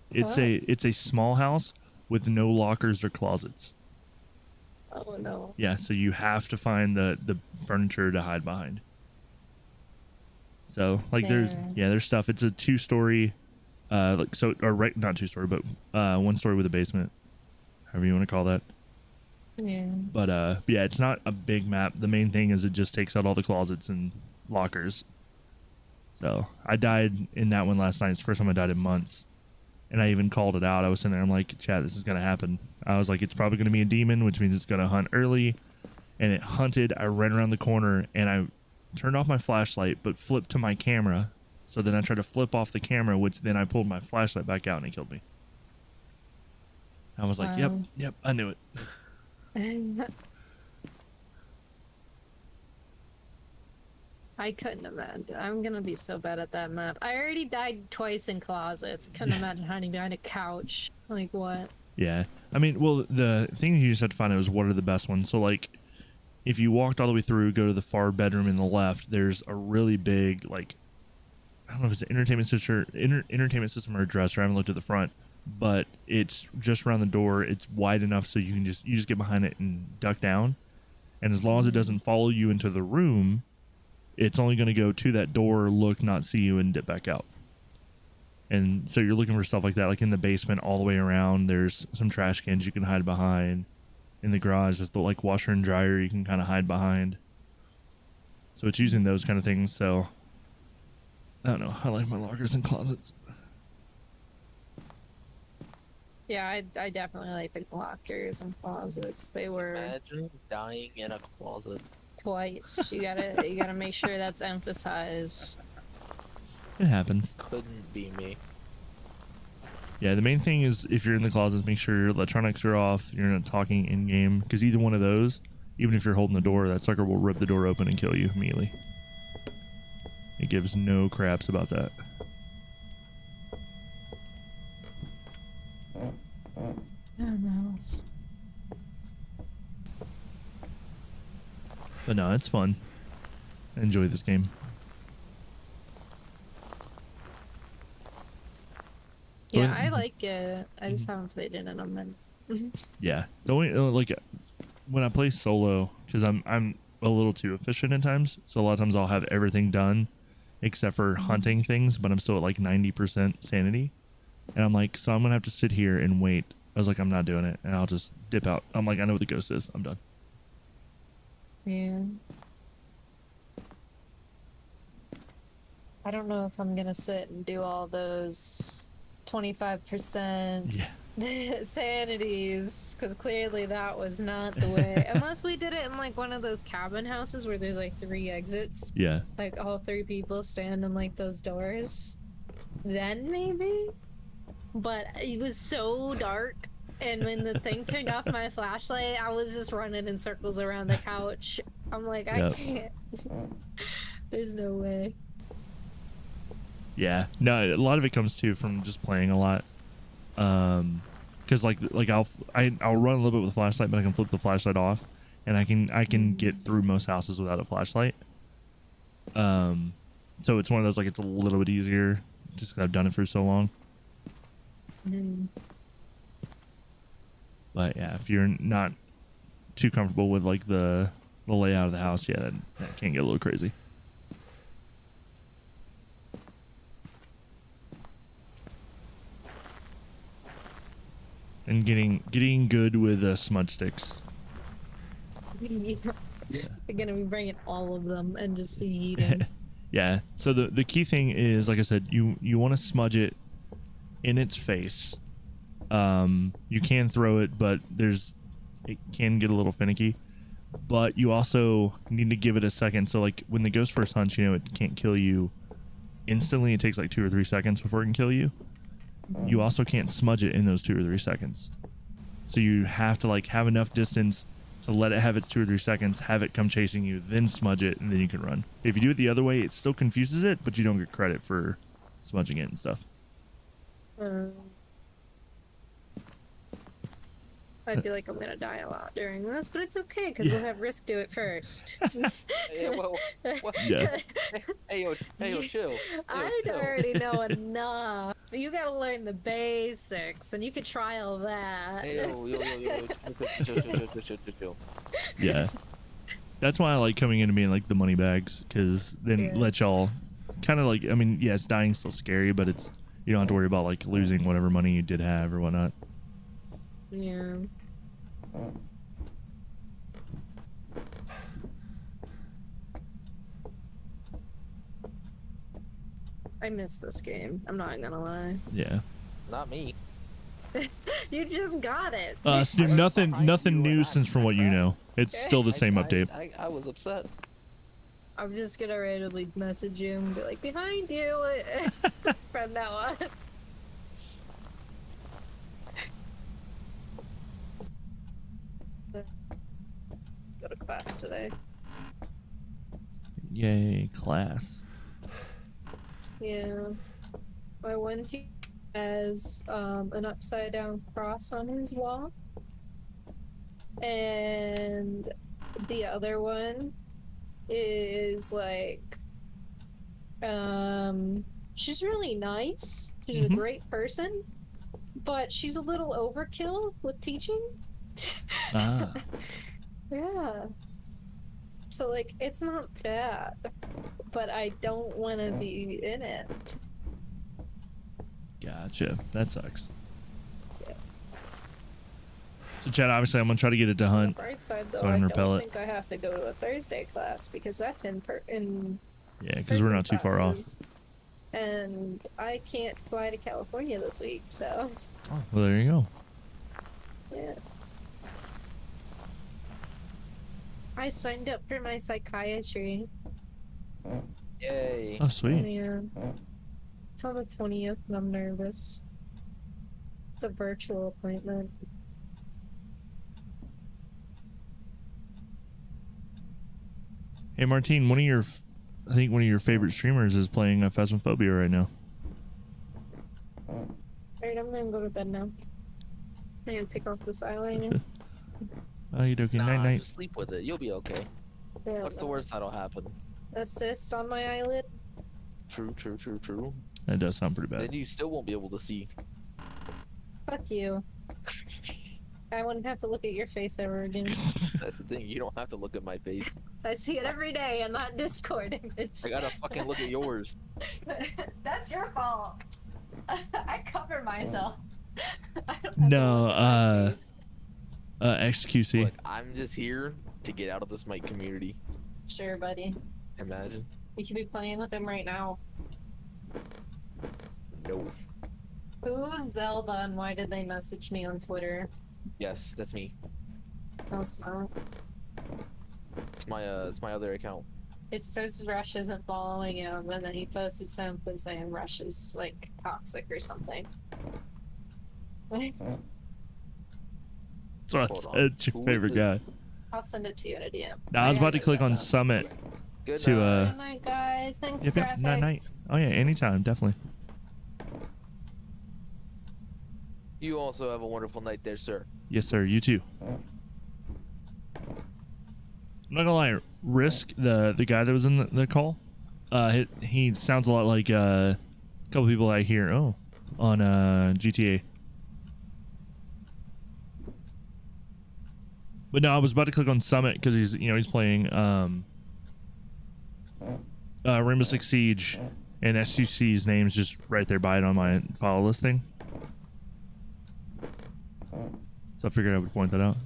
It's a small house with no lockers or closets. Oh no. Yeah, so you have to find the furniture to hide behind. So like there's stuff. It's a 2-story, not 2-story, but 1-story with a basement, however you want to call that. Yeah. But yeah, it's not a big map. The main thing is it just takes out all the closets and lockers. So I died in that one last night. It's the first time I died in months. And I even called it out. I was sitting there, I'm like, chat, this is going to happen. I was like, it's probably going to be a demon, which means it's going to hunt early. And it hunted. I ran around the corner and I turned off my flashlight, but flipped to my camera So then I tried to flip off the camera, which then I pulled my flashlight back out and it killed me. I was like, Wow. yep, I knew it. I couldn't imagine. I'm gonna be so bad at that map. I already died twice in closets. I couldn't imagine hiding behind a couch. Like what? Yeah. I mean, well, the thing you just have to find out is what are the best ones. So, like, if you walked all the way through, go to the far bedroom in the left, there's a really big, like, I don't know if it's an entertainment system or a dresser. I haven't looked at the front, but it's just around the door. It's wide enough so you just get behind it and duck down. And as long as it doesn't follow you into the room, it's only going to go to that door, look, not see you, and dip back out. And so you're looking for stuff like that, like in the basement all the way around. There's some trash cans you can hide behind. In the garage, there's the like washer and dryer you can kind of hide behind. So it's using those kind of things. So I don't know. I like my lockers and closets. Yeah, I definitely like the lockers and closets. They were Imagine dying in a closet. twice. You gotta make sure that's emphasized. It happens. Couldn't be me. Yeah, the main thing is if you're in the closets, make sure your electronics are off. You're not talking in game, because either one of those, even if you're holding the door, that sucker will rip the door open and kill you immediately. It gives no craps about that. I don't know. But no, it's fun. I enjoy this game. Yeah, I like it. I just haven't played it in a minute. Yeah, the only like when I play solo, because I'm a little too efficient at times. So a lot of times I'll have everything done except for hunting things, but I'm still at like 90% sanity. And I'm like, so I'm gonna have to sit here and wait. I was like, I'm not doing it, and I'll just dip out. I'm like, I know what the ghost is. I'm done. Yeah. I don't know if I'm gonna sit and do all those 25% Yeah. sanities, because clearly that was not the way. Unless we did it in like one of those cabin houses where there's like 3 exits, Yeah. like all 3 people stand in like those doors, then maybe. But it was so dark, and when the thing turned off my flashlight, I was just running in circles around the couch. I'm like, I Yep. can't. There's no way. Yeah, no, a lot of it comes too from just playing a lot. Because like I'll run a little bit with a flashlight, but I can flip the flashlight off, and I can get through most houses without a flashlight. So it's one of those, like, it's a little bit easier just 'cause I've done it for so long. But yeah, if you're not too comfortable with like the layout of the house, yeah, that can get a little crazy. And getting good with smudge sticks. They're gonna be bringing all of them and just see eating. Yeah. So the key thing is, like I said, you want to smudge it in its face. You can throw it, but it can get a little finicky. But you also need to give it a second. So like when the ghost first hunts, it can't kill you instantly. It takes like 2 or 3 seconds before it can kill you. You also can't smudge it in those 2 or 3 seconds. So you have to like have enough distance to let it have its 2 or 3 seconds, have it come chasing you, then smudge it, and then you can run. If you do it the other way, it still confuses it, but you don't get credit for smudging it and stuff. I feel like I'm gonna die a lot during this, but it's okay because we'll have Risk do it first. Hey, what? Yeah. Hey, yo, chill. Hey, yo, I chill. already know enough. You gotta learn the basics, and you could try all that. Hey, yo, chill. Yeah. That's why I like coming into being like the money bags, because then let y'all kind of like, I mean, yes, dying's still scary, but it's, you don't have to worry about like losing whatever money you did have or whatnot. Yeah. I miss this game. I'm not gonna lie. Yeah. Not me. You just got it. Stu, nothing new since from what you know. It's still the same update. I was upset. I'm just gonna randomly message you and be like, behind you from now on. Go to class today. Yay, class. Yeah. My one teacher has an upside down cross on his wall. And the other one is like she's really nice. She's a great person, but she's a little overkill with teaching. Ah. Yeah. So like it's not bad, but I don't want to be in it. Gotcha. That sucks. Yeah. So Chad, obviously I'm gonna try to get it to hunt. On the bright side though, So I I can don't repel it. think I have to go to a Thursday class because that's in Yeah, because we're not too far off. And I can't fly to California this week, so Oh, well, there you go. yeah. I signed up for my psychiatry. Yay. Oh, sweet. Yeah. It's on the 20th and I'm nervous. It's a virtual appointment. Hey, Martine, I think one of your favorite streamers is playing Phasmophobia right now. Alright, I'm gonna go to bed now. I'm gonna take off this eyeliner. Oh, you dokie. Nah, Night night. just sleep with it. You'll be okay. Yeah, What's the worst that'll happen? Assist on my eyelid. True, true, true, true. That does sound pretty bad. Then you still won't be able to see. Fuck you. I wouldn't have to look at your face ever again. That's the thing. You don't have to look at my face. I see it every day in that Discord image. I gotta fucking look at yours. That's your fault. I cover myself. I don't have No, to look at my face. XQC. Look, I'm just here to get out of this Mike community. Sure, buddy. Imagine. We should be playing with him right now. No. Who's Zelda and why did they message me on Twitter? Yes, that's me. No, it's not. It's my other account. It says Rush isn't following him, and then he posted something saying Rush is, like, toxic or something. So Hold on. it's your Who favorite is it? guy. I'll send it to you in a DM. Now, I was about to click on Good Summit Good to night. night, guys. Thanks, Yep, yep. Night night. Graffixg. Oh yeah, anytime, definitely. You also have a wonderful night there, sir. Yes, sir. You too. I'm not gonna lie. Risk, the guy that was in the call, he sounds a lot like a couple people I hear. Oh, on GTA. But no, I was about to click on Summit because he's playing Rainbow Six Siege, and S2C's name's just right there by it on my follow listing. So I figured I would point that out.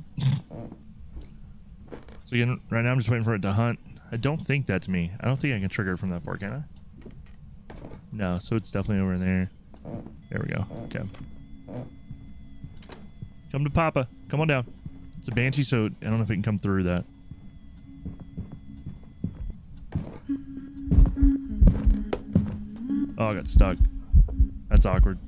So again, right now I'm just waiting for it to hunt. I don't think that's me. I don't think I can trigger it from that far, can I? No, so it's definitely over there. There we go. Okay. Come to Papa. Come on down. It's a Banshee, so I don't know if it can come through that. Oh, I got stuck. That's awkward.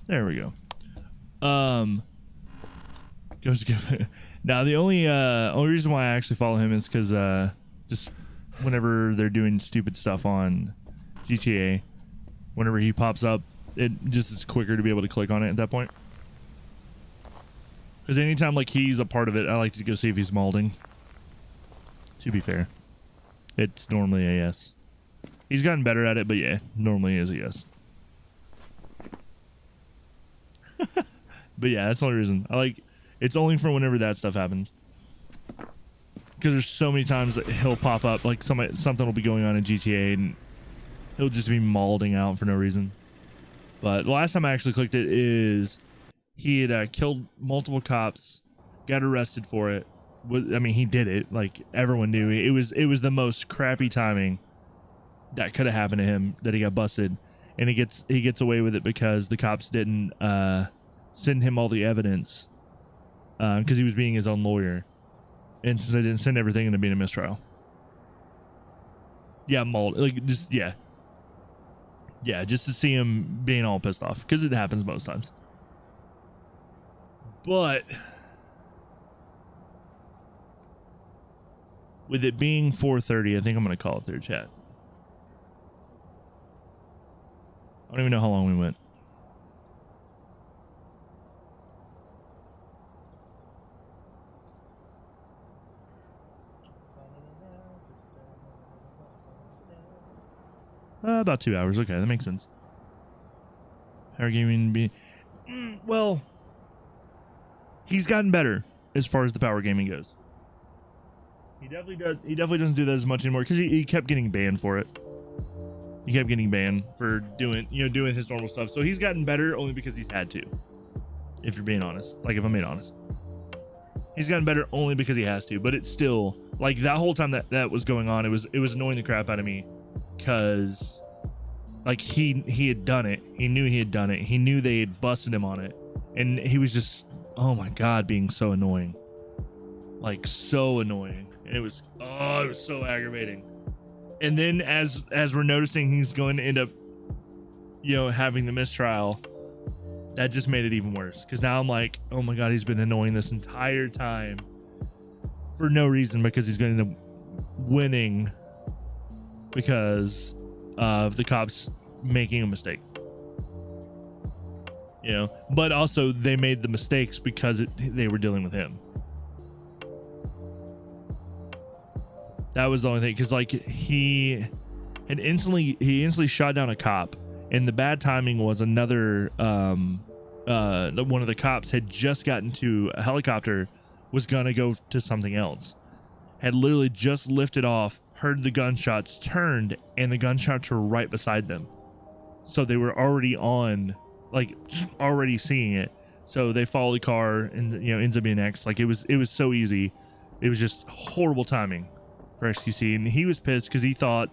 There we go. Goes to give it. Now the only reason why I actually follow him is because just whenever they're doing stupid stuff on GTA, whenever he pops up, it just is quicker to be able to click on it at that point. Because anytime like he's a part of it, I like to go see if he's molding. To be fair, it's normally a yes. He's gotten better at it, but yeah, normally is a yes. But yeah, that's the only reason. I like it's only for whenever that stuff happens. Because there's so many times that he'll pop up, like something will be going on in GTA and he'll just be mauling out for no reason. But the last time I actually clicked it is he had killed multiple cops, got arrested for it. I mean, he did it. Like, everyone knew. It was the most crappy timing that could have happened to him, that he got busted. And he gets away with it because the cops didn't send him all the evidence because he was being his own lawyer. And since they didn't send everything, into being a mistrial. Yeah, mauled. Like, just, yeah. Yeah, just to see him being all pissed off. Because it happens most times. But with it being 4:30, I think I'm going to call it there, chat. I don't even know how long we went. About 2 hours. Okay, that makes sense. Power gaming be well. He's gotten better as far as the power gaming goes. He definitely does. He definitely doesn't do that as much anymore because he kept getting banned for it. He kept getting banned for doing his normal stuff. So he's gotten better only because he's had to. If you're being honest, like if I'm being honest, he's gotten better only because he has to. But it's still like that whole time that was going on, it was annoying the crap out of me because like he had done it. He knew he had done it. He knew they had busted him on it, and he was just, oh my god, being so annoying, like so annoying. And it was so aggravating. And then as we're noticing he's going to end up, having the mistrial, that just made it even worse. Because now I'm like, oh my god, he's been annoying this entire time for no reason, because he's going to end up winning because of the cops making a mistake. But also they made the mistakes because they were dealing with him. That was the only thing, because like he instantly shot down a cop, and the bad timing was another one of the cops had just gotten to a helicopter, was gonna go to something else, had literally just lifted off, heard the gunshots, turned, and the gunshots were right beside them, so they were already already seeing it. So they follow the car and ends up being X. Like it was so easy. It was just horrible timing for XQC, and he was pissed because he thought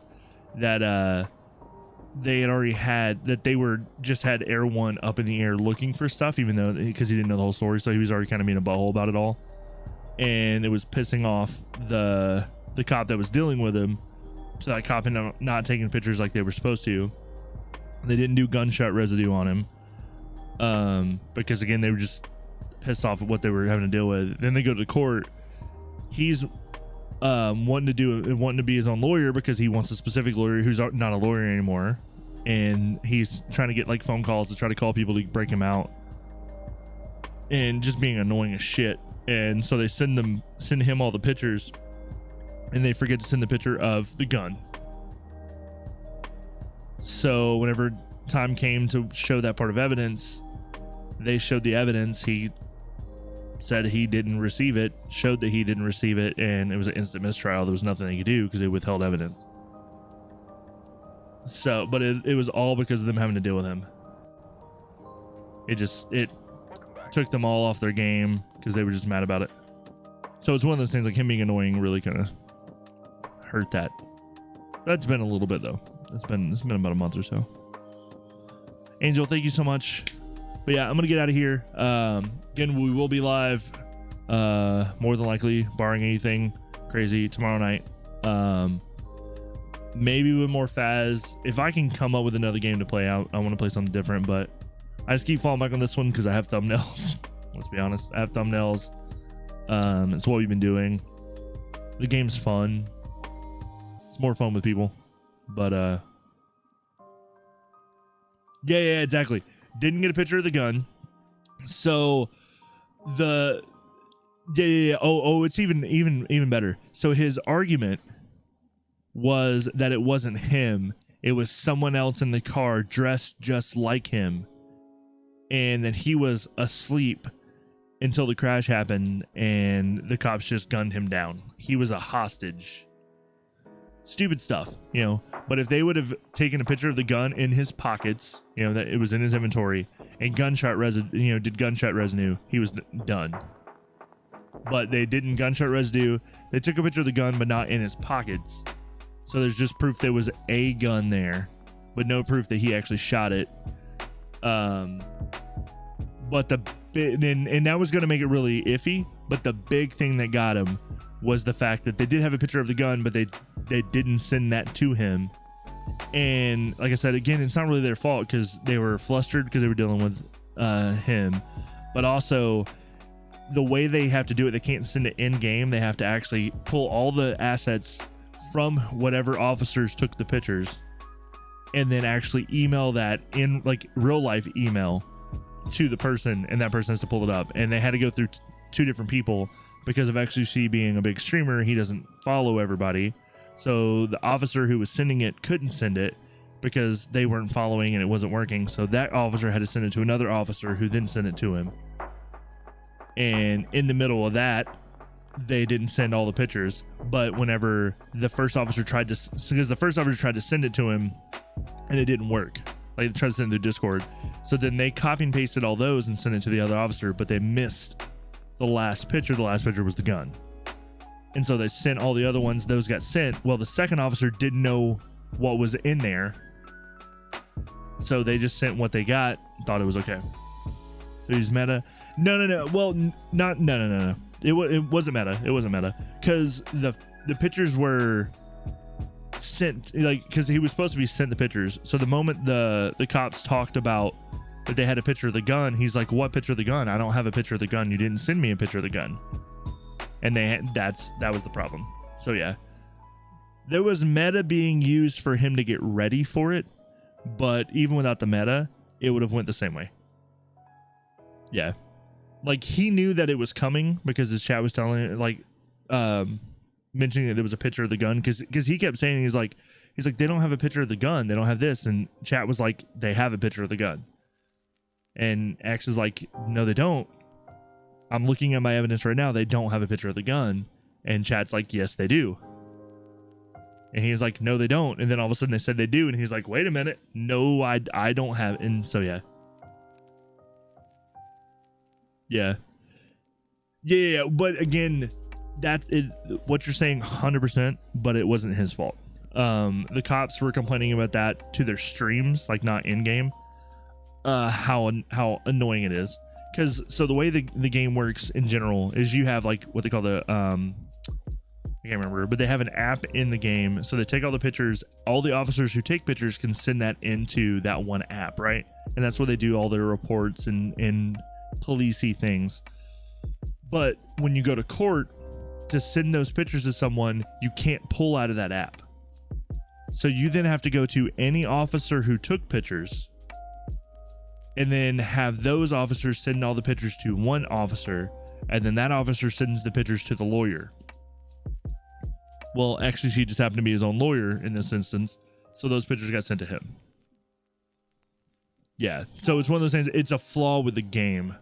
that they had already had Air 1 up in the air looking for stuff, even though because he didn't know the whole story, so he was already kind of being a butthole about it all, and it was pissing off the cop that was dealing with him. So that cop ended up not taking pictures like they were supposed to. They didn't do gunshot residue on him because again they were just pissed off at what they were having to deal with. Then they go to the court. He's wanting to be his own lawyer because he wants a specific lawyer who's not a lawyer anymore, and he's trying to get like phone calls to try to call people to break him out, and just being annoying as shit. And so they send him all the pictures, and they forget to send the picture of the gun. So whenever time came to show that part of evidence, they showed the evidence. He said he didn't receive it, showed that he didn't receive it, and it was an instant mistrial. There was nothing they could do because they withheld evidence. So, but it was all because of them having to deal with him. It took them all off their game because they were just mad about it. So it's one of those things, like him being annoying really kind of hurt that. That's been a little bit though. It's been about a month or so. Angel, thank you so much. But yeah, I'm gonna get out of here. Again, we will be live, more than likely, barring anything crazy, tomorrow night. Maybe with more Faz. If I can come up with another game to play out, I want to play something different. But I just keep falling back on this one because I have thumbnails. Let's be honest, I have thumbnails. It's what we've been doing. The game's fun. It's more fun with people. But yeah, exactly. Didn't get a picture of the gun. So it's even better. So his argument was that it wasn't him. It was someone else in the car dressed just like him and that he was asleep until the crash happened and the cops just gunned him down. He was a hostage. Stupid stuff, you know. But if they would have taken a picture of the gun in his pockets, you know, that it was in his inventory, and gunshot residue, you know, did gunshot residue, he was done. But they didn't gunshot residue. They took a picture of the gun, but not in his pockets. So there's just proof there was a gun there, but no proof that he actually shot it. But and that was going to make it really iffy. But the big thing that got him was the fact that they did have a picture of the gun, but they didn't send that to him. And like I said, again, it's not really their fault because they were flustered because they were dealing with him. But also, the way they have to do it, they can't send it in game. They have to actually pull all the assets from whatever officers took the pictures and then actually email that in like real life email to the person, and that person has to pull it up. And they had to go through two different people because of XUC being a big streamer. He doesn't follow everybody. So the officer who was sending it couldn't send it because they weren't following and it wasn't working. So that officer had to send it to another officer who then sent it to him. And in the middle of that, they didn't send all the pictures. But whenever the first officer tried to, because the first officer tried to send it to him and it didn't work. Like, they tried to send it to Discord. So then they copy and pasted all those and sent it to the other officer, but they missed the last picture. The last picture was the gun. And so they sent all the other ones. Those got sent. Well, the second officer didn't know what was in there. So they just sent what they got, thought it was okay. So he's meta. No. Well, no. It wasn't meta. It wasn't meta. Because the pictures were sent, like, because he was supposed to be sent the pictures. So the moment the cops talked about that they had a picture of the gun, he's like, what picture of the gun? I don't have a picture of the gun. You didn't send me a picture of the gun. And that was the problem. So yeah, there was meta being used for him to get ready for it, but even without the meta, it would have went the same way. Yeah, like he knew that it was coming because his chat was telling it, like mentioning that there was a picture of the gun, because he kept saying he's like they don't have a picture of the gun, they don't have this, and chat was like, they have a picture of the gun, and X is like, no they don't. I'm looking at my evidence right now. They don't have a picture of the gun. And chat's like, yes, they do. And he's like, no, they don't. And then all of a sudden they said they do. And he's like, wait a minute. No, I don't have. And so, yeah. Yeah. But again, that's it. What you're saying 100%, but it wasn't his fault. The cops were complaining about that to their streams, like not in game, how annoying it is. Because so the way the game works in general is you have like what they call the I can't remember, but they have an app in the game. So they take all the pictures. All the officers who take pictures can send that into that one app, right? And that's where they do all their reports and policey things. But when you go to court to send those pictures to someone, you can't pull out of that app. So you then have to go to any officer who took pictures and then have those officers send all the pictures to one officer, and then that officer sends the pictures to the lawyer. Well, XCC just happened to be his own lawyer in this instance, so those pictures got sent to him. Yeah, so it's one of those things, it's a flaw with the game.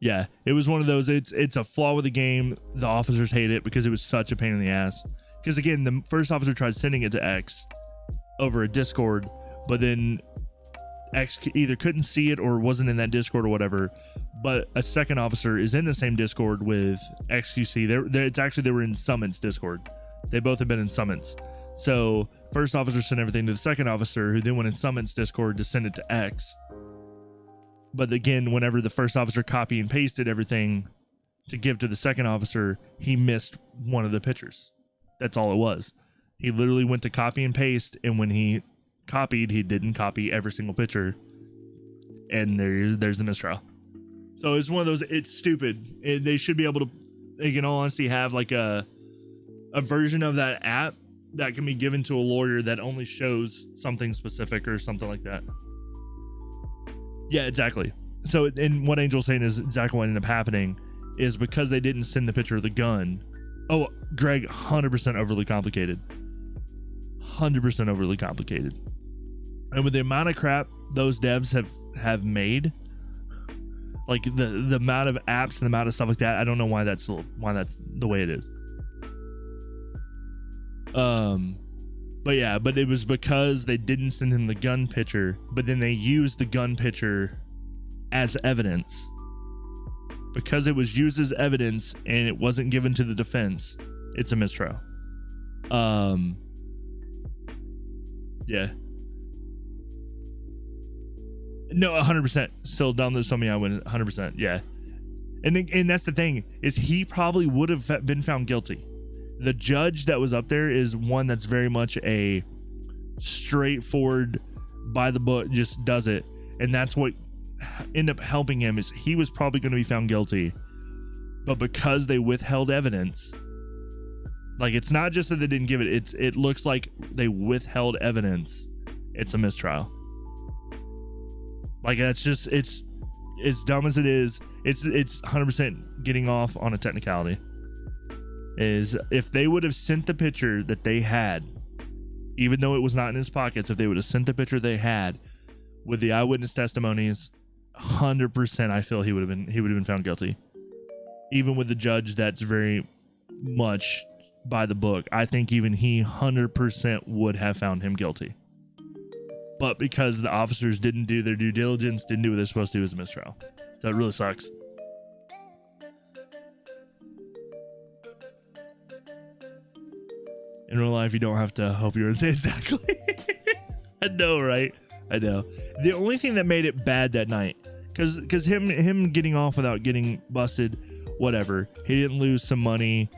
Yeah, it was one of those, it's a flaw with the game. The officers hate it because it was such a pain in the ass. Because again, the first officer tried sending it to X over a Discord, but then X either couldn't see it or wasn't in that Discord or whatever. But a second officer is in the same Discord with XQC. It's actually, they were in Summit's Discord. They both have been in Summit's. So first officer sent everything to the second officer, who then went in Summit's Discord to send it to X. But again, whenever the first officer copy and pasted everything to give to the second officer, he missed one of the pictures. That's all it was. He literally went to copy and paste, and when he copied, he didn't copy every single picture, and there's the mistrial. So it's one of those, it's stupid. They should be able to, like, in all honesty, have like a version of that app that can be given to a lawyer that only shows something specific or something like that. Yeah, exactly. So, and what Angel's saying is exactly what ended up happening is because they didn't send the picture of the gun. Oh, Greg, 100% overly complicated. 100% overly complicated. And with the amount of crap those devs have made, like the amount of apps and the amount of stuff like that, I don't know why that's the way it is. But it was because they didn't send him the gun picture, but then they used the gun picture as evidence. Because it was used as evidence and it wasn't given to the defense, it's a mistrial. Yeah. No, 100%. Still down there, something I went 100%. Yeah. And that's the thing, is he probably would have been found guilty. The judge that was up there is one that's very much a straightforward, by the book, just does it. And that's what ended up helping him, is he was probably going to be found guilty. But because they withheld evidence, like, it's not just that they didn't give it, it looks like they withheld evidence. It's a mistrial. Like, that's just, it's as dumb as it is. It's 100% getting off on a technicality. Is if they would have sent the picture that they had, even though it was not in his pockets, if they would have sent the picture they had with the eyewitness testimonies, 100% I feel he would have been found guilty. Even with the judge that's very much by the book, I think even he 100% would have found him guilty. But because the officers didn't do their due diligence, didn't do what they're supposed to do, as a mistrial. So it really sucks. In real life, you don't have to hope you're say exactly. I know, right? I know. The only thing that made it bad that night, because him getting off without getting busted, whatever. He didn't lose some money.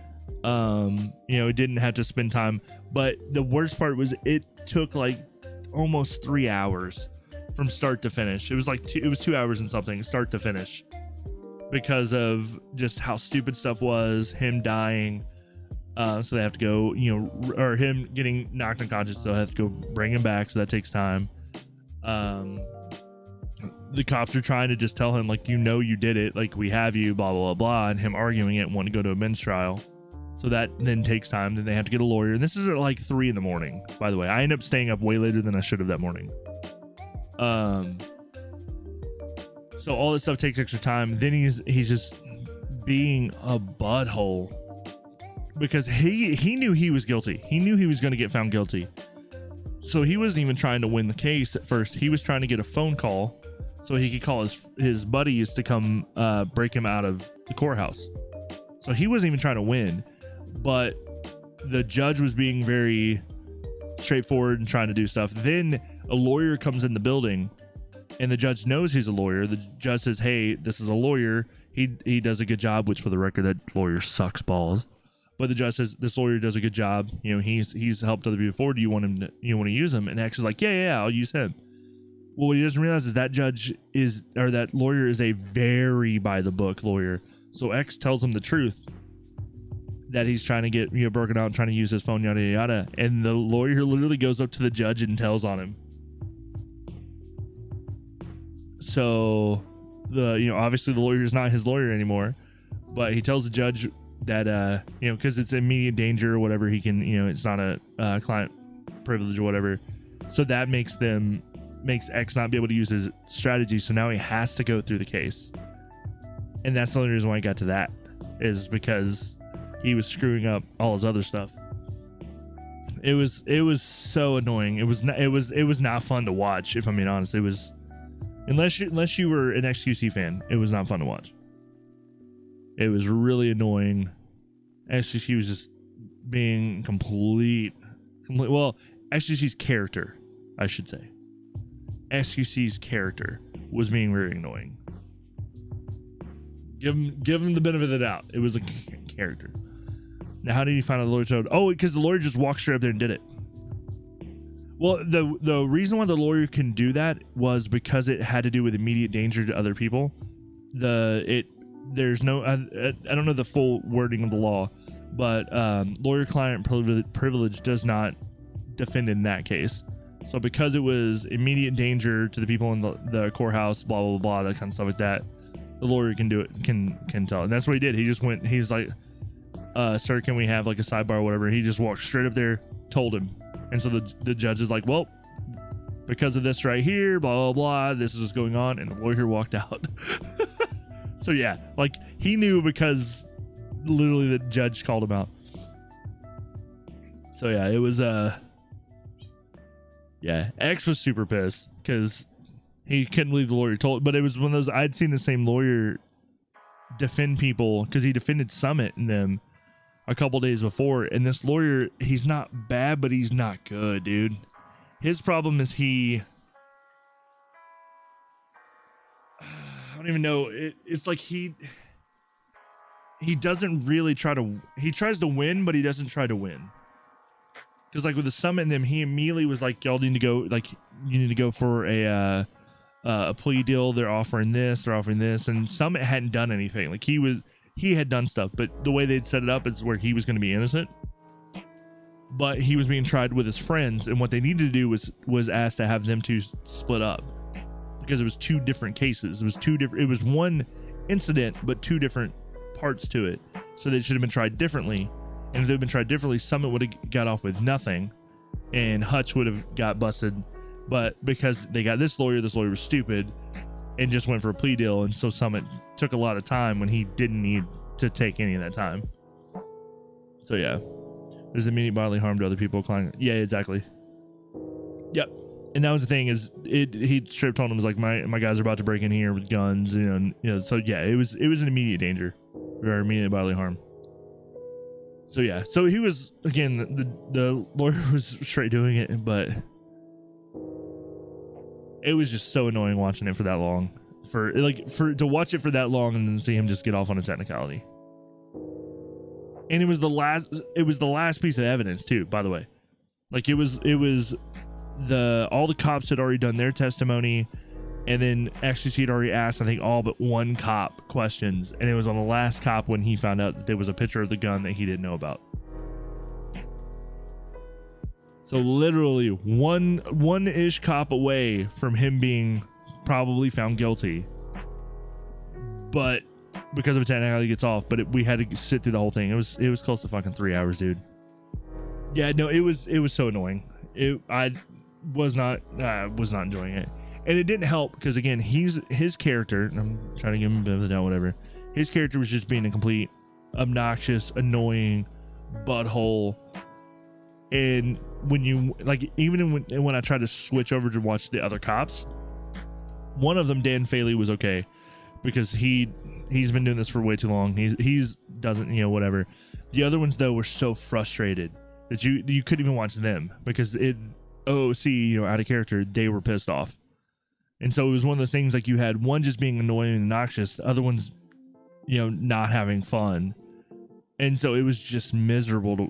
He didn't have to spend time. But the worst part was it took like almost 3 hours from start to finish. It was like it was 2 hours and something, start to finish, because of just how stupid stuff was. Him dying. So they have to go, or him getting knocked unconscious, so they have to go bring him back, so that takes time. The cops are trying to just tell him, like, you did it, like, we have you, blah, blah, blah, blah, and him arguing it and wanting to go to a men's trial. So that then takes time. Then they have to get a lawyer, and this is at like 3 a.m, by the way. I ended up staying up way later than I should have that morning. So all this stuff takes extra time. Then he's just being a butthole. Because he knew he was guilty. He knew he was going to get found guilty. So he wasn't even trying to win the case at first. He was trying to get a phone call so he could call his buddies to come break him out of the courthouse. So he wasn't even trying to win. But the judge was being very straightforward and trying to do stuff. Then a lawyer comes in the building, and the judge knows he's a lawyer. The judge says, hey, this is a lawyer. He does a good job, which, for the record, that lawyer sucks balls. But the judge says, this lawyer does a good job. He's helped other people before. Do you want to use him? And X is like, yeah, I'll use him. Well, what he doesn't realize is that lawyer is a very by the book lawyer. So X tells him the truth, that he's trying to get broken out and trying to use his phone, yada yada. And the lawyer literally goes up to the judge and tells on him. So obviously the lawyer is not his lawyer anymore, but he tells the judge that because it's immediate danger or whatever, he can, it's not a client privilege or whatever, so that makes X not be able to use his strategy, so now he has to go through the case. And that's the only reason why I got to that, is because he was screwing up all his other stuff. It was so annoying. It was not fun to watch, if I'm being honest. It was, unless you were an XQC fan, it was not fun to watch. It was really annoying. XQC was just being well, XQC's character, I should say. XQC's character was being very annoying. Give him the benefit of the doubt. It was a character. Now, how did he find out the lawyer told? Oh, because the lawyer just walked straight up there and did it. Well, the reason why the lawyer can do that was because it had to do with immediate danger to other people. There's no, I don't know the full wording of the law, but lawyer-client privilege does not defend in that case. So because it was immediate danger to the people in the courthouse, blah, blah, blah, that kind of stuff like that, the lawyer can do it, can tell. And that's what he did. He just went, he's like, sir, can we have like a sidebar or whatever? He just walked straight up there, told him. And so the judge is like, well, because of this right here, blah, blah, blah. This is what's going on. And the lawyer walked out. So yeah, like he knew because literally the judge called him out. So yeah, it was, yeah, X was super pissed because he couldn't believe the lawyer told, but it was one of those, I'd seen the same lawyer defend people because he defended Summit and them a couple days before. And this lawyer, he's not bad, but he's not good, dude. His problem is I don't even know. It's like he doesn't really he tries to win, but he doesn't try to win. Because like with the Summit and them, he immediately was like, y'all need to go, like you need to go for a plea deal. They're offering this, and Summit hadn't done anything. Like he had done stuff, but the way they'd set it up is where he was going to be innocent, but he was being tried with his friends, and what they needed to do was ask to have them two split up because it was two different cases. It was one incident, but two different parts to it. So they should have been tried differently. And if they'd been tried differently, Summit would have got off with nothing, and Hutch would have got busted. But because they got this lawyer was stupid and just went for a plea deal, and so Summit took a lot of time when he didn't need to take any of that time. So yeah, there's immediate bodily harm to other people. Yeah, exactly. Yep. And that was the thing is he straight told him, was like, my guys are about to break in here with guns, you know. So yeah, it was an immediate danger or immediate bodily harm. So yeah, so he was, again, the lawyer was straight doing it, but it was just so annoying watching it for that long, to watch it for that long and then see him just get off on a technicality. And it was the last piece of evidence too, by the way. Like it was all the cops had already done their testimony, and then XQC had already asked, I think, all but one cop questions, and it was on the last cop when he found out that there was a picture of the gun that he didn't know about. So literally one-ish cop away from him being probably found guilty, but because of a technicality, he gets off. But we had to sit through the whole thing. It was close to fucking 3 hours, dude. Yeah, no, it was so annoying. I was not enjoying it. And it didn't help because, again, his character, and I'm trying to give him a bit of the doubt, whatever. His character was just being a complete obnoxious, annoying butthole. And when you, like, even when I tried to switch over to watch the other cops, one of them, Dan Faley, was okay because he's been doing this for way too long. He's doesn't, you know, whatever. The other ones, though, were so frustrated that you couldn't even watch them because OOC, you know, out of character, they were pissed off. And so it was one of those things, like, you had one just being annoying and obnoxious, the other one's, you know, not having fun. And so it was just miserable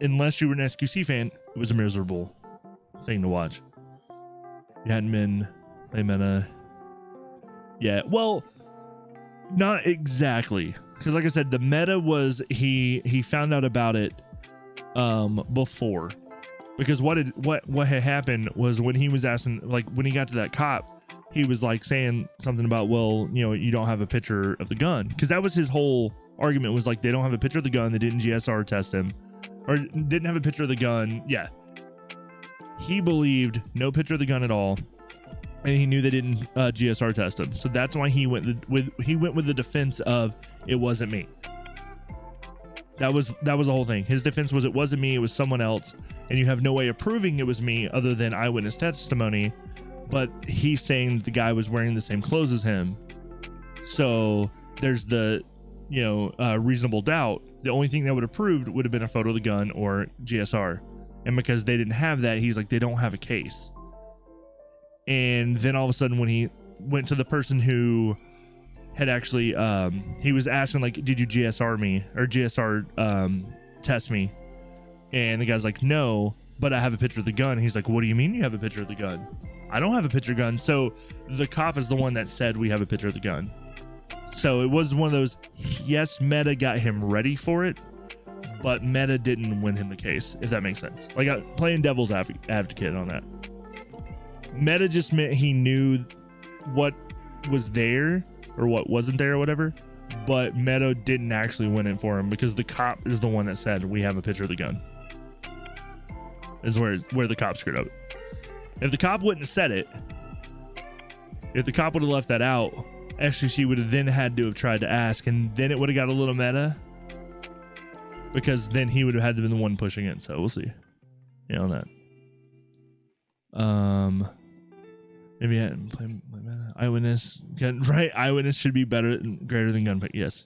unless you were an SQC fan, it was a miserable thing to watch. You hadn't been a meta. Yeah, well, not exactly. Because like I said, the meta was he found out about it before. Because what had happened was when he was asking, like when he got to that cop, he was like saying something about, well, you know, you don't have a picture of the gun. Because that was his whole argument, was like, they don't have a picture of the gun, they didn't GSR test him, or didn't have a picture of the gun. Yeah, he believed no picture of the gun at all, and he knew they didn't GSR test him. So that's why he went with the defense of, it wasn't me. That was the whole thing. His defense was, it wasn't me, it was someone else, and you have no way of proving it was me other than eyewitness testimony. But he's saying the guy was wearing the same clothes as him, so there's the, you know, reasonable doubt. The only thing that would have proved would have been a photo of the gun or GSR, and because they didn't have that, he's like, they don't have a case. And then all of a sudden, when he went to the person who had actually, he was asking, like, did you GSR me or GSR test me? And the guy's like, no, but I have a picture of the gun. He's like, what do you mean you have a picture of the gun? I don't have a picture of the gun. So the cop is the one that said we have a picture of the gun. So it was one of those, yes, meta got him ready for it, but meta didn't win him the case, if that makes sense. Like, playing devil's advocate on that. Meta just meant he knew what was there or what wasn't there or whatever, but Meta didn't actually win it for him because the cop is the one that said we have a picture of the gun. Is where the cop screwed up. If the cop wouldn't have said it, if the cop would have left that out, actually she would have then had to have tried to ask, and then it would have got a little meta, because then he would have had to be the one pushing it. So we'll see. Yeah, on that. Maybe I play meta. Eyewitness, right? Eyewitness should be better, greater than gunfight. Yes.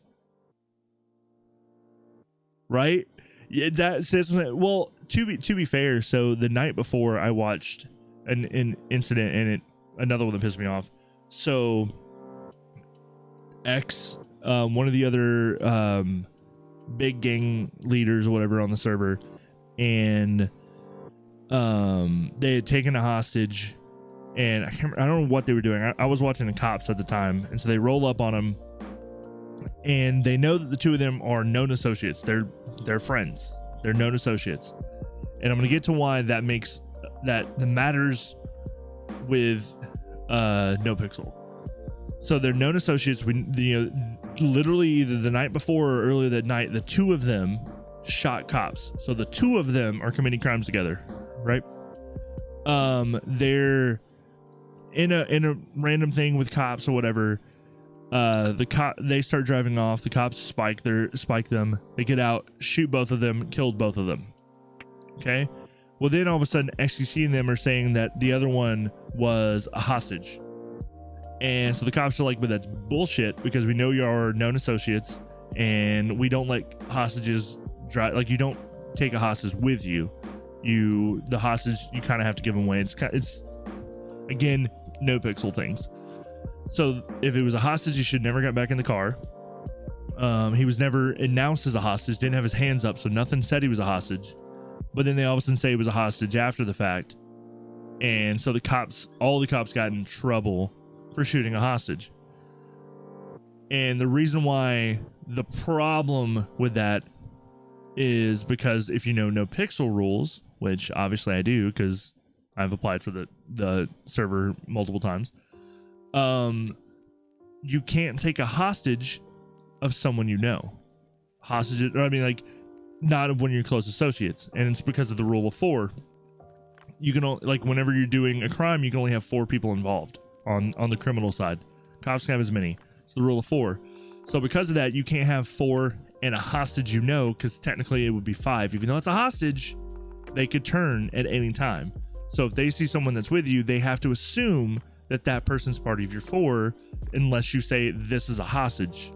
Right? Yeah, well, to be fair, so the night before I watched an incident, and another one that pissed me off. So one of the other big gang leaders or whatever on the server, and they had taken a hostage, and I don't know what they were doing. I was watching the cops at the time, and so they roll up on him, and they know that the two of them are known associates. They're friends. They're known associates, and I'm gonna get to why that makes that matters with NoPixel. So they're known associates. Literally either the night before or earlier that night, the two of them shot cops. So the two of them are committing crimes together, right? They're in a random thing with cops or whatever. They start driving off. The cops spike them. They get out, shoot both of them, killed both of them. Okay. Well, then all of a sudden, XQC and them are saying that the other one was a hostage. And so the cops are like, but that's bullshit, because we know you are known associates, and we don't let hostages drive. Like, you don't take a hostage with you. The hostage, you kind of have to give them away. It's again, NoPixel things. So if it was a hostage, he should never got back in the car. He was never announced as a hostage, didn't have his hands up, so nothing said he was a hostage. But then they all of a sudden say he was a hostage after the fact. And so all the cops got in trouble for shooting a hostage. And the reason why the problem with that is because if you know NoPixel rules, which obviously I do because I've applied for the server multiple times, you can't take a hostage of someone you know. Hostage, I mean, like, not of one of your close associates. And it's because of the rule of 4. You can only, like, whenever you're doing a crime, you can only have 4 people involved on the criminal side. Cops can have as many. It's the rule of 4. So because of that, you can't have 4 and a hostage, you know, because technically it would be 5. Even though it's a hostage, they could turn at any time. So if they see someone that's with you, they have to assume that person's part of your 4, unless you say this is a hostage.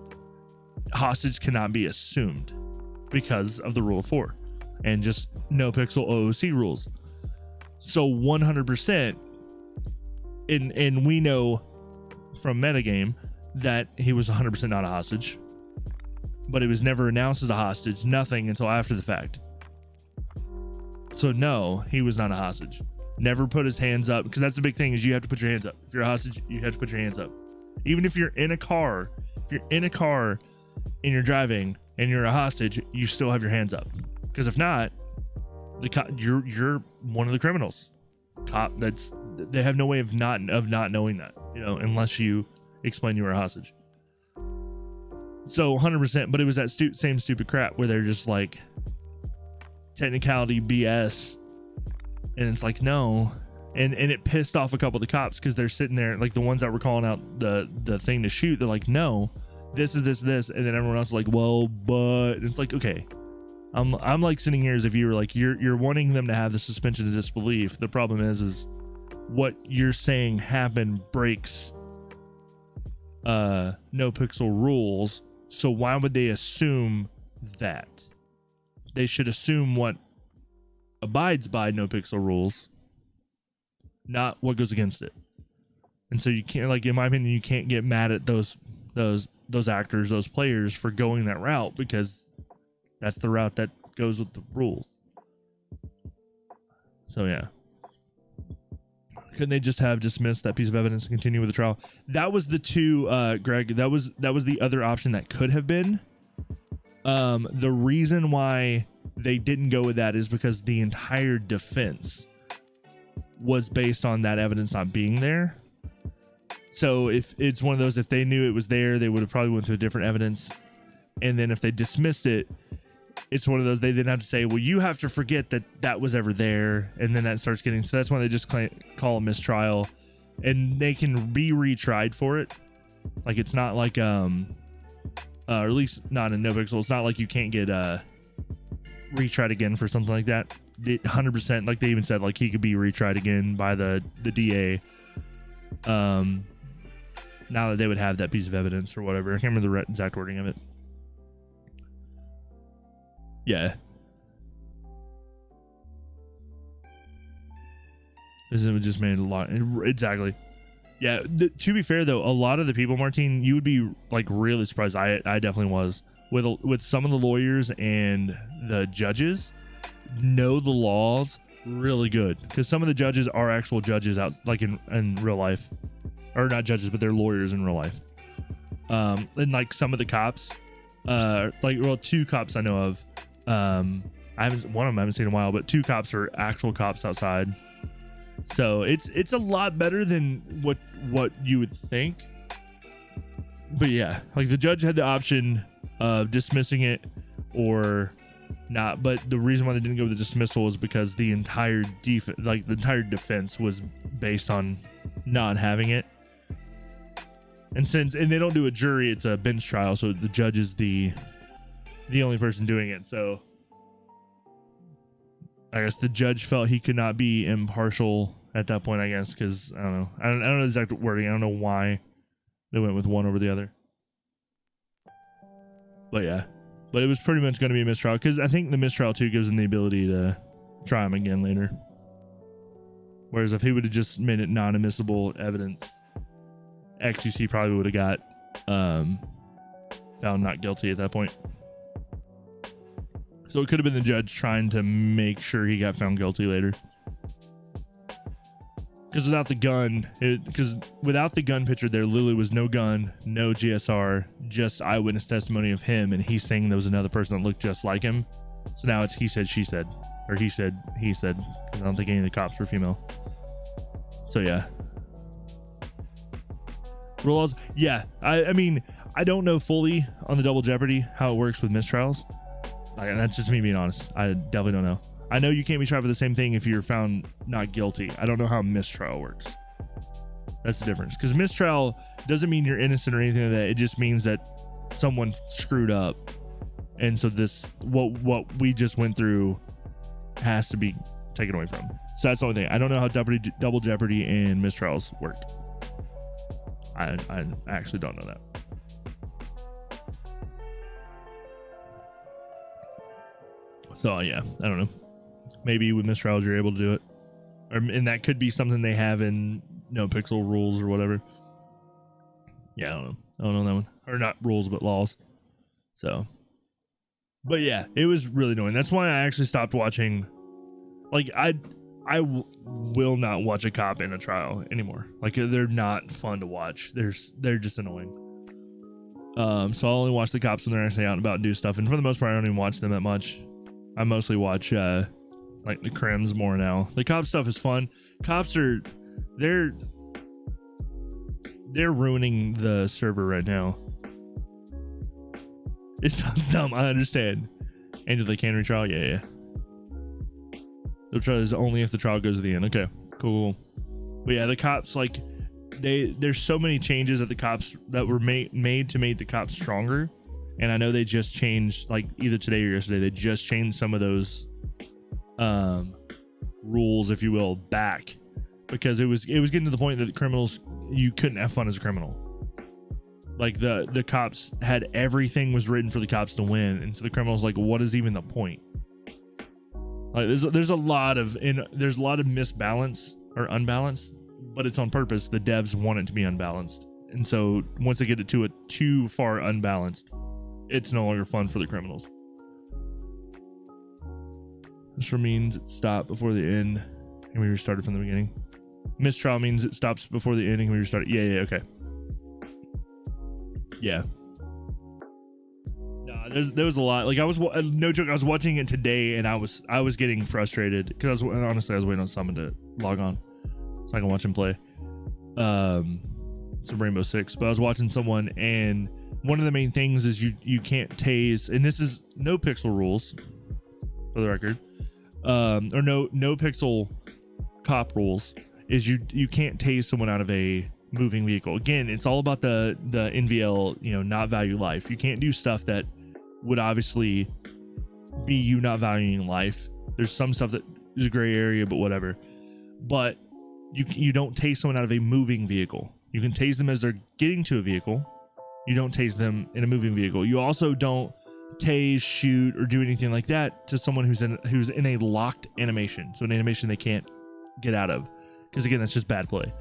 Hostage cannot be assumed because of the rule of 4 and just NoPixel OOC rules. So 100%, and we know from metagame that he was 100% not a hostage, but it was never announced as a hostage, nothing until after the fact. So no, he was not a hostage. Never put his hands up, because that's the big thing, is you have to put your hands up. If you're a hostage, you have to put your hands up. Even if you're in a car, and you're driving and you're a hostage, you still have your hands up. Because if not, you're one of the criminals. They have no way of not knowing that, unless you explain you were a hostage. So 100%, but it was that same stupid crap where they're just like technicality BS, and it's like, no. And it pissed off a couple of the cops, because they're sitting there, like the ones that were calling out the thing to shoot, they're like, no, this is this, and then everyone else is like, well, but it's like, okay, I'm like sitting here as if you were like, you're wanting them to have the suspension of disbelief. The problem is what you're saying happened breaks NoPixel rules. So why would they assume that? They should assume what abides by NoPixel rules, not what goes against it. And so you can't, like, in my opinion, you can't get mad at those actors, those players, for going that route, because that's the route that goes with the rules. So yeah, couldn't they just have dismissed that piece of evidence and continue with the trial? That was the two, Greg. That was the other option that could have been. The reason why they didn't go with that is because the entire defense was based on that evidence not being there. So if it's one of those, if they knew it was there, they would have probably went to a different evidence. And then if they dismissed it, it's one of those, they didn't have to say, well, you have to forget that that was ever there, and then that starts getting, so that's why they just call a mistrial, and they can be retried for it. Like, it's not like or at least not in NoPixel, it's not like you can't get retried again for something like that. 100%, like they even said, like he could be retried again by the DA, now that they would have that piece of evidence or whatever. I can't remember the exact wording of it. Yeah. It just made a lot. Exactly. Yeah. To be fair, though, a lot of the people, Martine, you would be like really surprised. I definitely was with some of the lawyers and the judges know the laws really good, because some of the judges are actual judges out like in real life, or not judges, but they're lawyers in real life. And like some of the cops, like, well, 2 cops I know of. One of them I haven't seen in a while, but 2 cops are actual cops outside. So it's a lot better than what you would think. But yeah, like the judge had the option of dismissing it or not. But the reason why they didn't go with the dismissal is because the entire defense was based on not having it. And they don't do a jury, it's a bench trial, so the judge is the only person doing it. So I guess the judge felt he could not be impartial at that point, I guess, because I don't know. I don't know the exact wording. I don't know why they went with one over the other. But yeah. But it was pretty much going to be a mistrial, because I think the mistrial too gives him the ability to try him again later. Whereas if he would have just made it non-admissible evidence, XUC probably would have got found not guilty at that point. So it could have been the judge trying to make sure he got found guilty later. Because without the gun picture, there literally was no gun, no GSR, just eyewitness testimony of him, and he's saying there was another person that looked just like him. So now it's he said, she said, or he said, because I don't think any of the cops were female. So yeah. Rules, yeah. I mean, I don't know fully on the double jeopardy how it works with mistrials. Like, that's just me being honest. I definitely don't know. I know you can't be tried for the same thing if you're found not guilty. I don't know how mistrial works. That's the difference. Because mistrial doesn't mean you're innocent or anything like that. It just means that someone screwed up. And so what we just went through has to be taken away from. So that's the only thing. I don't know how double jeopardy and mistrials work. I actually don't know that. So yeah, I don't know. Maybe with mistrials you're able to do it, and that could be something they have in NoPixel rules or whatever. Yeah, I don't know. I don't know that one, or not rules but laws. So, but yeah, it was really annoying. That's why I actually stopped watching. Like I will not watch a cop in a trial anymore. Like, they're not fun to watch. They're just annoying. So I'll only watch the cops when they're actually out and about and do stuff. And for the most part, I don't even watch them that much. I mostly watch like the crims more now. The cop stuff is fun. Cops they're ruining the server right now. It sounds dumb, I understand. Angel, they can retrial? Yeah. The trial is only if the trial goes to the end. Okay, cool. But yeah, the cops, like, there's so many changes that the cops that were made to make the cops stronger. And I know they just changed, like, either today or yesterday, they just changed some of those rules, if you will, back, because it was getting to the point that the criminals, you couldn't have fun as a criminal. Like, the cops had everything was written for the cops to win, and so the criminals, like, what is even the point? Like, there's a lot of misbalance or unbalance, but it's on purpose. The devs want it to be unbalanced, and so once they get it to a too far unbalanced, it's no longer fun for the criminals. This means it stopped before the end and we restarted from the beginning. Mistrial means it stops before the end and we restarted. Yeah, okay. Yeah. Nah, there was a lot. Like, I was, no joke, I was watching it today and I was getting frustrated because honestly I was waiting on someone to log on so I can watch him play some Rainbow Six. But I was watching someone and one of the main things is you can't tase, and this is no pixel rules for the record, or no pixel cop rules, is you can't tase someone out of a moving vehicle. Again, it's all about the NVL, not value life. You can't do stuff that would obviously be you not valuing life. There's some stuff that is a gray area, but whatever. But you don't tase someone out of a moving vehicle. You can tase them as they're getting to a vehicle. You don't tase them in a moving vehicle. You also don't tase, shoot, or do anything like that to someone who's in a locked animation. So an animation they can't get out of. Because again, that's just bad play.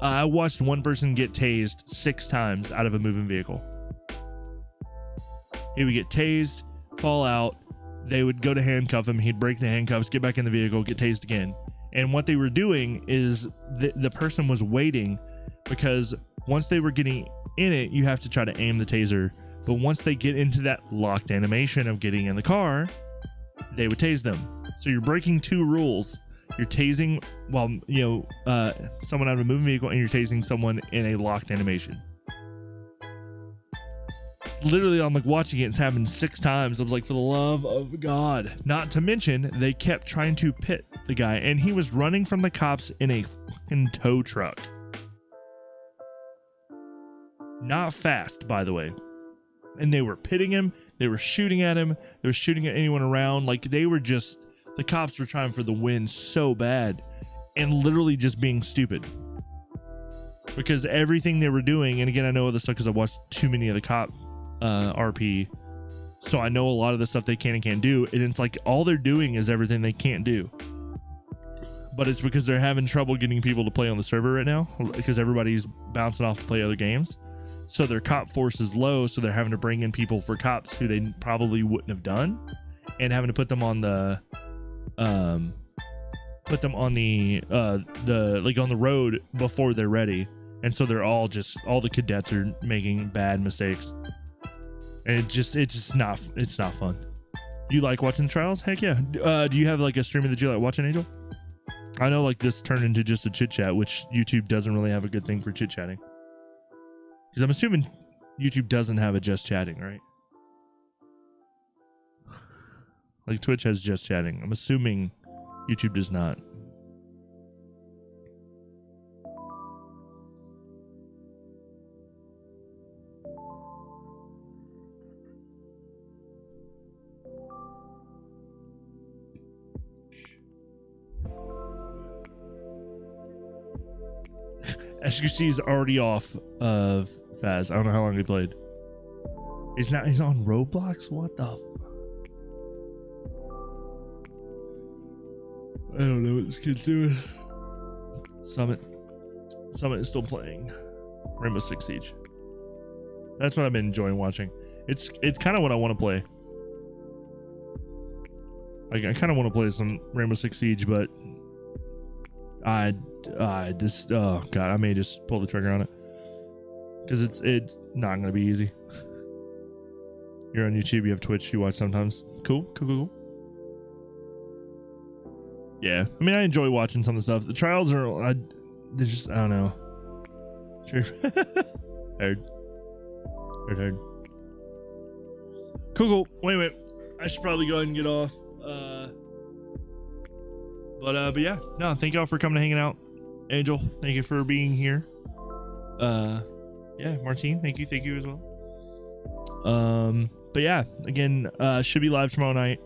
I watched one person get tased 6 times out of a moving vehicle. He would get tased, fall out. They would go to handcuff him. He'd break the handcuffs, get back in the vehicle, get tased again. And what they were doing is the person was waiting, because once they were getting in it, you have to try to aim the taser. But once they get into that locked animation of getting in the car, they would tase them. So you're breaking 2 rules. You're tasing while, someone out of a moving vehicle, and you're tasing someone in a locked animation. Literally, I'm like watching it. It's happened 6 times. I was like, for the love of God. Not to mention, they kept trying to pit the guy, and he was running from the cops in a fucking tow truck. Not fast, by the way. And they were pitting him. They were shooting at him. They were shooting at anyone around. Like, the cops were trying for the win so bad, and literally just being stupid. Because everything they were doing, and again, I know all this stuff because I watched too many of the cop RP, so I know a lot of the stuff they can and can't do, and it's like all they're doing is everything they can't do. But it's because they're having trouble getting people to play on the server right now, because everybody's bouncing off to play other games. So their cop force is low, so they're having to bring in people for cops who they probably wouldn't have done, and having to put them on the on the road before they're ready. And so they're all the cadets are making bad mistakes, and it's just not fun. Do you like watching the trials? Heck yeah. Do you have like a streamer that you like watching, Angel? I know like this turned into just a chit chat, which YouTube doesn't really have a good thing for chit chatting. Because I'm assuming YouTube doesn't have a just chatting, right? Like Twitch has just chatting. I'm assuming YouTube does not. SQC is already off of Faz. I don't know how long he played. He's on Roblox? What the I don't know what this kid's doing. Summit is still playing Rainbow Six Siege. That's what I've been enjoying watching. It's kind of what I want to play. I kind of want to play some Rainbow Six Siege, but I just, oh god, I may just pull the trigger on it because it's not gonna be easy. You're on YouTube, you have Twitch, you watch sometimes. Cool. Yeah, I mean, I enjoy watching some of the stuff. The trials they're just, I don't know. Sure. Heard. Cool. Wait. I should probably go ahead and get off. But yeah, no, thank y'all for coming and hanging out. Angel, thank you for being here. Yeah, Martine, thank you as well. But yeah, again, should be live tomorrow night.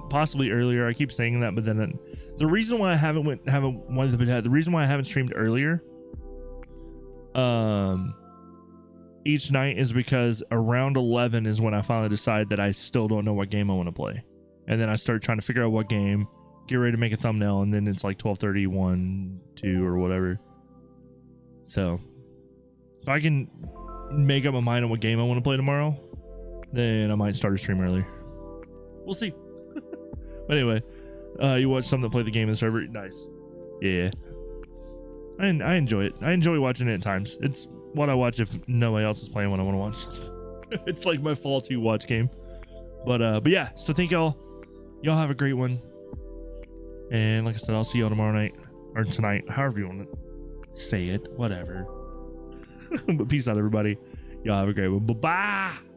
Possibly earlier. I keep saying that, but then the reason why I the reason why I haven't streamed earlier each night is because around 11 is when I finally decide that I still don't know what game I want to play, and then I start trying to figure out what game, get ready to make a thumbnail, and then it's like 12:30, 1, 2 or whatever. So if I can make up my mind on what game I want to play tomorrow, then I might start a stream earlier. We'll see. But anyway, you watch something that play the game in the server. Nice. Yeah. I enjoy it. I enjoy watching it at times. It's what I watch if nobody else is playing what I want to watch. It's like my fall to watch game. But yeah, so thank y'all. Y'all have a great one. And like I said, I'll see y'all tomorrow night. Or tonight. However you want to say it. Whatever. But peace out, everybody. Y'all have a great one. Bye-bye.